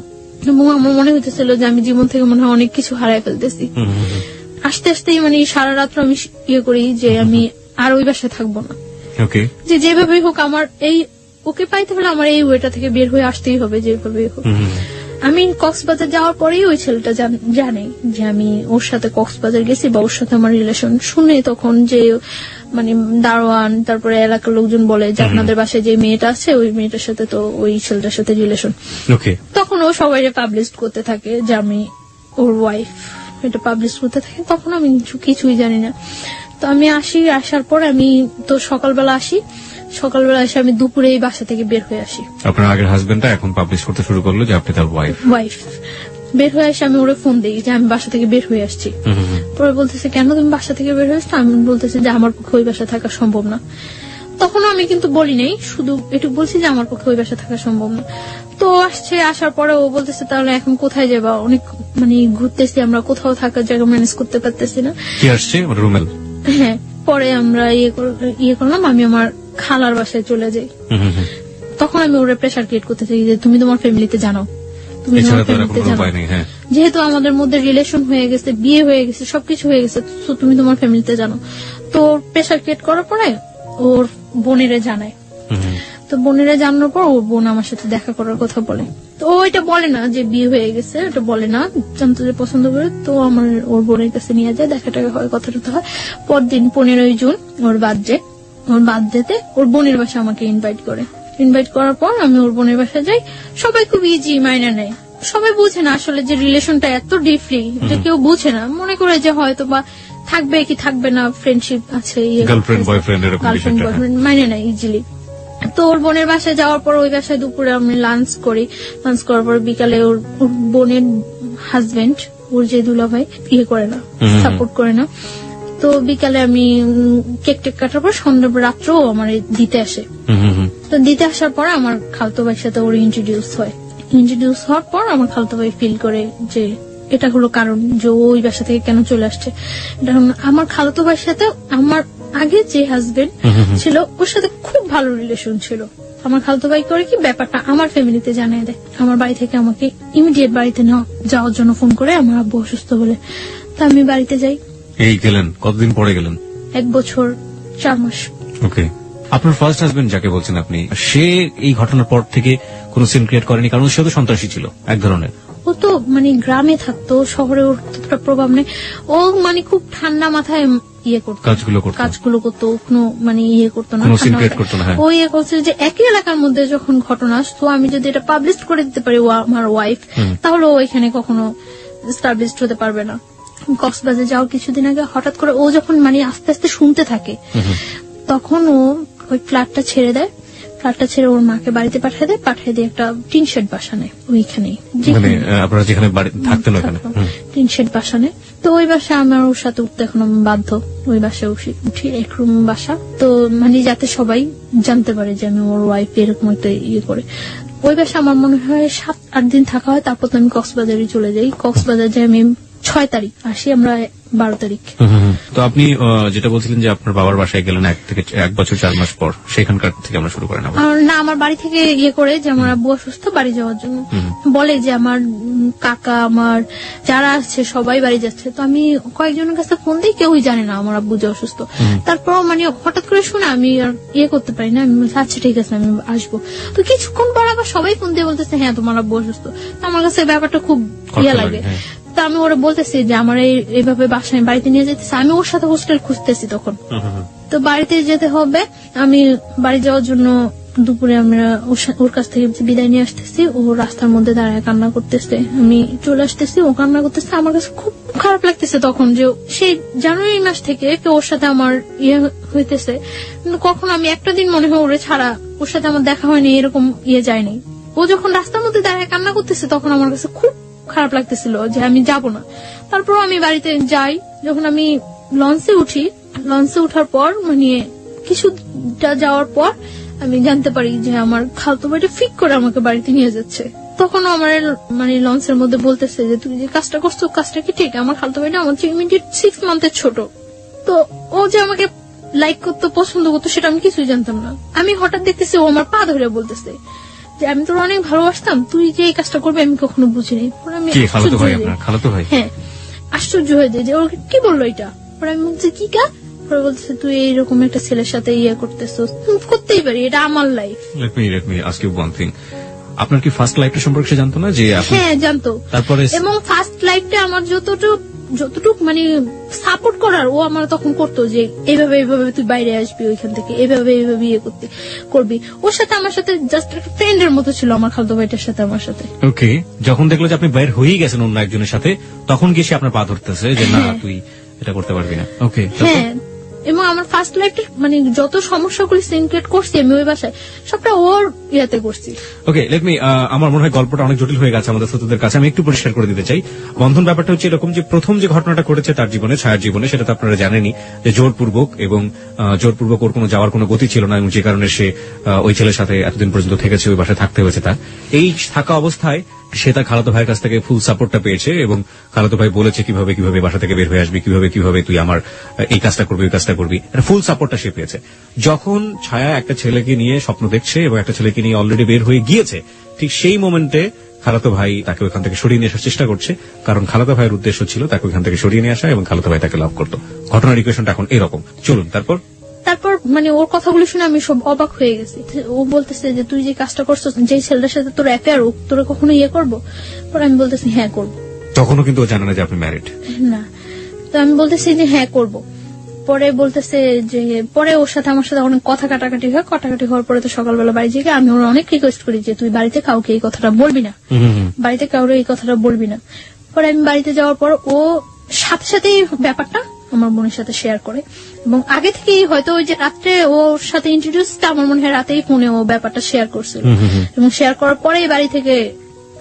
এবং আমার মনে হইতেছিল যে আমি জীবন থেকে মনে হয় অনেক কিছু হারাই ফেলতেছি। আস্তে আস্তেই মানে সারা রাত্র আমি ইয়ে করি যে আমি আর ওই বাসায় থাকবো না, যে যেভাবেই হোক আমার এই ওকে পাইতে হলে আমার এই ওয়েটা থেকে বের হয়ে আসতেই হবে, যেভাবেই হোক। আমি কক্সবাজার যাওয়ার পরেই ওই ছেলেটা জানে যে আমি ওর সাথে কক্সবাজার গেছি বা ওর সাথে আমার রিলেশন। শুনে তখন যে মানে দারোয়ান তারপরে এলাকার লোকজন বলে যে আপনাদের বাসায় যে মেয়েটা আছে ওই মেয়েটার সাথে তো ওই ছেলেটার সাথে রিলেশন। তখন ও সবাই পাবলিশ করতে থাকে যে আমি ওর ওয়াইফ, এটা পাবলিশ করতে থাকে। তখন আমি কিছুই জানি না। তো আমি আসার পর আমি তো সকালবেলা এসে আমি দুপুরে এই বাসা থেকে বের হয়ে আসি। আপনার আগের হাজবেন্ডটা এখন পাবলিশ করতে শুরু করলো যে আপনি তার ওয়াইফ। বের হয়ে এসে আমি ওরে ফোন দিই যে আমি বাসা থেকে বের হয়ে আসছি। পরে বলতেছে কেন তুমি বাসা থেকে বের হয়ে আসছো? আমি বলতেছি যে আমার পক্ষে ওই বাসা থাকা সম্ভব না। তখন আমি কিন্তু বলি নাই, শুধু একটু বলছি যে আমার পক্ষে ওই বাসা থাকা সম্ভব না। তো আসার পরে ও বলতেছে তাহলে এখন কোথায় যাবা? অনেক মানে ঘুরতেছি আমরা, কোথাও থাকার জায়গা ম্যানেজ করতে পারতেছি না। কি আসছে রুমেল? হ্যাঁ, পরে আমরা ইয়ে করলাম, আমি আমার খালার বাসায় চলে যাই। তখন আমি ওরে প্রেশার ক্রিয়েট করতে চাই যে তুমি তোমার ফ্যামিলিতে জানো, তুমি তোমার ফ্যামিলিতে জানো, যেহেতু আমাদের মধ্যে রিলেশন হয়ে গেছে, বিয়ে হয়ে গেছে, সবকিছু হয়ে গেছে, তো তুমি তোমার ফ্যামিলিতে জানো। তো প্রেশার ক্রিয়েট করার পরে ওর বোনেরে জানায়। তো বোনেরা জানানোর পর ওর বোন আমার সাথে দেখা করার কথা বলে। তো ও এটা বলে না যে বিয়ে হয়ে গেছে, এটা বলে না, জানতে যে পছন্দ করে। তো আমার ওর বোনের কাছে নিয়ে যায়, দেখা টাকা হয়, কথা টথা হয়। পরদিন 15 জুন ওর বার্থডেতে ওর বোনের বাসা আমাকে ইনভাইট করার পর আমি ওর বোনের বাসা যাই। সবাই খুব ইজি মাইনা নেয়, সবাই বুঝে না আসলে যে রিলেশনটা এত ডিপলি, এটা কেউ বুঝে না, মনে করে যে হয়তো বা থাকবে কি থাকবে না, ফ্রেন্ডশিপ আছে, গার্লফ্রেন্ড বয়ফ্রেন্ড মাইনে নেয় ইজিলি। তো ওর বোনের বাসায় যাওয়ার পর ওই বাসায় দুপুরে আমি লাঞ্চ করার পর বিকালে ওর বোনের হাজবেন্ড, ওর যে দুলাভাই, করে না, সাপোর্ট করে না। তো বিকালে আমি কেক কাটার পর সন্ধ্যা রাত্রেও আমার দিতে আসে। তো দিতে আসার পর আমার খালতো ভাইয়ের সাথে ওর ইন্ট্রোডিউস হওয়ার পর আমার খালতো ভাই ফিল করে যে এটা হলো কারণ যে ওই বাসা থেকে কেন চলে আসছে। আমার খালতো ভাইয়ের সাথে আমার আগে যে হাজবেন্ড ছিল ওর সাথে খুব ভালো রিলেশন ছিল। আমার খালতো ভাই করে কি ব্যাপারটা আমার ফ্যামিলিতে জানিয়ে দেয়। আমার বাড়ি থেকে আমাকে ইমিডিয়েট বাড়িতে যাওয়ার জন্য ফোন করে, আমার আব্বু অসুস্থ বলে। তা আমি বাড়িতে যাই। এই গেলেন কতদিন পরে গেলেন? 1 বছর 4 মাস। ওকে। আপনার ফার্স্ট হাজবেন্ড যাকে বলছেন আপনি, সে এই ঘটনার পর থেকে কোন সিন ক্রিয়েট করেনি? কারণ সে তো সন্ত্রাসী ছিল এক ধরনের। ও তো মানে গ্রামে থাকতো, শহরে ওর প্রভাব নেই। ও মানে খুব ঠান্ডা মাথায় কাজগুলো করতো, কোনো মানে করতো না, ও করছে যে একই এলাকার মধ্যে যখন ঘটনা আসতো, আমি যদি এটা পাবলিশ করে দিতে পারি ও আমার ওয়াইফ, তাহলে ও এখানে কখনো এস্টাবলিশড হতে পারবে না। কক্সবাজার যাওয়ার কিছুদিন আগে হঠাৎ করে ও যখন মানে আস্তে আস্তে শুনতে থাকে, তখন ও ওই ফ্ল্যাটটা ছেড়ে ওর মাকে বাড়িতে পাঠিয়ে দিয়ে একটা টিন শেড বাসা নেয় ওইখানেই, আপনারা যেখানে থাকতেন ওখানে টিন শেড বাসা নেয়। তো ওই বাসা আমার ওর সাথে উঠতে এখন আমি বাধ্য। ওই বাসায় উঠি, 1 রুম বাসা, তো মানে যাতে সবাই জানতে পারে যে আমি ওর ওয়াইফ এরকম একটা করে। ওই বাসা আমার মনে হয় 7-8 দিন থাকা হয়। তারপর তো আমি কক্সবাজারে চলে যাই। কক্সবাজার যাই আমি 6 তারিখ, আসি আমরা 12 তারিখ। তো আপনি যেটা বলছিলেন যে আপনার বাবার বাসায় গেলেন 1 বছর 4 মাস পর, সেখানকার থেকে আমরা শুরু করেন? না, আমার বাড়ি থেকে করে যে আমার আব্বু অসুস্থ, বাড়ি যাওয়ার জন্য বলে যে আমার কাকা, আমার যারা আছে সবাই বাড়ি যাচ্ছে। তো আমি কয়েকজনের কাছে ফোন দিই, কেউই জানে না আমার আব্বু যে অসুস্থ। তারপর মানে হঠাৎ করে শুনে আমি আর করতে পারি না, আমি আচ্ছা ঠিক আছে আমি আসবো। তো কিছুক্ষণ পর আবার সবাই ফোন দিয়ে বলতেছে হ্যাঁ তোমার আব্বু অসুস্থ। তো আমার কাছে ব্যাপারটা খুব লাগে। তো আমি ওরা বলতেছি যে আমার এইভাবে বাসায় বাড়িতে নিয়ে যেতেছে, আমি ওর সাথে হোস্টেল খুঁজতেছি তখন। তো বাড়িতে যেতে হবে, আমি বাড়ি যাওয়ার জন্য দুপুরে আমরা ওর কাছ থেকে বিদায় নিয়ে আসতেছি। ও রাস্তার মধ্যে দাঁড়ায় কান্না করতেছে, আমি চলে আসতেছি, ও কান্না করতেছে। আমার কাছে খুব খারাপ লাগতেছে তখন যে সেই জানুয়ারি মাস থেকে ওর সাথে আমার হইতেছে, কিন্তু কখন আমি একটা দিন মনে হয় ওরে ছাড়া ওর সাথে আমার দেখা হয়নি, এরকম যায়নি। ও যখন রাস্তার মধ্যে দাঁড়ায় কান্না করতেছে তখন আমার কাছে খুব খারাপ লাগতেছিল যে আমি যাব না। তারপর আমি বাড়িতে যাই। যখন আমি লঞ্চে উঠার পর মানে কিছুটা যাওয়ার পর আমি জানতে পারি যে আমার খালতো ভাইটা ফিক করে আমাকে বাড়িতে নিয়ে যাচ্ছে। তখন আমার মানে লঞ্চের মধ্যে বলতেছে যে তুই যে কাজটা করছো কাজটা কি ঠিক? আমার খালতো ভাইটা আমার ইমিডিয়েট 6 মান্থের ছোট। তো ও যে আমাকে লাইক করতো, পছন্দ করতো, সেটা আমি কিছুই জানতাম না। আমি হঠাৎ দেখতেছি ও আমার পা ধরে বলতেছে যে আমি তোর অনেক ভালোবাসতাম, তুই যে এই কাজটা করবে আমি কখনো বুঝিনি। হ্যাঁ, আশ্চর্য হয়ে যায় যে ও কি বললো এটা। পরে আমি বলছি কি কা? পরে বলছে তুই এইরকম একটা ছেলের সাথে করতেছিস, করতেই পারি, এটা আমার life. Let me ask you one thing. আপনার কি ফার্স্ট লাইফটা সম্পর্কে সে জানতো না যে আপনি? হ্যাঁ জানতো। তারপরে এবং ফার্স্ট লাইফটা আমার যতটুকু মানে সাপোর্ট করার ও আমার তখন করতো, যে এইভাবে এইভাবে তুই বাইরে আসবি ওইখান থেকে, এইভাবে এইভাবে ইয়ে করবি। ওর সাথে আমার সাথে জাস্ট একটা ফ্রেন্ডের মতো ছিল আমার খালতো ভাইটার সাথে আমার সাথে। ওকে, যখন দেখলো যে আপনি বাইরে হয়েই গেছেন অন্য একজনের সাথে, তখন গিয়ে সে আপনার পা ধরতেছে যে না তুই এটা করতে পারবি না। ওকে, হ্যাঁ। এবং আমার ফার্স্ট লাইফটা মানে যত সমস্যাগুলি সিনক্রেট করছি আমি ওই বাসায়, সবটা ওর ইয়াতে করছি। ওকে, লেট মি, আমার মনে হয় গল্পটা অনেক জটিল হয়ে গেছে আমাদের শ্রোতাদের কাছে। আমি একটু পরিষ্কার করে দিতে চাই। বন্ধন ব্যাপারটা হচ্ছে এরকম যে প্রথম যে ঘটনাটা ঘটেছে তার জীবনে, ছায়ার জীবনে, সেটা তো আপনারা জানেনই যে জোরপূর্বক, এবং জোরপূর্বক ওর কোনো যাওয়ার কোনো গতি ছিল না, এবং যে কারণে সে ওই ছেলের সাথে এতদিন পর্যন্ত থেকেছে, ওই বাসায় থাকতে হয়েছে তার। এই থাকা অবস্থায় সে তার খালাতো ভাইয়ের কাছ থেকে ফুল সাপোর্টটা পেয়েছে, এবং খালাতো ভাই বলেছে কিভাবে কিভাবে বাসা থেকে বের হয়ে আসবি, কিভাবে কিভাবে তুই আমার এই কাজটা করবি, ওই কাজটা করবি, এটা ফুল সাপোর্টটা সে পেয়েছে। যখন ছায়া একটা ছেলেকে নিয়ে স্বপ্ন দেখছে এবং একটা ছেলেকে নিয়ে অলরেডি বের হয়ে গিয়েছে, ঠিক সেই মোমেন্টে খালাতো ভাই তাকে ওখান থেকে সরিয়ে নিয়ে আসার চেষ্টা করছে, কারণ খালাতো ভাইয়ের উদ্দেশ্য ছিল তাকে ওখান থেকে সরিয়ে নিয়ে আসা, এবং খালাতো ভাই তাকে লাভ করতো। ঘটনার ইকুয়েশনটা এখন এরকম। চলুন তারপর মানে ওর কথাগুলো শুনে আমি সব অবাক হয়ে গেছি। ও বলতেছে যে তুই যে কাজটা করছো, যে ছেলেটার সাথে তোর অ্যাফেয়ার, তোরা কখনো ইয়ে করবো? পরে আমি বলতেছি হ্যাঁ করবো। তখনও কিন্তু ও জানে না যে আপনি ম্যারিড না। তো আমি বলতেছি যে হ্যাঁ করবো। পরে বলতেছে যে, পরে ওর সাথে আমার সাথে অনেক কথা কাটাকাটি হয়। কাটাকাটি হওয়ার পরে তো সকালবেলা বাড়ি থেকে আমি ওর অনেক রিকোয়েস্ট করি যে তুই বাড়িতে কাউকে এই কথাটা বলবি না, বাড়িতে কাউরে এই কথাটা বলবি না। পরে আমি বাড়িতে যাওয়ার পর ও সাথে সাথে ব্যাপারটা আমার বোনের সাথে শেয়ার করে, এবং আগে থেকেই হয়তো ওই যে রাত্রে ওর সাথে ইন্ট্রোডিউসটা আমার মনে হয় রাতেই ফোনে ও ব্যাপারটা শেয়ার করছিল, এবং শেয়ার করার পরে বাড়ি থেকে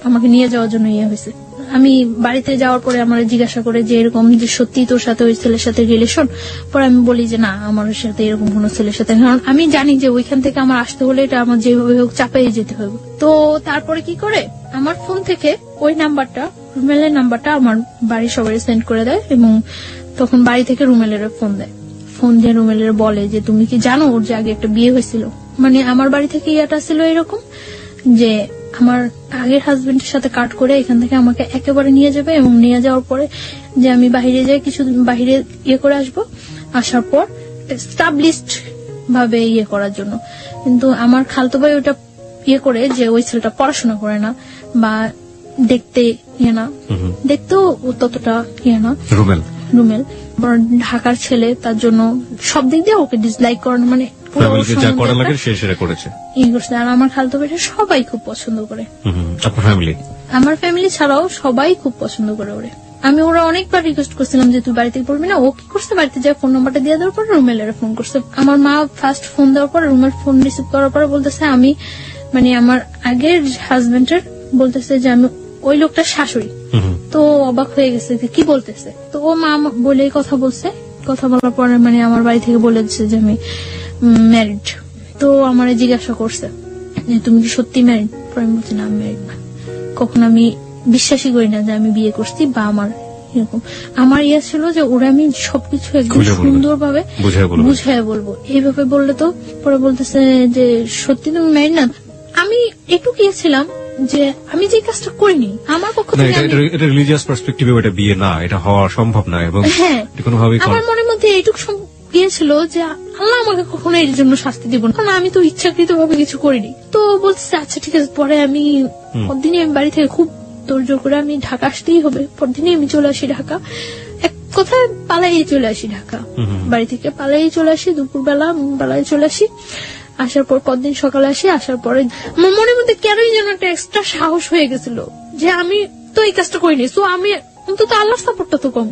আমাকে নিয়ে যাওয়ার জন্য ইয়ে হয়েছে। আমি বাড়িতে যাওয়ার পরে আমার জিজ্ঞাসা করে যে এরকম যে সত্যি তোর সাথে ওই ছেলের সাথে রিলেশন? পরে আমি বলি যে না, আমার সাথে এরকম কোন ছেলের সাথে, কারণ আমি জানি যে ওইখান থেকে আমার আসতে হলে এটা আমার যেভাবে হোক চাপাই যেতে হবে। তো তারপরে কি করে আমার ফোন থেকে ওই নাম্বারটা, রুমেলের নাম্বারটা আমার বাড়ির সবাই সেন্ড করে দেয়, এবং তখন বাড়ি থেকে রুমেলের ফোন দেয়। ফোন দিয়ে রুমেলের বলে যে তুমি কি জানো ওর যে আগে একটা বিয়ে হয়েছিল? মানে আমার বাড়ি থেকে ইয়েটা ছিল এরকম যে আমার আগের হাজবেন্ডের সাথে কাট করে এখান থেকে আমাকে একেবারে নিয়ে যাবে, এবং নিয়ে যাওয়ার পরে যে আমি বাহিরে যাই, কিছু বাহিরে ইয়ে করে আসবো, আসার পর এস্টাবলিশড ভাবে ইয়ে করার জন্য। কিন্তু আমার খালতো ভাই ওটা ইয়ে করে যে ওই ছেলেটা পড়াশোনা করে না, বা দেখতে ইয়ে না, দেখতেও ততটা ইয়ে না, রুমেল ঢাকার ছেলে, তার জন্য সব দিক দিয়ে ওকে ডিসলাইক করানো, মানে যা করা লাগে সেটা করেছে। আর আমার খালতো ভাইটা সবাই খুব পছন্দ করে, আমার ফ্যামিলি ছাড়াও সবাই খুব পছন্দ করে ওরে। আমি ওরা অনেকবার রিকোয়েস্ট করছিলাম যে তুই বাড়িতে পড়বি না। ও কি করছে, বাড়িতে যা ফোন নাম্বারটা দিয়ে দেওয়ার পর রুমেলের ফোন করছে। আমার মা ফার্স্ট ফোন দেওয়ার পর, রুমের ফোন রিসিভ করার পরে বলতেছে আমি মানে আমার আগের হাজবেন্ডের বলতেছে যে আমি ওই লোকটার শাশুড়ি। তো অবাক হয়ে গেছে যে কি বলতেছে। তো ও মা বলে কথা বলছে, কথা বলার পরে মানে আমার বাড়ি থেকে বলে দিচ্ছে যে আমি ম্যারিড। তো আমার জিজ্ঞাসা করছে যে তুমি কি সত্যি ম্যারিড? পরে আমি বলছি না, আমি ম্যারিড না। কখন আমি বিশ্বাসই করি না যে আমি বিয়ে করছি, বা আমার এরকম আমার ইয়ে ছিল যে ওরা আমি সবকিছু একদম সুন্দরভাবে বুঝায় বলবো। এইভাবে বললে তো পরে বলতেছে যে সত্যি তুমি ম্যারিড না। আমি একটু গিয়েছিলাম যে আমি যে কাজটা করিনি আমার পক্ষ থেকে, এটা রিলিজিয়াস পার্সপেক্টিভে এটা বিয়ে না, এটা হওয়া সম্ভব না, এবং কোনোভাবেই আমার মনের মধ্যে এইটুকু গিয়েছিল যে আল্লাহ আমাকে কখনো এর জন্য শাস্তি দিব না, কারণ আমি তো ইচ্ছাকৃত ভাবে কিছু করিনি। তো বলছে আচ্ছা ঠিক আছে। পরে আমি পরদিনই আমি বাড়ি থেকে খুব তোড়জোড় করে আমি ঢাকা আসতেই হবে, পরদিনই আমি চলে আসি ঢাকা। এক কথায় পালাই চলে আসি ঢাকা, বাড়ি থেকে পালাই চলে আসি, দুপুরবেলা পালাই চলে আসি। আসার পর পরদিন সকালে আসি। আসার পরে আমার মনের মধ্যে কেনই যেন একটা এক্সট্রা সাহস হয়ে গেছিল যে আমি তো এই কাজটা করিনি, তো আমি অন্তত আল্লাহর সাপোর্টটা তো কম।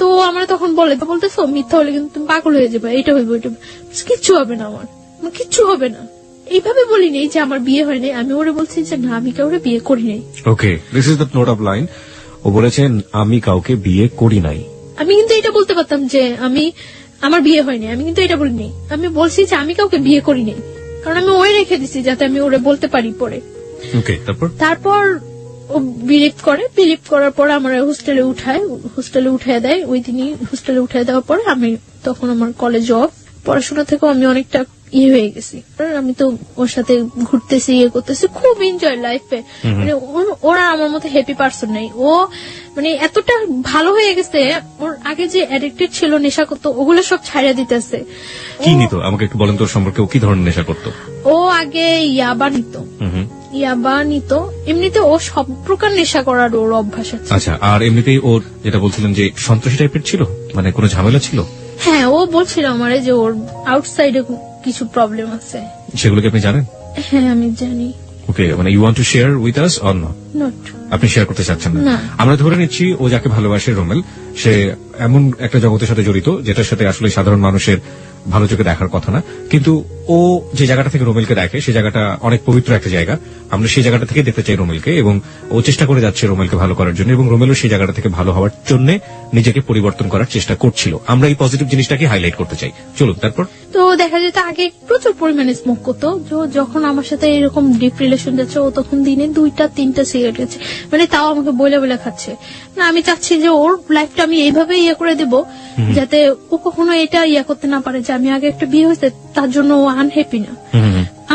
তো আমরা তখন বলতেছো মিথ্যা হলে কিন্তু তুমি পাগল হয়ে যাবে, এটা হইব ওইটা, কিচ্ছু হবে না, আমার কিচ্ছু হবে না। এইভাবে বলি নেই যে আমার বিয়ে হয়নি, আমি ওরে বলছি যে না আমি কাউকে বিয়ে করি নাই। Okay, this is the note of line. ও বলেছেন আমি কাউকে বিয়ে করি নাই। আমি কিন্তু এটা বলতে পারতাম যে আমার বিয়ে হয়নি, আমি কিন্তু এটা বলিনি। আমি বলছি যে আমি কাউকে বিয়ে করি নাই, কারণ আমি ওই রেখে দিছি যাতে আমি ওরে বলতে পারি পরে। তারপর ও বিলিভ করার পর আমার হোস্টেলে উঠায় দেয়। ওই দিনই হোস্টেলে উঠায় দেওয়ার পরে আমি তখন আমার কলেজ অফ, পড়াশোনা থেকেও আমি অনেকটা ইয়ে হয়ে গেছি। আমি তো ওর সাথে ঘুরতেছি, ইয়ে করতেছি, খুব এনজয় লাইফে। মানে ওরা আমার মতো হ্যাপি পারসন নাই। ও মানে এতটা ভালো হয়ে গেছে, ওর আগে যে অ্যাডিক্টেড ছিল, নেশা করতো, ওগুলো সব ছাড়িয়ে দিতেছে। কি নিত আমাকে একটু বলেন তোর সম্পর্কে, ও কি ধরনের নেশা করতো? ও আগে ইয়াবা নিত। ইয়াবা নিত। এমনিতে ও সব প্রকার নেশা করার ওর অভ্যাস আছে। আচ্ছা, আর এমনিতেই ওর যেটা বলছিলেন যে সন্ত্রাসী টাইপের ছিল, মানে কোনো ঝামেলা ছিল? হ্যাঁ, ও বলছিল আমারে যে ওর আউটসাইডে কিছু প্রবলেম আছে। সেগুলো কি আপনি জানেন? হ্যাঁ, আমি জানি। ওকে, মানে you want to share with us or not? আপনি শেয়ার করতে চাচ্ছেন না? আমরা ধরে নিচ্ছি ও যাকে ভালোবাসে রোমেল, সে এমন একটা জগতের সাথে জড়িত যেটার সাথে আসলে সাধারণ মানুষের ভালো চোখে দেখার কথা না, কিন্তু ও যে জায়গাটা থেকে রোমেলকে দেখে সেই জায়গাটা অনেক পবিত্র একটা জায়গা। আমরা সেই জায়গাটা থেকে দেখতে চাই রোমেলকে, এবং ও চেষ্টা করে যাচ্ছে রোমেলকে ভালো করার জন্য, এবং রোমেলও সেই জায়গাটা থেকে ভালো হওয়ার জন্য নিজেকে পরিবর্তন করার চেষ্টা করছিল। আমরা এই পজিটিভ জিনিসটাকে হাইলাইট করতে চাই। চলুন, তারপর তো দেখা যেত আগে প্রচুর পরিমাণে স্মোক করতো। যখন আমার সাথে এরকম ডিপ রিলেশন যাচ্ছে, ও তখন দিনে 2-3টা সিগারেট খাচ্ছে, মানে তাও আমাকে বলে বলে খাচ্ছে। না, আমি চাচ্ছি যে ওর লাইফটা আমি এইভাবে করে দেব যাতে ও কখনো এটা করতে না পারে যে আমি আগে একটা বিয়ে হয়েছে তার জন্য ও আনহ্যাপি না।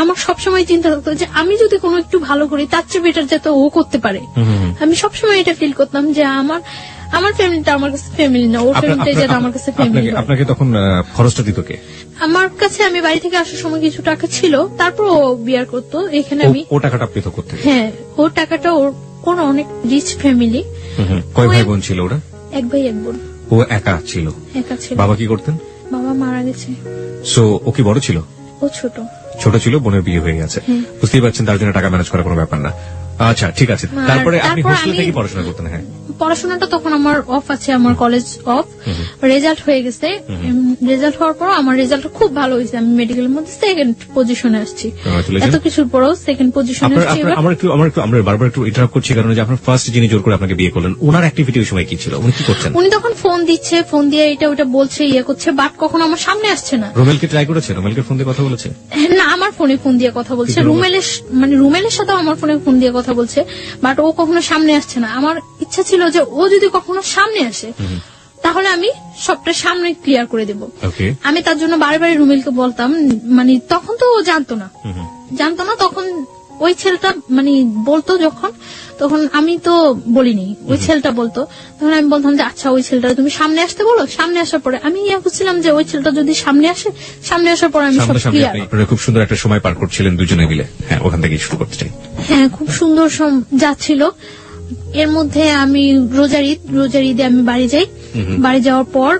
আমার সবসময় চিন্তা থাকতো যে আমি যদি কোনো একটু ভালো করি তার চেয়ে বেটার যাতে ও করতে পারে। আমি সবসময় এটা ফিল করতাম যে আমার ফ্যামিলিটা আমার কাছে ফ্যামিলি না, ওর ফ্যামিলিটা যাতে আমার কাছে ফ্যামিলি। আপনাকে তখন খরচটা দিত কে? আমার কাছে আমি বাড়ি থেকে আসার সময় কিছু টাকা ছিল, তারপর ও বিয়ার করতো। এখানে আমি ও টাকাটা পেত করতে? হ্যাঁ, ওর টাকাটা ওর অনেক রিচ ফ্যামিলি। কয় ভাই বোন ছিল ওরা? এক ভাই এক বোন। ও একা ছিল? একা ছিল। বাবা কি করতেন? বাবা মারা গেছে। সো ও কি বড় ছিল? ও ছোট ছিল, বোনের বিয়ে হয়ে গেছে। বুঝতেই পারছেন তার জন্য টাকা ম্যানেজ করা কোনো ব্যাপার না। আচ্ছা, ঠিক আছে। তারপরে আপনি হোস্টেলে থেকে পড়াশোনা করতেন? হ্যাঁ, পড়াশোনাটা তখন আমার অফ আছে, আমার কলেজ অফ। রেজাল্ট হয়ে গেছে। রেজাল্ট হওয়ার পর আমার রেজাল্ট খুব ভালো হয়েছে, আমি মেডিকেলের মধ্যে সেকেন্ড পজিশনে আসছি। এত কিছুর পরেও সেকেন্ড পজিশনে আসছি। আমরা বারবার একটু ইন্টারাপ্ট করছি কারণ যে আপনার ফার্স্ট যিনি জোর করে আপনাকে বিয়ে করলেন, ওনার অ্যাক্টিভিটি ওই সময় কি ছিল? উনি কি করছেন? উনি তখন ফোন দিচ্ছে, ফোন দিয়ে এটা ওটা বলছে, করছে, বাট কখনো আমার সামনে আসছে না। রোমেলকে ট্রাই করেছে? রোমেলকে ফোন দিয়ে কথা বলেছে? না, আমার ফোনে ফোন দিয়ে কথা বলছে। রুমেলের সাথেও আমার ফোনে ফোন দিয়ে কথা বলছে, বাট ও কখনো সামনে আসছে না। আমার ইচ্ছা ছিল যে ও যদি কখনো সামনে আসে তাহলে আমি সবটা সামনে ক্লিয়ার করে দেব। আমি তার জন্য বারে রুমেলকে বলতাম, মানে তখন তো ও জানতো না। তখন ওই ছেলেটা বলতো তখন আমি তো বলিনি, ওই ছেলেটা বলতো। তখন আমি বলতাম যে আচ্ছা, ওই ছেলেটা তুমি সামনে আসতে বলো। সামনে আসার পরে আমি বুঝছিলাম যে ওই ছেলেটা যদি সামনে আসার পরে আমি সব ক্লিয়ার। আপনারা খুব সুন্দর একটা সময় পার করছিলেন দুজনে মিলে। হ্যাঁ, ওখান থেকে শুরু করতে চাই। হ্যাঁ, খুব সুন্দর যাচ্ছিল। এর মধ্যে আমি রোজার ঈদে আমি বাড়ি যাই। বাড়ি যাওয়ার পর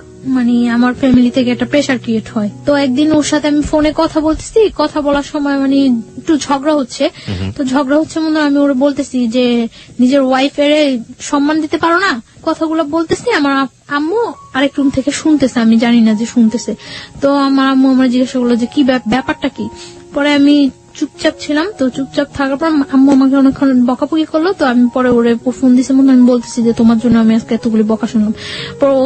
আমার ফ্যামিলি থেকে একটা প্রেশার ক্রিয়েট হয়। তো একদিন ওর সাথে আমি ফোনে কথা বলতেছি, কথা বলার সময় একটু ঝগড়া হচ্ছে। তো ঝগড়া হচ্ছে আমি ওরা বলতেছি যে নিজের ওয়াইফের সম্মান দিতে পারো না, কথাগুলো বলতেছি। আমার আম্মু আরেক রুম থেকে শুনতেছে, আমি জানি না যে শুনতেছে। তো আমার আম্মু আমার জিজ্ঞাসা করলো যে কি ব্যাপারটা কি। পরে আমি চুপচাপ ছিলাম। তো চুপচাপ থাকার পর আম্মু আমাকে অনেকক্ষণ বকাবকি করলো। তো আমি পরে ওরে ফোন দিছে, আমি বলতেছি যে তোমার জন্য আমি আজকে এতগুলি বকা শুনলাম। পরে ও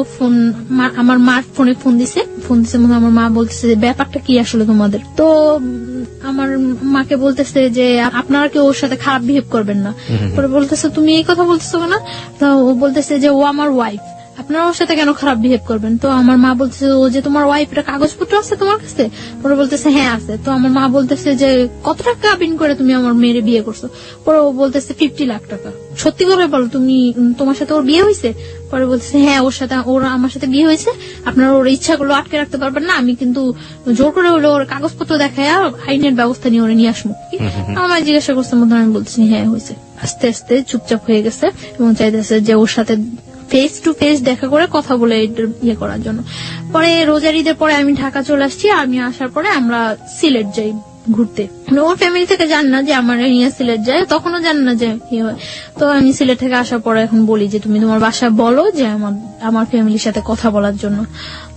আমার মার ফোনে ফোন দিছে আমার মা বলতেছে যে ব্যাপারটা কি আসলে তোমাদের। তো আমার মাকে বলতেছে যে আপনারা কেউ ওর সাথে খারাপ বিহেভ করবেন না। পরে বলতেছে তুমি এই কথা বলতেছো না? তো ও বলতেছে যে ও আমার ওয়াইফ, আপনারা ওর সাথে কেন খারাপ বিহেভ করবেন? তো আমার মা বলতেছে ও যে তোমার ওয়াইফ, এটা কাগজপত্র আছে তোমার কাছে? পরে বলতেছে হ্যাঁ আছে। তো আমার মা বলতেছে যে কত টাকা কাবিন করে তুমি আমার মেয়ের বিয়ে করছো? পরে ও বলতেছে 50 লাখ টাকা। সত্যি করে বলো, তোমার সাথে ওর বিয়ে হয়েছে? পরে বলতেছে হ্যাঁ, ওর আমার সাথে বিয়ে হয়েছে। আপনারা ওর ইচ্ছাগুলো আটকে রাখতে পারবেন না, আমি কিন্তু জোর করে হলো ওর কাগজপত্র দেখায় আইনের ব্যবস্থা নিয়ে ওরা নিয়ে আসবো। আমার জিজ্ঞাসা করছে আমি বলছি হ্যাঁ হয়েছে। আস্তে আস্তে চুপচাপ হয়ে গেছে এবং চাইতেছে যে ওর সাথে ফেস টু ফেস দেখা করে কথা বলে করার জন্য। পরে রোজার ঈদের পরে আমি ঢাকা চলে আসছি। আমি আসার পরে আমরা সিলেট যাই ঘুরতে। ওর ফ্যামিলি থেকে জান না যে আমার নিয়ে সিলেট যায়, তখনও জান না যে হয়। তো আমি সিলেট থেকে আসার পরে এখন বলি যে তুমি তোমার বাসায় বলো যে আমার ফ্যামিলির সাথে কথা বলার জন্য।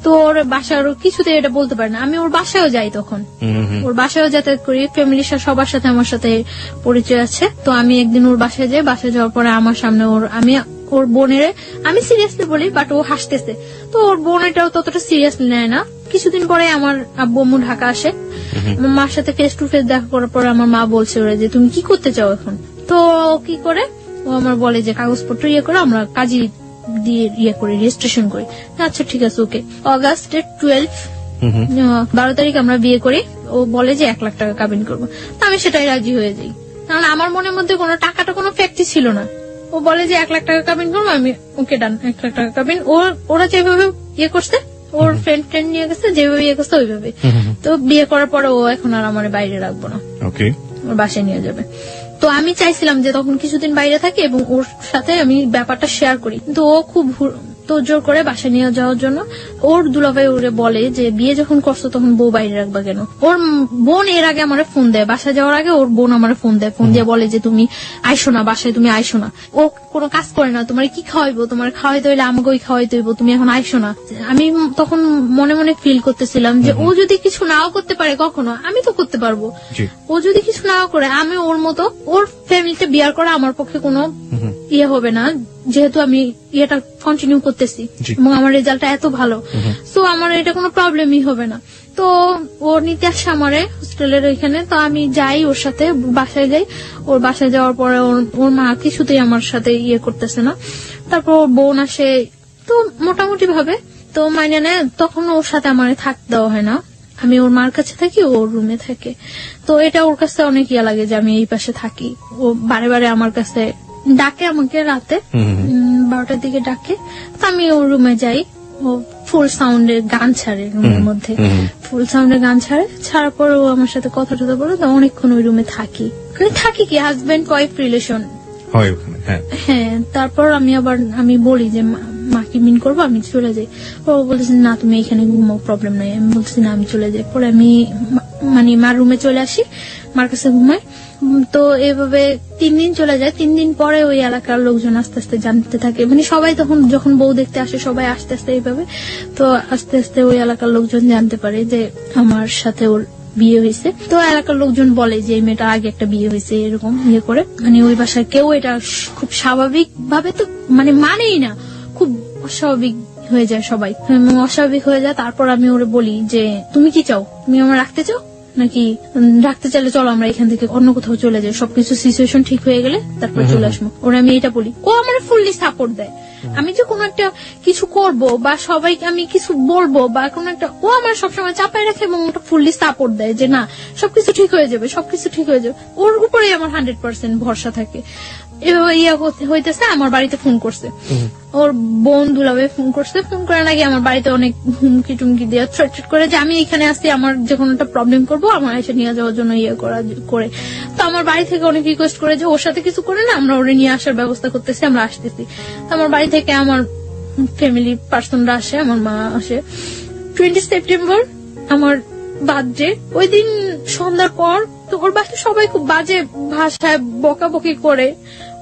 তো ওর বাসার কিছুতে এটা বলতে পারে না। আমি ওর বাসায়ও যাই, তখন ওর বাসায়ও যাতায়াত করি। ফ্যামিলির সবার সাথে আমার সাথে পরিচয় আছে। তো আমি একদিন ওর বাসায় যাই। বাসায় যাওয়ার পরে আমার সামনে ওর বোনের আমি সিরিয়াসলি বলি, বাট ও হাসতেছে। তো ওর বোন এটাও ততটা সিরিয়াসলি নেয় না। কিছুদিন পরে আমার আব্বু আম্মু ঢাকা আসে। আমার মার সাথে ফেস টু ফেস দেখা করার পরে আমার মা বলছে ওরা যে তুমি কি করতে চাও এখন? তো কি করে ও আমার বলে যে কাগজপত্র করে আমরা কাজী দিয়ে করি, রেজিস্ট্রেশন করি। আচ্ছা ঠিক আছে, ওকে। অগাস্টের 12 তারিখ আমরা বিয়ে করি। ও বলে যে 1 লাখ টাকা কাবিন করবো। আমি সেটাই রাজি হয়ে যাই, কারণ আমার মনের মধ্যে কোনো টাকাটা কোনো ফ্যাক্টই ছিল না। ও বলে যে 1 লাখ টাকা কাবিন করবো, আমি ওকে ডান 1 লাখ টাকা কাবিন। ওরা যেভাবে করছে, ওর ফ্রেন্ড নিয়ে গেছে, যেভাবে করছে ওইভাবে। তো বিয়ে করার পরে ও এখন আর আমার বাইরে রাখবো না, ওর বাসায় নিয়ে যাবে। তো আমি চাইছিলাম যে তখন কিছুদিন বাইরে থাকি এবং ওর সাথে আমি ব্যাপারটা শেয়ার করি, কিন্তু ও খুব জোর করে বাসায় নিয়ে যাওয়ার জন্য ওর দুলাভাই ওরে বলে যে বিয়ে যখন করছো তখন বউ বাইরে রাখবা কেন। ওর বোন এর আগে আমার ফোন দেয়, বাসায় যাওয়ার আগে ওর বোন আমার ফোন দেয়, ফোন দিয়ে বলে যে তুমি আইসো না বাসায়, তুমি আইসো না, ও কোনো কাজ করে না, তোমার কি খাওয়াইবো, তোমার খাওয়াইতে হইলে আমাকে ওই খাওয়াইতে হইব, তুমি এখন আইসো না। আমি তখন মনে মনে ফিল করতেছিলাম যে ও যদি কিছু নাও করতে পারে কখনো, আমি তো করতে পারবো। ও যদি কিছু নাও করে, আমি ওর মতো ওর ফ্যামিলিতে বিয়ার করা আমার পক্ষে কোনো ইয়ে হবে না, যেহেতু আমি ইয়েটা কন্টিনিউ করতেছি এবং আমার রেজাল্টটা এত ভালো, সো আমার এটা কোনো প্রবলেমই হবে না। তো ওর নিতে আসে আমারে হোস্টেলের ওইখানে, তো আমি যাই ওর সাথে, বাসায় যাই। ওর বাসায় যাওয়ার পরে ওর মা কিছুতেই আমার সাথে ইয়ে করতেছে না। তারপর ওর বোন আসে, তো মোটামুটি ভাবে তো মানে নেয়। তখন ওর সাথে আমার থাকতে দেওয়া হয় না, আমি ওর মার কাছে থাকি, ওর রুমে থাকে। তো এটা ওর কাছে অনেক ইয়া লাগে যে আমি এই পাশে থাকি। ও বারে বারে আমার কাছে ডাকে, আমাকে রাতে 12টার দিকে ডাকে, তো আমি ওর রুমে যাই। ও ফুল সাউন্ডের গান ছাড়ে রুমের মধ্যে, ফুল সাউন্ডের গান ছাড়ার পর ও আমার সাথে কথা টথা বলে, তো অনেকক্ষণ ওই রুমে থাকি। থাকি কি হাজবেন্ড ওয়াইফ রিলেশন। হ্যাঁ, তারপর আমি বলি যে মাকে মিন করবো, আমি চলে যাই। ও বলতেছে না তুমি এখানে ঘুমাও, প্রবলেম নাই। আমি বলতেছি না আমি চলে যাই। পরে আমি মানে মার রুমে চলে আসি, মার কাছে ঘুমাই। তো এভাবে 3 দিন চলে যায়। 3 দিন পরে ওই এলাকার লোকজন আস্তে আস্তে জানতে থাকে, মানে সবাই তখন যখন বউ দেখতে আসে সবাই আস্তে আস্তে এইভাবে, তো আস্তে আস্তে ওই এলাকার লোকজন জানতে পারে যে আমার সাথে ওর বিয়ে হয়েছে। তো এলাকার লোকজন বলে যে এই মেয়েটা আগে একটা বিয়ে হয়েছে, এরকম ইয়ে করে। মানে ওই বাসায় কেউ এটা খুব স্বাভাবিক ভাবে তো মানেই না, খুব অস্বাভাবিক হয়ে যায় সবাই, অস্বাভাবিক হয়ে যায়। তারপর আমি ওরে বলি যে তুমি কি চাও, তুমি আমার রাখতে চাও নাকি, রাখতে চাইলে চলো আমরা এখান থেকে অন্য কোথাও চলে যাই, সবকিছু সিচুয়েশন ঠিক হয়ে গেলে তারপর চলে আসবো। ওরা আমি এটা বলি, ও আমার ফুললি সাপোর্ট দেয়। আমি যে কোনো একটা কিছু করব বা সবাইকে আমি কিছু বলবো বা কোনো একটা, ও আমার সবসময় চাপায় রাখে এবং ওটা ফুললি সাপোর্ট দেয় যে না সবকিছু ঠিক হয়ে যাবে, সবকিছু ঠিক হয়ে যাবে। ওর উপরেই আমার 100% ভরসা থাকে। হইতেছে আমার বাড়িতে ফোন করছে, ওর বোন দুলাভাই ফোন করছে। ফোন করে নাকি আমার বাড়িতে অনেক হুমকি টুমকি দিয়ে থ্রেট করে যে আমি এখানে আসছি, আমার যে কোনো একটা প্রবলেম করবো আমার এসে নিয়ে যাওয়ার জন্য করে। তো আমার বাড়ি থেকে অনেক রিকোয়েস্ট করে যে ওর সাথে কিছু করে না, আমরা ওরে নিয়ে আসার ব্যবস্থা করতেছি, আমরা আসতেছি। তো আমার বাড়ি থেকে আমার ফ্যামিলি পার্সনরা আসে, আমার মা আসে। 20 সেপ্টেম্বর আমার বার্থডে, ওই দিন সন্ধ্যার পর তো ওর বাসায় সবাই খুব বাজে ভাষায় বকাবকি করে,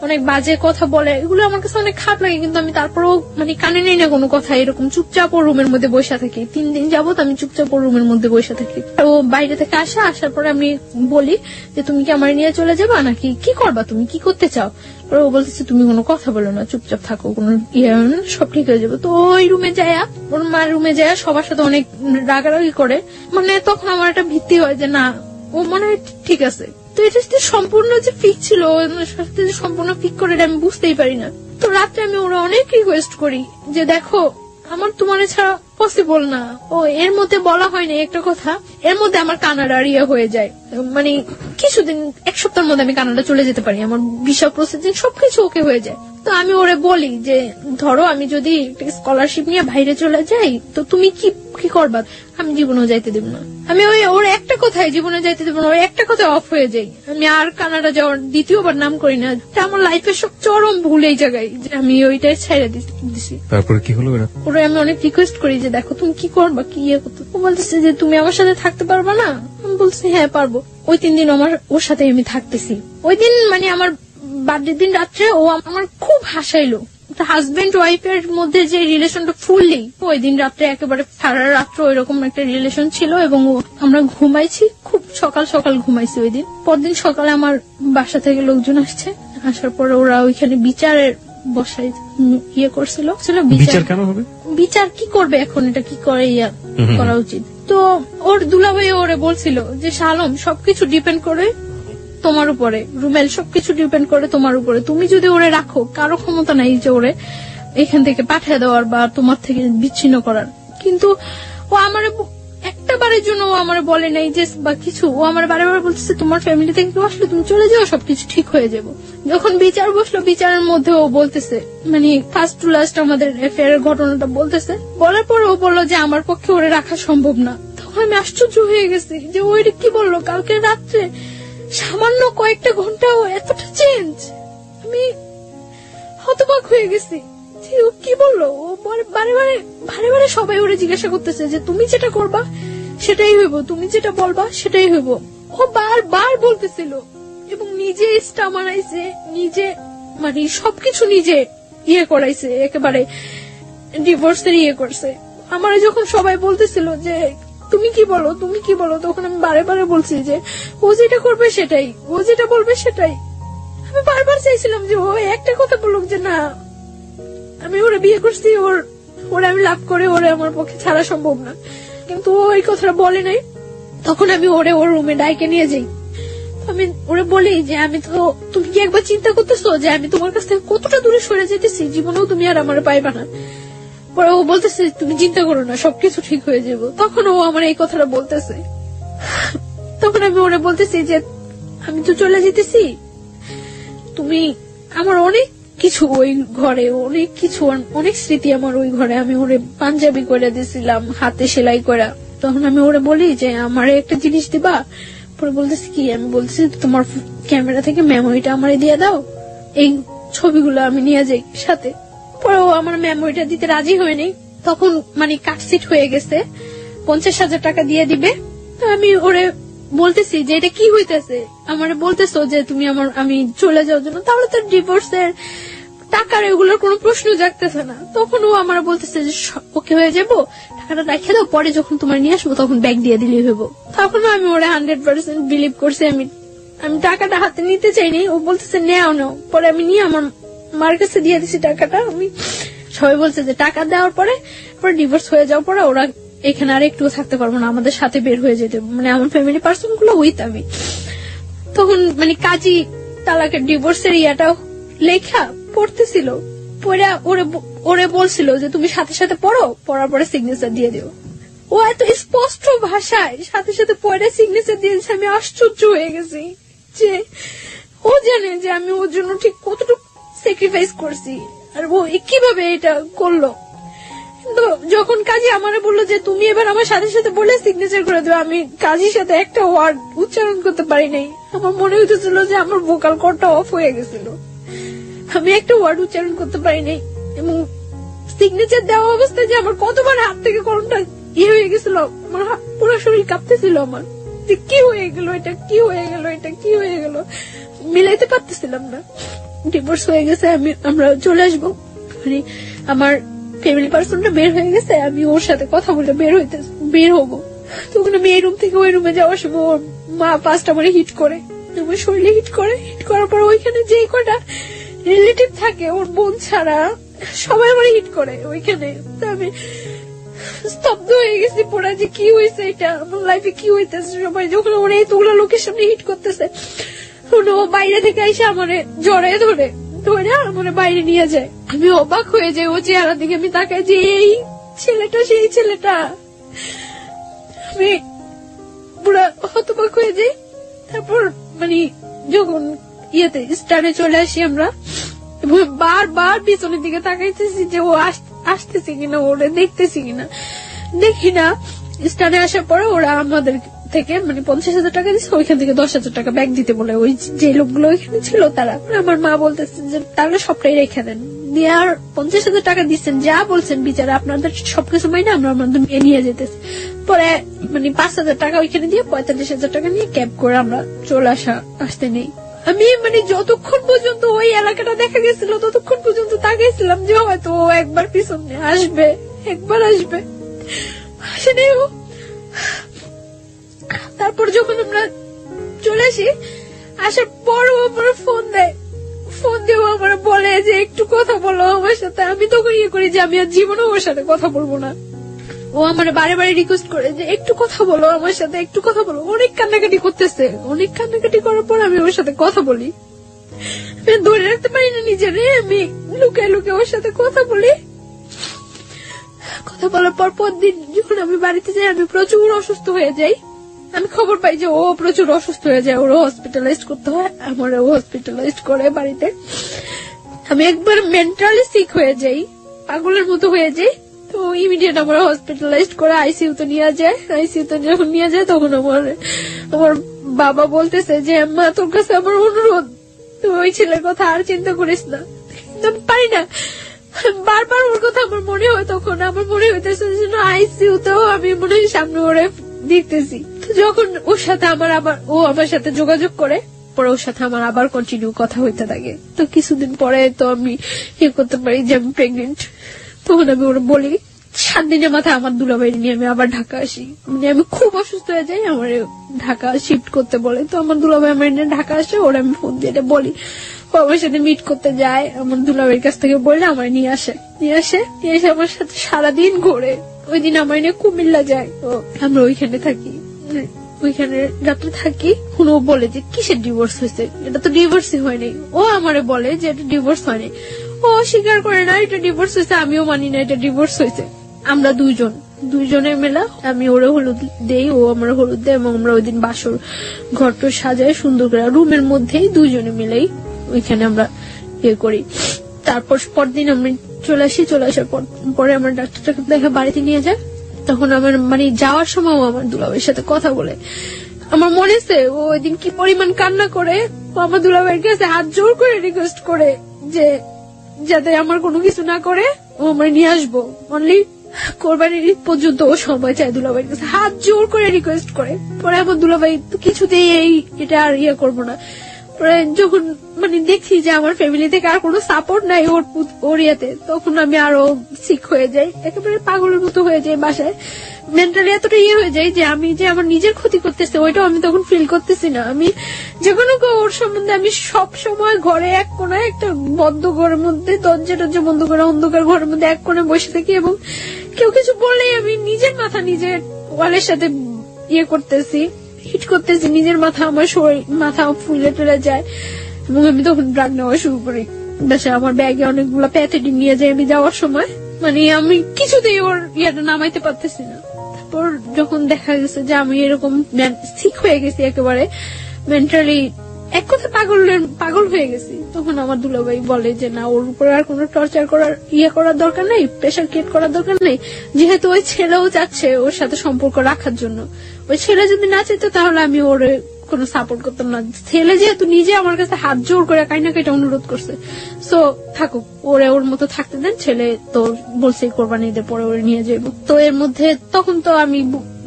অনেক বাজে কথা বলে। এগুলো আমার কাছে অনেক খারাপ লাগে, কিন্তু আমি তারপরেও মানে কানে নেই না কোনো কথা। এরকম চুপচাপ ও রুমের মধ্যে বসে থাকি। 3 দিন যাবত আমি চুপচাপ ও রুমের মধ্যে বসে থাকি। ও বাইরে থেকে আসার পরে আমি বলি যে তুমি কি আমার নিয়ে চলে যাবা নাকি কি করবা, তুমি কি করতে চাও। ও বলতেছে তুমি কোনো কথা বলো না, চুপচাপ থাকো, কোনো সব ঠিক হয়ে যাবে। তো ওই রুমে যায়, ওর মার রুমে যায়, সবার সাথে অনেক রাগারাগি করে। মানে তখন আমার একটা ভিত্তি হয় যে না ও মনে হয় ঠিক আছে। তো এটা সম্পূর্ণ যে ফিক ছিল, সম্পূর্ণ ফিক করে আমি বুঝতেই পারি না। তো রাত্রে আমি ওরা অনেক রিকোয়েস্ট করি যে দেখো আমার তোমার ছাড়া পসিবল না। ও এর মধ্যে বলা হয়নি একটা কথা, এর মধ্যে আমার কানাডা ইয়ে হয়ে যায়, মানে কিছুদিন 1 সপ্তাহের মধ্যে আমি কানাডা চলে যেতে পারি, আমার ভিসা প্রসেসিং সবকিছু ওকে হয়ে যায়। তো আমি ওরে বলি যে ধরো আমি যদি স্কলারশিপ নিয়ে বাইরে চলে যাই তো তুমি কি করবা। আমি জীবনেও যাইতে দেব না। আমি ওর একটা কথাই জীবনে যাইতে দেব না, ওর একটা কথায় অফ হয়ে যাই। আমি আর কানাডা যাওয়ার দ্বিতীয়বার নাম করি না। আমার লাইফের সব চরম ভুল এই জায়গায় যে আমি ওইটাই ছেড়ে দিছি। তারপরে কি হলো? ওরা আমি অনেক রিকোয়েস্ট করি যে দেখো তুমি কি করবা, কি ইয়ে করতো। ও বলতেছে যে তুমি আমার সাথে থাকতে পারবা না। আমি বলছি হ্যাঁ পারবো। ওই 3 দিন ওর সাথে আমি থাকতেছি। ওই দিন মানে আমার বার্থডের দিন রাত্রে ও আমার খুব হাসাইলো। হাজবেন্ড ওয়াইফের মধ্যে যে রিলেশনটা ফুললি, ওই দিন রাত্রে একেবারে সারা রাত্র ওইরকম একটা রিলেশন ছিল এবং আমরা ঘুমাইছি, খুব সকাল সকাল ঘুমাইছি ওই দিন। পরদিন সকালে আমার বাসা থেকে লোকজন আসছে, আসার পর ওরা ওইখানে বিচারের বসাই ইয়ে করছিল। বিচার কেন হবে? বিচার কি করবে এখন, এটা কি করে ইয়া করা উচিত। তো ওর দুলাভাই ওরে বলছিল যে শালম সবকিছু ডিপেন্ড করে তোমার উপরে, রুমেল সবকিছু ডিপেন্ড করে তোমার উপরে। তুমি যদি ওরে রাখো, কারো ক্ষমতা নাই যে ওরে এখান থেকে পাঠিয়ে দেওয়ার বা তোমার থেকে বিচ্ছিন্ন করার। কিন্তু ও আমার একটা বারের জন্য ও আমার বলে নাই যে বা কিছু। ও আমার বারে বারে বলতেছে তোমার ফ্যামিলি থেকে কেউ আসলে তুমি চলে যাও, সবকিছু ঠিক হয়ে যাবো। যখন বিচার বসলো, বিচারের মধ্যে ও বলতেছে মানে ফার্স্ট টু লাস্ট আমাদের অ্যাফেয়ারের ঘটনাটা বলতেছে। বলার পর ও বললো যে আমার পক্ষে ওরে রাখা সম্ভব না। তখন আমি আশ্চর্য হয়ে গেছি যে ওইটা কি বললো। কালকে রাত্রে সামান্য কয়েকটা ঘন্টাও এতটা চেঞ্জ, আমি হতবাক হয়ে গেছি যে ও কি বললো। ও বারে বারে সবাই ওরে জিজ্ঞাসা করতেছে যে তুমি যেটা করবা সেটাই হইব, তুমি যেটা বলবা সেটাই হইব। ও বারবার বলতেছিল এবং নিজে স্টা মারাইছে, নিজে মানে সবকিছু নিজে করাইছে, একেবারে ডিভোর্সের করছে। আমার যখন সবাই বলতেছিল যে তুমি কি বলো তুমি কি বলো, তখন আমি বারে বারে বলছি যে ও যেটা করবে সেটাই, ও যেটা বলবে সেটাই। আমি বারবার চাইছিলাম যে ও একটা কথা বলুক যে না আমি ওরে বিয়ে করছি, ওরে আমি লাভ করে ওরে আমার পক্ষে ছাড়া সম্ভব না, কিন্তু ও এই কথাটা বলে নাই। তখন আমি ওর রুমে ডাইকে নিয়ে যাই, আমি ওরে বলি যে আমি তো, তুমি কি একবার চিন্তা করতেছো যে আমি তোমার কাছ থেকে কতটা দূরে সরে যেতেছি, জীবনেও তুমি আর আমার পাইবা না। পরে ও বলতেছে তুমি চিন্তা করো না, সবকিছু ঠিক হয়ে যাবো। তখন ও আমার এই কথাটা বলতেছে, তখন আমি ওরে বলতেছি যে আমি তো চলে যেতেছি, তুমি আমার অনেক কিছু ওই ঘরে, অনেক কিছু অনেক স্মৃতি আমার ওই ঘরে, আমি ওরে পাঞ্জাবি করে দিয়েছিলাম হাতে সেলাই করা। তখন আমি ওরে বলি যে আমার একটা জিনিস দিবা। পরে বলতেছি কি, আমি বলতেছি তোমার ক্যামেরা থেকে মেমোরিটা আমার দিয়ে দাও, এই ছবিগুলো আমি নিয়ে যাই সাথে। পরে ও আমার মেমোরিটা দিতে রাজি হয়নি, তখন মানে কাটসিট হয়ে গেছে, 50,000 টাকা দিয়ে দিবে। তো আমি ওরে বলতেছি যে এটা কি হইতেছে, আমার বলতেছো যে তুমি আমি চলে যাওয়ার জন্য, তাহলে তো ডিভোর্সের টাকার এগুলোর কোনো প্রশ্ন জাগতেছে না। তখন ও আমার বলতেছে যে ওকে হয়ে যাবো, টাকাটা রেখে দাও, পরে যখন তোমার নিয়ে আসবো তখন ব্যাগ দিয়ে দিলেই হইব। তখন আমি ওরা 100% বিলিভ করছি, আমি টাকাটা হাতে নিতে চাইনি। ও বলতেছে নেও নাও, পরে আমি নিয়ে আমার মার কাছে দিয়ে দিছি টাকাটা। আমি সবাই বলছে যে টাকা দেওয়ার পরে ডিভোর্স হয়ে যাওয়ার পরে ওরা এখানে আর একটু থাকতে পারবো না, আমাদের সাথে বের হয়ে যেতে, মানে আমার ফ্যামিলি পার্সন গুলো উইথ আমি। তখন মানে কাজী তালাকের ডিভোর্সের লেখা পড়তেছিল, পড়ে ওরে বলছিল যে তুমি সাথে সাথে পড়ো, পড়ার পরে সিগনেচার দিয়ে দিও। ও এত স্পষ্ট ভাষায় সাথে সাথে পড়ে সিগনেচার দিয়েছে, আমি আশ্চর্য হয়ে গেছি যে ও জানে যে আমি ওর জন্য ঠিক কতটুকু স্যাক্রিফাইস করছি, আর ও কিভাবে এটা করলো। কিন্তু যখন কাজী আমারে বললো যে তুমি এবার আমার সাথে সাথে বলে সিগনেচার করে দেবে, আমি কাজীর সাথে একটা ওয়ার্ড উচ্চারণ করতে পারি নাই। আমার মনে হইতেছিল যে আমার ভোকাল কর্ডটা অফ হয়ে গেছিল, আমি একটা ওয়ার্ড উচ্চারণ করতে পারি নাই। এবং সিগনেচার দেওয়া অবস্থায় যে আমার কতবার হাত থেকে কলমটা হয়ে গেছিল, আমার পুরো শরীর কাঁপতেছিল আমার, যে কি হয়ে গেল এটা, কি হয়ে গেল এটা, কি হয়ে গেল, মিলাইতে পারতেছিলাম না। ডিভোর্স হয়ে গেছে, আমরা চলে আসবো, মানে আমার ফ্যামিলি পার্সনটা বের হয়ে গেছে, আমি ওর সাথে কথা বলে বের হবো। তখন আমি এই রুম থেকে ওই রুমে যাওয়ার সময় ওর মা 5টা মানে হিট করে, আমার শরীরে হিট করার পর ওইখানে যে কটা রিলেটিভ থাকে ওর বোন ছাড়া সবাই আমার হিট করে ওইখানে। আমি স্তব্ধ হয়ে গেছি পুরা, যে কি হয়েছে এটা, আমার লাইফে কি হইতেছে। সবাই যখন ওরা এতগুলো লোকের সামনে হিট করতেছে, ও বাইরে থেকে এসে আমার জড়ায় ধরে আমার বাইরে নিয়ে যায়। আমি অবাক হয়ে যাই ও চেহারা দিকে, আমি তাকাই যে এই ছেলেটা সেই ছেলেটা, আমি পুরা হতবাক হয়ে যাই। তারপর মানে যখন স্টারে চলে আসি আমরা, এবং বারবার পিছনের দিকে তাকাইতেছি যে ও আসতেছে কিনা, ওরা দেখতেছি কিনা, দেখি না। স্টারে আসার পরে ওরা আমাদের থেকে মানে 50,000 টাকা দিচ্ছে, ওইখান থেকে 10,000 টাকা ব্যাগ দিতে বলে ওই যে লোকগুলো ওইখানে ছিল তারা। আমার মা বলতেছে যে তাহলে সবটাই রেখে দেন, দিয়ে আর 50,000 টাকা দিচ্ছেন, যা বলছেন বিচারে আপনাদের সবকিছু মাইনে আমরা আমাদের নিয়ে যেতেছি। পরে মানে 5,000 টাকা ওইখানে দিয়ে 45,000 টাকা নিয়ে ক্যাব করে আমরা চলে আসতে নেই। আমি মানে যতক্ষণ পর্যন্ত ওই এলাকাটা দেখা গেছিল ততক্ষণ পর্যন্ত তাকাইছিলাম যে হয়তো ও একবার পিছনে আসবে, একবার আসবে, আসেনি ও। তারপর যখন আমরা চলে আসি, আসার পর ও আমার ফোন দিয়ে আমার বলে যে একটু কথা বলো আমার সাথে। আমি তখন করি যে আমি আর জীবনে ওর সাথে কথা বলবো না। ও আমার বারে বারে রিকোয়েস্ট করে যে একটু কথা বলো আমার সাথে, একটু কথা বলো। অনেক কান্নাকাটি করতেছে, অনেক কান্নাকাটি করার পর আমি ওর সাথে কথা বলি, ধরে রাখতে পারি না নিজেরে, আমি লুকায় লুকায় ওর সাথে কথা বলি। কথা বলার পর দিন যখন আমি বাড়িতে যাই, আমি প্রচুর অসুস্থ হয়ে যাই। আমি খবর পাই যে ও প্রচুর অসুস্থ হয়ে যায়, ওরা হসপিটালাইজ করতে হয়, আমার ও হসপিটালাইজ করে বাড়িতে। আমি একবার মেন্টালি সিক হয়ে যাই, পাগলের মতো হয়ে যাই। তো ইমিডিয়েট আমার হসপিটালাইজ করে আইসিইউতে নিয়ে যায়। আইসিইউতে যখন নিয়ে যায় তখন আমার বাবা বলতেছে যে মা তোর কাছে আমার অনুরোধ, তুই ওই ছেলের কথা আর চিন্তা করিস না। কিন্তু পারি না, বারবার ওর কথা আমার মনে হয়। তখন আমার মনে হইতেছে আইসিইউতেও আমি মনে হয় সামনে ওরে দেখতেছি। যখন ওর সাথে ও আমার সাথে যোগাযোগ করে, পরে ওর সাথে আমার আবার কন্টিনিউ কথা হইতে থাকে। তো কিছুদিন পরে তো আমি করতে পারি যে আমি প্রেগনেন্ট। তখন আমি ওরা বলি, 7 দিনের মাথায় আমার দুলাভাইয়ের নিয়ে আমি আবার ঢাকা আসি। মানে আমি খুব অসুস্থ হয়ে যাই, আমার ঢাকা শিফট করতে বলে। তো আমার দুলাভাই আমার নিয়ে ঢাকা আসে, ওরা আমি ফোন দিয়ে বলি, ও আমার সাথে মিট করতে যায়। আমার দুলাভাইয়ের কাছ থেকে বললে আমার নিয়ে এসে আমার সাথে সারাদিন ঘোরে। ওই দিন আমার নিয়ে কুমিল্লা যায়, তো আমরা ওইখানে থাকি, ওইখানে রাত্রে থাকি। ও বলে যে কিসের ডিভোর্স হয়েছে, এটা তো ডিভোর্সই হয়নি। ও আমারে বলে যে এটা ডিভোর্স হয়নি। ও স্বীকার করে না এটা ডিভোর্স হয়েছে, আমিও মানি না এটা ডিভোর্স হয়েছে। আমরা দুইজনে মেলা, আমি ওরে হলুদ দেই, ও আমার হলুদ দেয়, এবং আমরা ওই দিন বাসর ঘরটা সাজায় সুন্দর করে রুমের মধ্যেই দুইজনে মিলেই ওইখানে আমরা করি। তারপর পরদিন আমি চলে আসার পরে আমার ডাক্তারটাকে দেখা বাড়িতে নিয়ে যায়। তখন আমার মানে যাওয়ার সময় আমার দুলাভাইয়ের সাথে কথা বলে। আমার মনে আছে ও ওই দিন কি পরিমাণ কান্না করে, ও আমার দুলাভাইয়ের কাছে হাত জোর করে রিকোয়েস্ট করে যে যাতে আমার কোনো কিছু না করে, ও আমার নিয়ে আসবো। অনলি কোরবানির ঈদ পর্যন্ত ও সময় চায় দুলাভাইয়ের কাছে, হাত জোর করে রিকোয়েস্ট করে। পরে আমার দুলাভাই কিছুতেই এটা আর করবো না। পরে যখন মানে দেখছি যে আমার ফ্যামিলি থেকে আর কোনো সাপোর্ট নাই ওর ইয়েতে, তখন আমি আরো সিক হয়ে যাই, একেবারে পাগলের মতো হয়ে যাই। বাসায় মেন্টালি এতটা হয়ে যায় যে আমি যে আমার নিজের ক্ষতি করতেছে ওইটাও আমি তখন ফিল করতেছি না। আমি যখন ওর সম্বন্ধে আমি সব সময় ঘরে এক কোনায় একটা বদ্ধ ঘরের মধ্যে দরজা বন্ধ করে অন্ধকার ঘরের মধ্যে এক কোণে বসে থাকি, এবং কেউ কিছু বললেই আমি নিজের মাথা নিজের ওয়ালের সাথে করতেছি, হিট করতেছি নিজের মাথা, আমার শরীর মাথা ফুলে টুলে যায়। এবং আমি তখন ড্রাগ নেওয়া শুরু করি। আমার ব্যাগে অনেকগুলো প্যাথেটিন নিয়ে যাই আমি যাওয়ার সময়। মানে আমি কিছুতেই ওর নামাইতে পারতেছি না। তারপর যখন দেখা গেছে যে আমি এরকম সিক হয়ে গেছি, একেবারে মেন্টালি এক কথা পাগল হয়ে গেছি, তখন আমার দুলাভাই বলে যে না, ওর উপরে আর কোনো টর্চার করার দরকার নেই, প্রেশার ক্রিয়েট করার দরকার নেই। যেহেতু ওই ছেলেও চাচ্ছে ওর সাথে সম্পর্ক রাখার জন্য, ওই ছেলে যদি না চাইতো তাহলে আমি ওর কোনো সাপোর্ট করতাম না। ছেলে যেহেতু নিজে আমার কাছে হাত জোর করে কাইনাকাইটা অনুরোধ করছে, সো থাকুক, ওর মতো থাকতে দেন। ছেলে তো বলছে কোরবানি ঈদের পরে ওরে নিয়ে যাবো। তো এর মধ্যে তখন তো আমি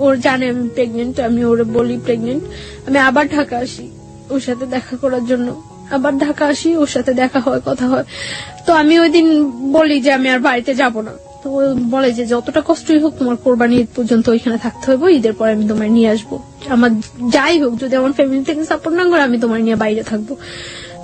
ওর জানে আমি প্রেগনেন্ট, আমি ওরে বলি প্রেগনেন্ট। আমি আবার ঢাকা আসি ওর সাথে দেখা করার জন্য, ওর সাথে দেখা হয়, কথা হয়। তো আমি ওই দিন বলি যে আমি আর বাড়িতে যাব না। তো ও বলে যে যতটা কষ্টই হোক তোমার কোরবানি ঈদ পর্যন্ত ওইখানে থাকতে হবে, ঈদের পরে আমি তোমার নিয়ে আসবো। আমার যাই হোক, যদি আমার ফ্যামিলি থেকে সাপোর্ট না করে আমি তোমার নিয়ে বাইরে থাকবো।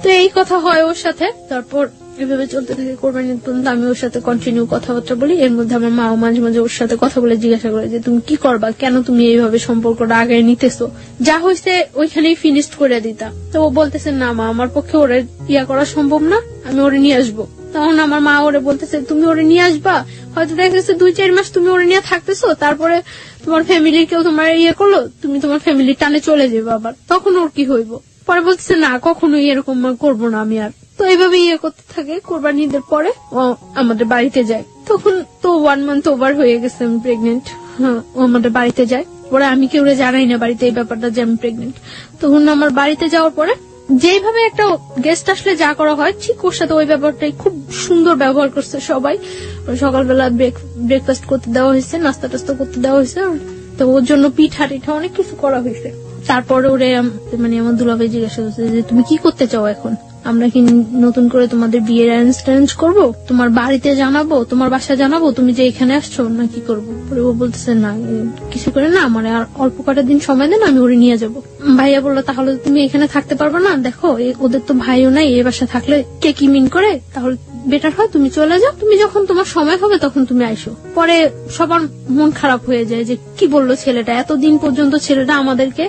তো এই কথা হয় ওর সাথে। তারপর এভাবে চলতে থাকে কোরবানি ঈদ পর্যন্ত। আমি ওর সাথে কন্টিনিউ কথাবার্তা বলি। এর মধ্যে আমার মাও মাঝে মাঝে ওর সাথে কথা বলে জিজ্ঞাসা করে যে তুমি কি করবা, কেন তুমি এইভাবে সম্পর্কটা আগে নিতেছো, যা হয়েছে ওইখানেই ফিনিশ করে দিতা। তো ও বলতেছে না মা, আমার পক্ষে ওরে করা সম্ভব না, আমি ওরে নিয়ে আসবো। তখন আমার মা ওরে বলতেছে তুমি ওরে নিয়ে আসবা, হয়তো দেখা গেছে 2-4 মাস তুমি ওরে নিয়ে থাকতেছো, তারপরে তোমার ফ্যামিলির কেউ তোমার করলো, তুমি তোমার ফ্যামিলির টানে চলে যাবে, আবার তখন ওর কি হইব। পরে বলতেছে না, কখনোই এরকম করবো না আমি আর। তো এইভাবে করতে থাকে। কোরবানি ঈদের পরে ও আমাদের বাড়িতে যায়। তখন তো 1 মান্থ ওভার হয়ে গেছে আমি প্রেগনেন্ট। হ্যাঁ, ও আমাদের বাড়িতে যায়। পরে আমি কেউ জানাই না বাড়িতে এই ব্যাপারটা যে আমি প্রেগনেন্ট। তখন আমার বাড়িতে যাওয়ার পরে যেভাবে একটা গেস্ট আসলে যা করা হয় ঠিক ওর সাথে ওই ব্যাপারটাই খুব সুন্দর ব্যবহার করছে সবাই। সকালবেলা ব্রেকফাস্ট করতে দেওয়া হয়েছে, নাস্তা টাস্তা করতে দেওয়া হয়েছে। তো ওর জন্য পিঠা টিঠা অনেক কিছু করা হয়েছে। তারপরে ওরে মানে আমার দুলাভাই জিজ্ঞাসা করছে যে তুমি কি করতে চাও এখন, আমরা কি নতুন করে তোমাদের বিয়ের অ্যারেঞ্জ করবো, তোমার বাড়িতে জানাবো, তোমার বাসায় জানাবো তুমি যে এখানে আসছো, না কি করবো। পরে ও বলতেছে না কিছু করে না, মানে আর অল্প কটা দিন সময় দেন, আমি ওরে নিয়ে যাবো। ভাইয়া বললো তাহলে তুমি এখানে থাকতে পারবে না, দেখো ওদের তো ভাইও নাই, এই বাসা থাকলে কে কি মিন করে, তাহলে বেটার হয় তুমি চলে যাও, তুমি যখন তোমার সময় হবে তখন তুমি আইসো। পরে সবার মন খারাপ হয়ে যায় যে কি বললো ছেলেটা, এতদিন পর্যন্ত ছেলেটা আমাদেরকে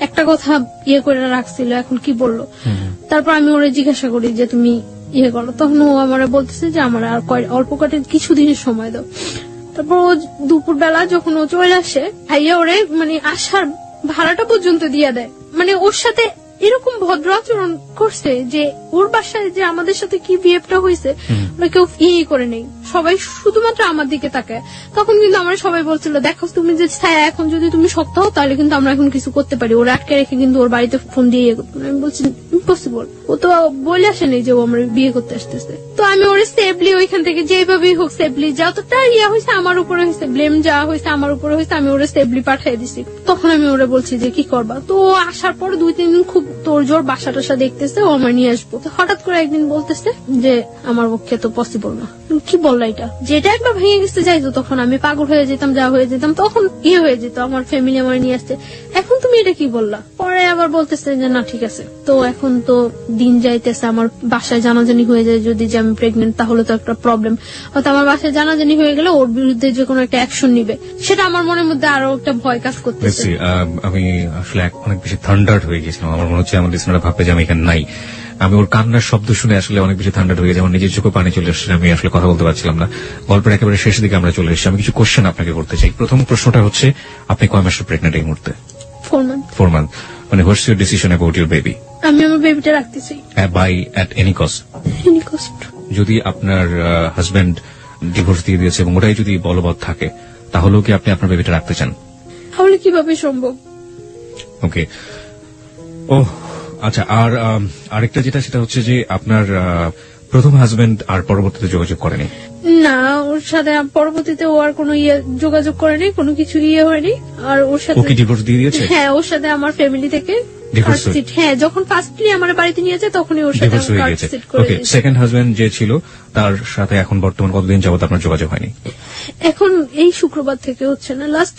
একটা কথা করে রাখছিল, এখন কি বললো। তারপর আমি ওরে জিজ্ঞাসা করি যে তুমি করো, তখন ও আমার বলতেছে যে আমার আর অল্প কটা কিছু দিনের সময় দাও। তারপর ও দুপুর বেলা যখন ও চলে আসে, ভাইয়া ওরে মানে আসার ভাড়াটা পর্যন্ত দিয়ে দেয়। মানে ওর সাথে এরকম ভদ্র আচরণ করছে যে ওর বাসায় যে আমাদের সাথে কি বিহেভটা হয়েছে ওরা কেউ করে নেই। সবাই শুধুমাত্র আমার দিকে তাকায়। তখন কিন্তু আমার সবাই বলছিল, দেখো তুমি যে ছায়া, এখন যদি তুমি শক্ত হও তাহলে কিন্তু আমরা এখন কিছু করতে পারি। ওরা আটকে রেখে কিন্তু ওর বাড়িতে ফোন দিয়ে আমি বলছি ইম্পসিবল। ও তো বলে আসেনি যে ও আমার বিয়ে করতে আসতেছে। তো আমি ওরা সেফলি ওইখান থেকে যেভাবেই হোক সেফলি, যতটা ইয়া হয়েছে আমার উপরে হয়েছে, ব্লেম যা হয়েছে আমার উপরে হয়েছে, আমি ওরা সেফলি পাঠিয়ে দিছি। তখন আমি ওরা বলছি যে কি করবা। তো ও আসার পর 2-3 দিন খুব তোর জোর বাসা টাসা দেখতেছে, ও আমার নিয়ে আসবো। হঠাৎ করে একদিন বলতেছে যে আমার পক্ষে তো পসিবল না। কি বললা এটা? যেটা একবার ভেঙে গেছে যাইতো, তখন আমি পাগল হয়ে যেতাম, যা হয়ে যেতাম, তখন ইয়ে হয়ে যেত, আমার ফ্যামিলি আমার নিয়ে আসছে। এখন তুমি এটা কি বললা? পরে আবার বলতেছে যে না ঠিক আছে। তো এখন তো দিন যাইতেছে, আমার বাসায় জানাজানি হয়ে যায় যদি যে আমি প্রেগনেন্ট, তাহলে তো একটা প্রবলেম। হয়তো আমার বাসায় জানাজানি হয়ে গেলে ওর বিরুদ্ধে যে কোনো একটা অ্যাকশন নিবে, সেটা আমার মনের মধ্যে আরো একটা ভয় কাজ করতেছে। আমি আসলে অনেক বেশি থান্ডার্ড হয়ে গেছিলাম। আমার মনে হচ্ছে আমার লিসনাররা ভাববে যে আমি এখানে নাই। আমি ওর কান্নার শব্দ শুনে আসলে অনেক বেশি থান্ডার্ড হয়ে গেছে, আমার নিজের চোখে পানি চলে আসছে, আমি আসলে কথা বলতে পারছিলাম না। গল্পের একেবারে শেষের দিকে আমরা চলে এসেছি। আমি কিছু কোশ্চেন আপনাকে করতে চাই। প্রথম প্রশ্নটা হচ্ছে, আপনি কয় মাসের প্রেগনেন্ট এই মুহূর্তে? 4 months। মানে what's your decision about your baby? আমি আমার বেবিটা রাখতে চাই, বাই এট এনি কস্ট। যদি আপনার হাজবেন্ড ডিভোর্স দিয়ে দিয়েছে এবং ওটাই যদি বলবৎ থাকে, তাহলেও কি আপনি আপনার বেবিটা রাখতে চান? তাহলে কিভাবে সম্ভব? ওকে, ও আচ্ছা। আর আরেকটা যেটা, সেটা হচ্ছে যে আপনার প্রথম হাজবেন্ড আর পরবর্তীতে যোগাযোগ করেনি? না, ওর সাথে পরবর্তীতে ও আর কোনো যোগাযোগ করেনি, কোনো কিছু হয়নি। আর ওর সাথে ওকে ডিভোর্স দিয়ে দিয়েছে? হ্যাঁ, ওর সাথে আমার ফ্যামিলি থেকে হ্যাঁ, যখন ফার্স্টলি আমার বাড়িতে নিয়ে যায় তখনই ওর সাথে কার্ডশিট করে দিয়েছে। ওকে, সেকেন্ড হাজবেন্ড যে ছিল তার সাথে এখন বর্তমান কতদিন যাবত আপনার যোগাযোগ হয়নি? এখন এই শুক্রবার থেকে হচ্ছে না। লাস্ট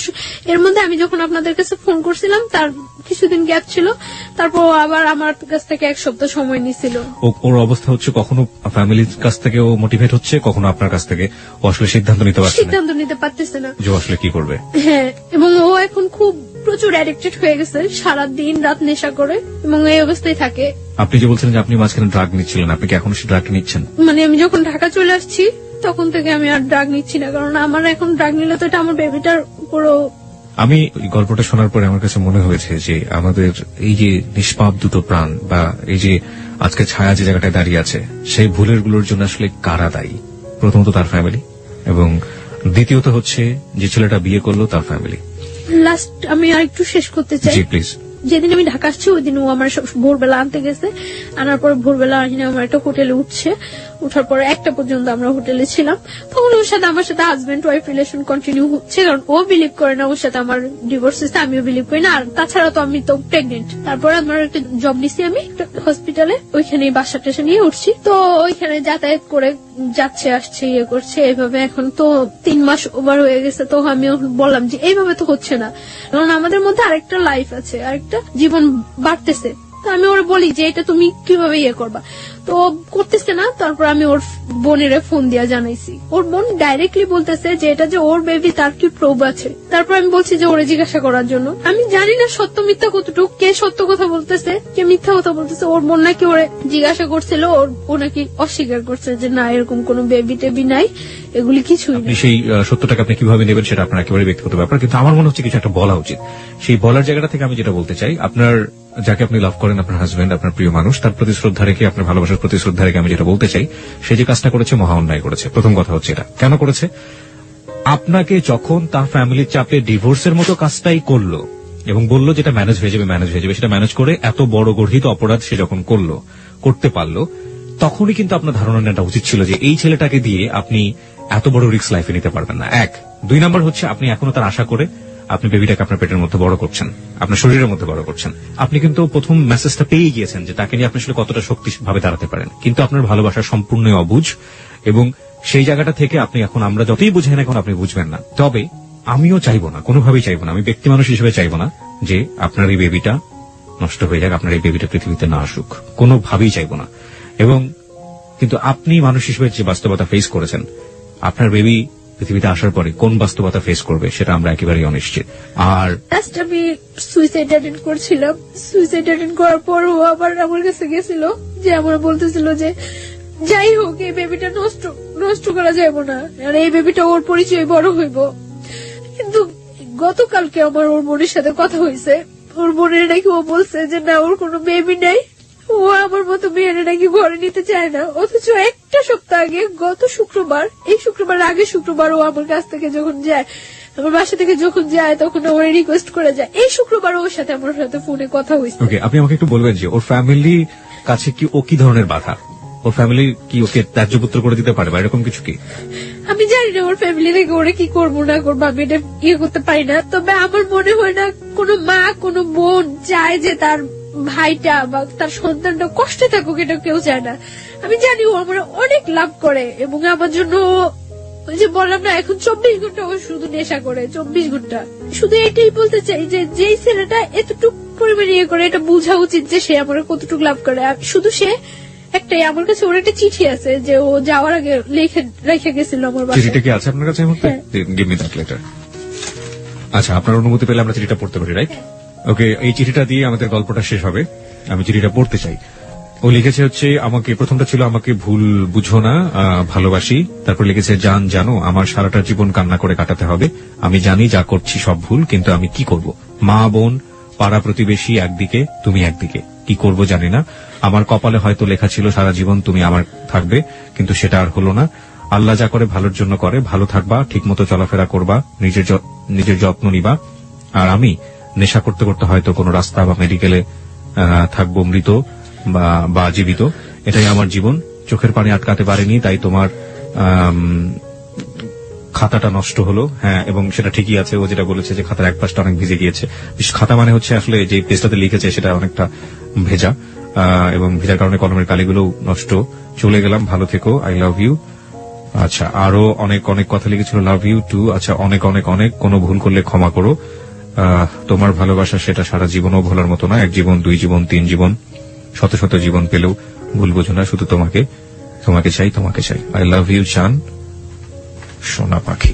এর মধ্যে আমি যখন আপনাদের কাছে ফোন করছিলাম তার কিছুদিন গ্যাপ ছিল, তারপর আবার আমার কাছ থেকে 1 সপ্তাহ সময় নিছিল। ওর অবস্থা হচ্ছে কখনো ফ্যামিলির কাছ থেকে ও মোটিভেট হচ্ছে, কখনো আপনার কাছ থেকে ও আসলে সিদ্ধান্ত নিতে পারতেছে না যে আসলে কি করবে। হ্যাঁ, এবং ও এখন খুব প্রচুর অ্যাডিক্টেড হয়ে গেছে, সারা দিন রাত নেশা করে এবং এই অবস্থায় থাকে। আপনি যে বলছিলেন যে আপনি মাঝখানে ড্রাগ নিচ্ছিলেন, আপনি কি এখন সেই ড্রাগ নিচ্ছেন? মানে আমি যখন ঢাকা চলে আসছি তখন থেকে আমি আর ড্রাগ নিচ্ছি না, কারণ আমার এখন ড্রাগ নিলে তো এটা আমার বেবিটার উপরও। আমি গল্পটা শোনার পরে আমার কাছে মনে হয়েছে যে আমাদের এই যে নিষ্পাপ দুটো প্রাণ, বা এই যে আজকে ছায়া যে জায়গাটায় দাঁড়িয়ে আছে, সেই ভুলের গুলোর জন্য আসলে কারা দায়ী? প্রথমত তার ফ্যামিলি, এবং দ্বিতীয়ত হচ্ছে যে ছেলেটা বিয়ে করলো তার ফ্যামিলি। লাস্ট আমি আর একটু শেষ করতে চাই। জি প্লিজ। যেদিন আমি ঢাকা আসছি ওই দিন ও আমার ভোরবেলা আনতে গেছে, আনার পর ভোরবেলা আনিয়ে আমার একটা হোটেলে উঠছে, উঠার পরে 1টা পর্যন্ত আমরা হোটেলে ছিলাম। তখন ওর সাথে আমার সাথে হাজবেন্ড ওয়াইফ রিলেশন কন্টিনিউ হচ্ছে, কারণ ও বিলিভ করে না ওর সাথে আমার ডিভোর্স হয়েছে, আমিও বিলিভ করি না। আর তাছাড়া তো আমি তো প্রেগনেন্ট। তারপরে আমার একটা জব নিছি আমি হসপিটালে, ওইখানে বাসা টেসা নিয়ে উঠছি। তো ওইখানে যাতায়াত করে যাচ্ছে আসছে করছে এইভাবে। এখন তো 3 মাস ওভার হয়ে গেছে। তো আমি বললাম যে এইভাবে তো হচ্ছে না, কারণ আমাদের মধ্যে আরেকটা লাইফ আছে, আরেকটা জীবন বাড়তেছে। তো আমি ওরা বলি যে এটা তুমি কিভাবে করবা, তো করতেছে না। তারপর আমি ওর বোনের ফোন দিয়া জানাইছি, ওর বোন ডাইরেক্টলি বলতেছে যে এটা যে ওর বেবি তার কি প্রুফ আছে। তারপর আমি বলছি যে ওরে জিজ্ঞাসা করার জন্য। আমি জানি না সত্য মিথ্যা কতটুকু, কে সত্য কথা বলতেছে কে মিথ্যা কথা বলতেছে। ওর বোন নাকি ওরে জিজ্ঞাসা করছিল, ও নাকি অস্বীকার করছে যে না এরকম কোন বেবি টেবি নাই, এগুলি কিছুই না। সেই সত্যটাকে আপনি কিভাবে নেবেন সেটা আপনার একেবারে ব্যক্তিগত ব্যাপার, কিন্তু আমার মনে হচ্ছে কিছু একটা বলা উচিত। সেই বলার জায়গাটা থেকে আমি যেটা বলতে চাই, আপনার যাকে আপনি লাভ করেন, আপনার হাজবেন্ড, আপনার প্রিয় মানুষ, তার প্রতি শ্রদ্ধা রেখে, আপনার ভালোবাসার প্রতি শ্রদ্ধা রেখে আমি যেটা বলতে চাই, সে যে কাজটা করেছে মহা অন্যায় করেছে। প্রথম কথা হচ্ছে এটা কেন করেছে? আপনাকে যখন তার ফ্যামিলির চাপে ডিভোর্সের মতো কাজটাই করলো এবং বললো যেটা ম্যানেজ হয়ে যাবে, সেটা ম্যানেজ করে এত বড় গর্হিত অপরাধ সে যখন করতে পারলো, তখনই কিন্তু আপনার ধারণা নেওয়া উচিত ছিল যে এই ছেলেটাকে দিয়ে আপনি এত বড় রিস্ক লাইফে নিতে পারবেন না। 1, 2 নাম্বার হচ্ছে আপনি এখনো তার আশা করে আপনি বেবিটাকে আপনার পেটের মধ্যে বড় করছেন, আপনার শরীরের মধ্যে বড় করছেন। আপনি কিন্তু প্রথম মেসেজটা পেয়ে গিয়েছেন যে তাকে নিয়ে আপনি আসলে কতটা শক্তিভাবে দাঁড়াতে পারেন, কিন্তু আপনার ভালোবাসা সম্পূর্ণ অবুঝ, এবং সেই জায়গাটা থেকে আপনি এখন, আমরা যতই বুঝাই না এখন আপনি বুঝবেন না। তবে আমিও চাইবো না, কোনোভাবেই চাইবো না, আমি ব্যক্তি মানুষ হিসেবে চাইবো না যে আপনার এই বেবিটা নষ্ট হয়ে যাক, আপনার এই বেবিটা পৃথিবীতে না আসুক, কোনোভাবেই চাইবো না। এবং কিন্তু আপনি মানুষ হিসেবে যে বাস্তবতা ফেস করেছেন, আপনার বেবি পৃথিবীতে আসার পরে কোন বাস্তবতা ফেস করবে সেটা আমরা একেবারেই অনিশ্চিত। আর আমি সুইসাইড অ্যাটেন্ড করছিলাম, সুইসাইড অ্যাটেন্ড করার পর ও আবার আমার কাছে গেছিল, যে আমার বলতেছিল যে যাই হোক এই বেবিটা নষ্ট করা যাবে না, আর এই বেবিটা ওর পরিচয় বড় হইব। কিন্তু গতকালকে আমার ওর বোনের সাথে কথা হয়েছে, ওর বোনের নাকি ও বলছে যে না ওর কোনো বেবি নেই, ও আমার মতো মেয়েরা নাকি ঘরে নিতে চায় না, অথচ একটা সপ্তাহ আগে গত শুক্রবার, এই শুক্রবার আগে শুক্রবার ও আমার কাছ থেকে যখন যায়, আমার বাসা থেকে যখন যায়, তখন ওরা রিকোয়েস্ট করে যায়। এই শুক্রবার ওর সাথে আমার সাথে ফোনে কথা হয়েছে। ওকে, আপনি আমাকে একটু বলবেন যে ওর ফ্যামিলি কাছে কি ও কি ধরনের বাধা? ওর ফ্যামিলি কি ওকে ত্যায্যপুত্র করে দিতে পারে বা এরকম কিছু কি? আমি জানি না ওর ফ্যামিলি থেকে ওরা কি করবো না করবো, আমি এটা করতে পারি না। তবে আমার মনে হয় না কোনো মা কোনো বোন চায় যে তার ভাইটা বা তার সন্তানটা কষ্টে থাকুক, এটা কেউ চায় না। আমি জানি ও আমার অনেক লাভ করে এবং আমার জন্য, ওই যে বললাম না, এখন 24 ঘন্টা ও শুধু নেশা করে, 24 ঘন্টা। শুধু এটাই বলতে চাই যে যেই ছেলেটা এতটুকু পরিমাণে করে, এটা বোঝা উচিত যে সে আমার কতটুকু লাভ করে। শুধু সে একটাই, আমার কাছে ওর একটা চিঠি আছে যে ও যাওয়ার আগে রেখে গেছিল আমার বাসায়। চিঠিটা কি আছে আপনার কাছে এই মুহূর্তে? Give me that letter. আচ্ছা, আপনার অনুমতি পেলে আমরা চিঠিটা পড়তে পারি, রাইট? ওকে, এই চিঠিটা দিয়ে আমাদের গল্পটা শেষ হবে। আমি চিঠিটা পড়তে চাই। ও লিখেছে হচ্ছে আমাকে, প্রথমটা ছিল আমাকে ভুল বুঝো না, ভালোবাসি। তারপর লিখেছে জান জানো আমার সারাটা জীবন কান্না করে কাটাতে হবে। আমি জানি যা করছি সব ভুল, কিন্তু আমি কি করব? মা বোন পাড়া প্রতিবেশী একদিকে, তুমি একদিকে, কি করব জানি না। আমার কপালে হয়তো লেখা ছিল সারা জীবন তুমি আমার থাকবে, কিন্তু সেটা আর হলো না। আল্লাহ যা করে ভালোর জন্য করে, ভালো থাকবা, ঠিকমতো চলাফেরা করবা, নিজের যত্ন নিবা। আর আমি নেশা করতে করতে হয়তো কোনো রাস্তা বা মেডিকেলে থাকবো, মৃত বা জীবিত। এটাই আমার জীবন। চোখের পানি আটকাতে পারিনি, তাই তোমার খাতাটা নষ্ট হলো। হ্যাঁ, এবং সেটা ঠিকই আছে। ও যেটা বলেছে যে খাতার এক পাশটা অনেক ভিজে গিয়েছে। খাতা মানে হচ্ছে আসলে যে পেজটাতে লিখেছে সেটা অনেকটা ভেজা, এবং ভেজার কারণে কলমের কালিগুলো নষ্ট। চলে গেলাম, ভালো থেকো, আই লাভ ইউ। আচ্ছা, আরো অনেক অনেক কথা লিখেছিল, লাভ ইউ টু। আচ্ছা, অনেক অনেক অনেক, কোনো ভুল করলে ক্ষমা করো। তোমার ভালোবাসা সেটা সারা জীবনও ভোলার মতো না। এক জীবন, 2 জীবন, 3 জীবন, শত শত জীবন পেলেও ভুল বোঝো না, শুধু তোমাকে চাই, তোমাকে চাই। আই লাভ ইউ জান, সোনা পাখি।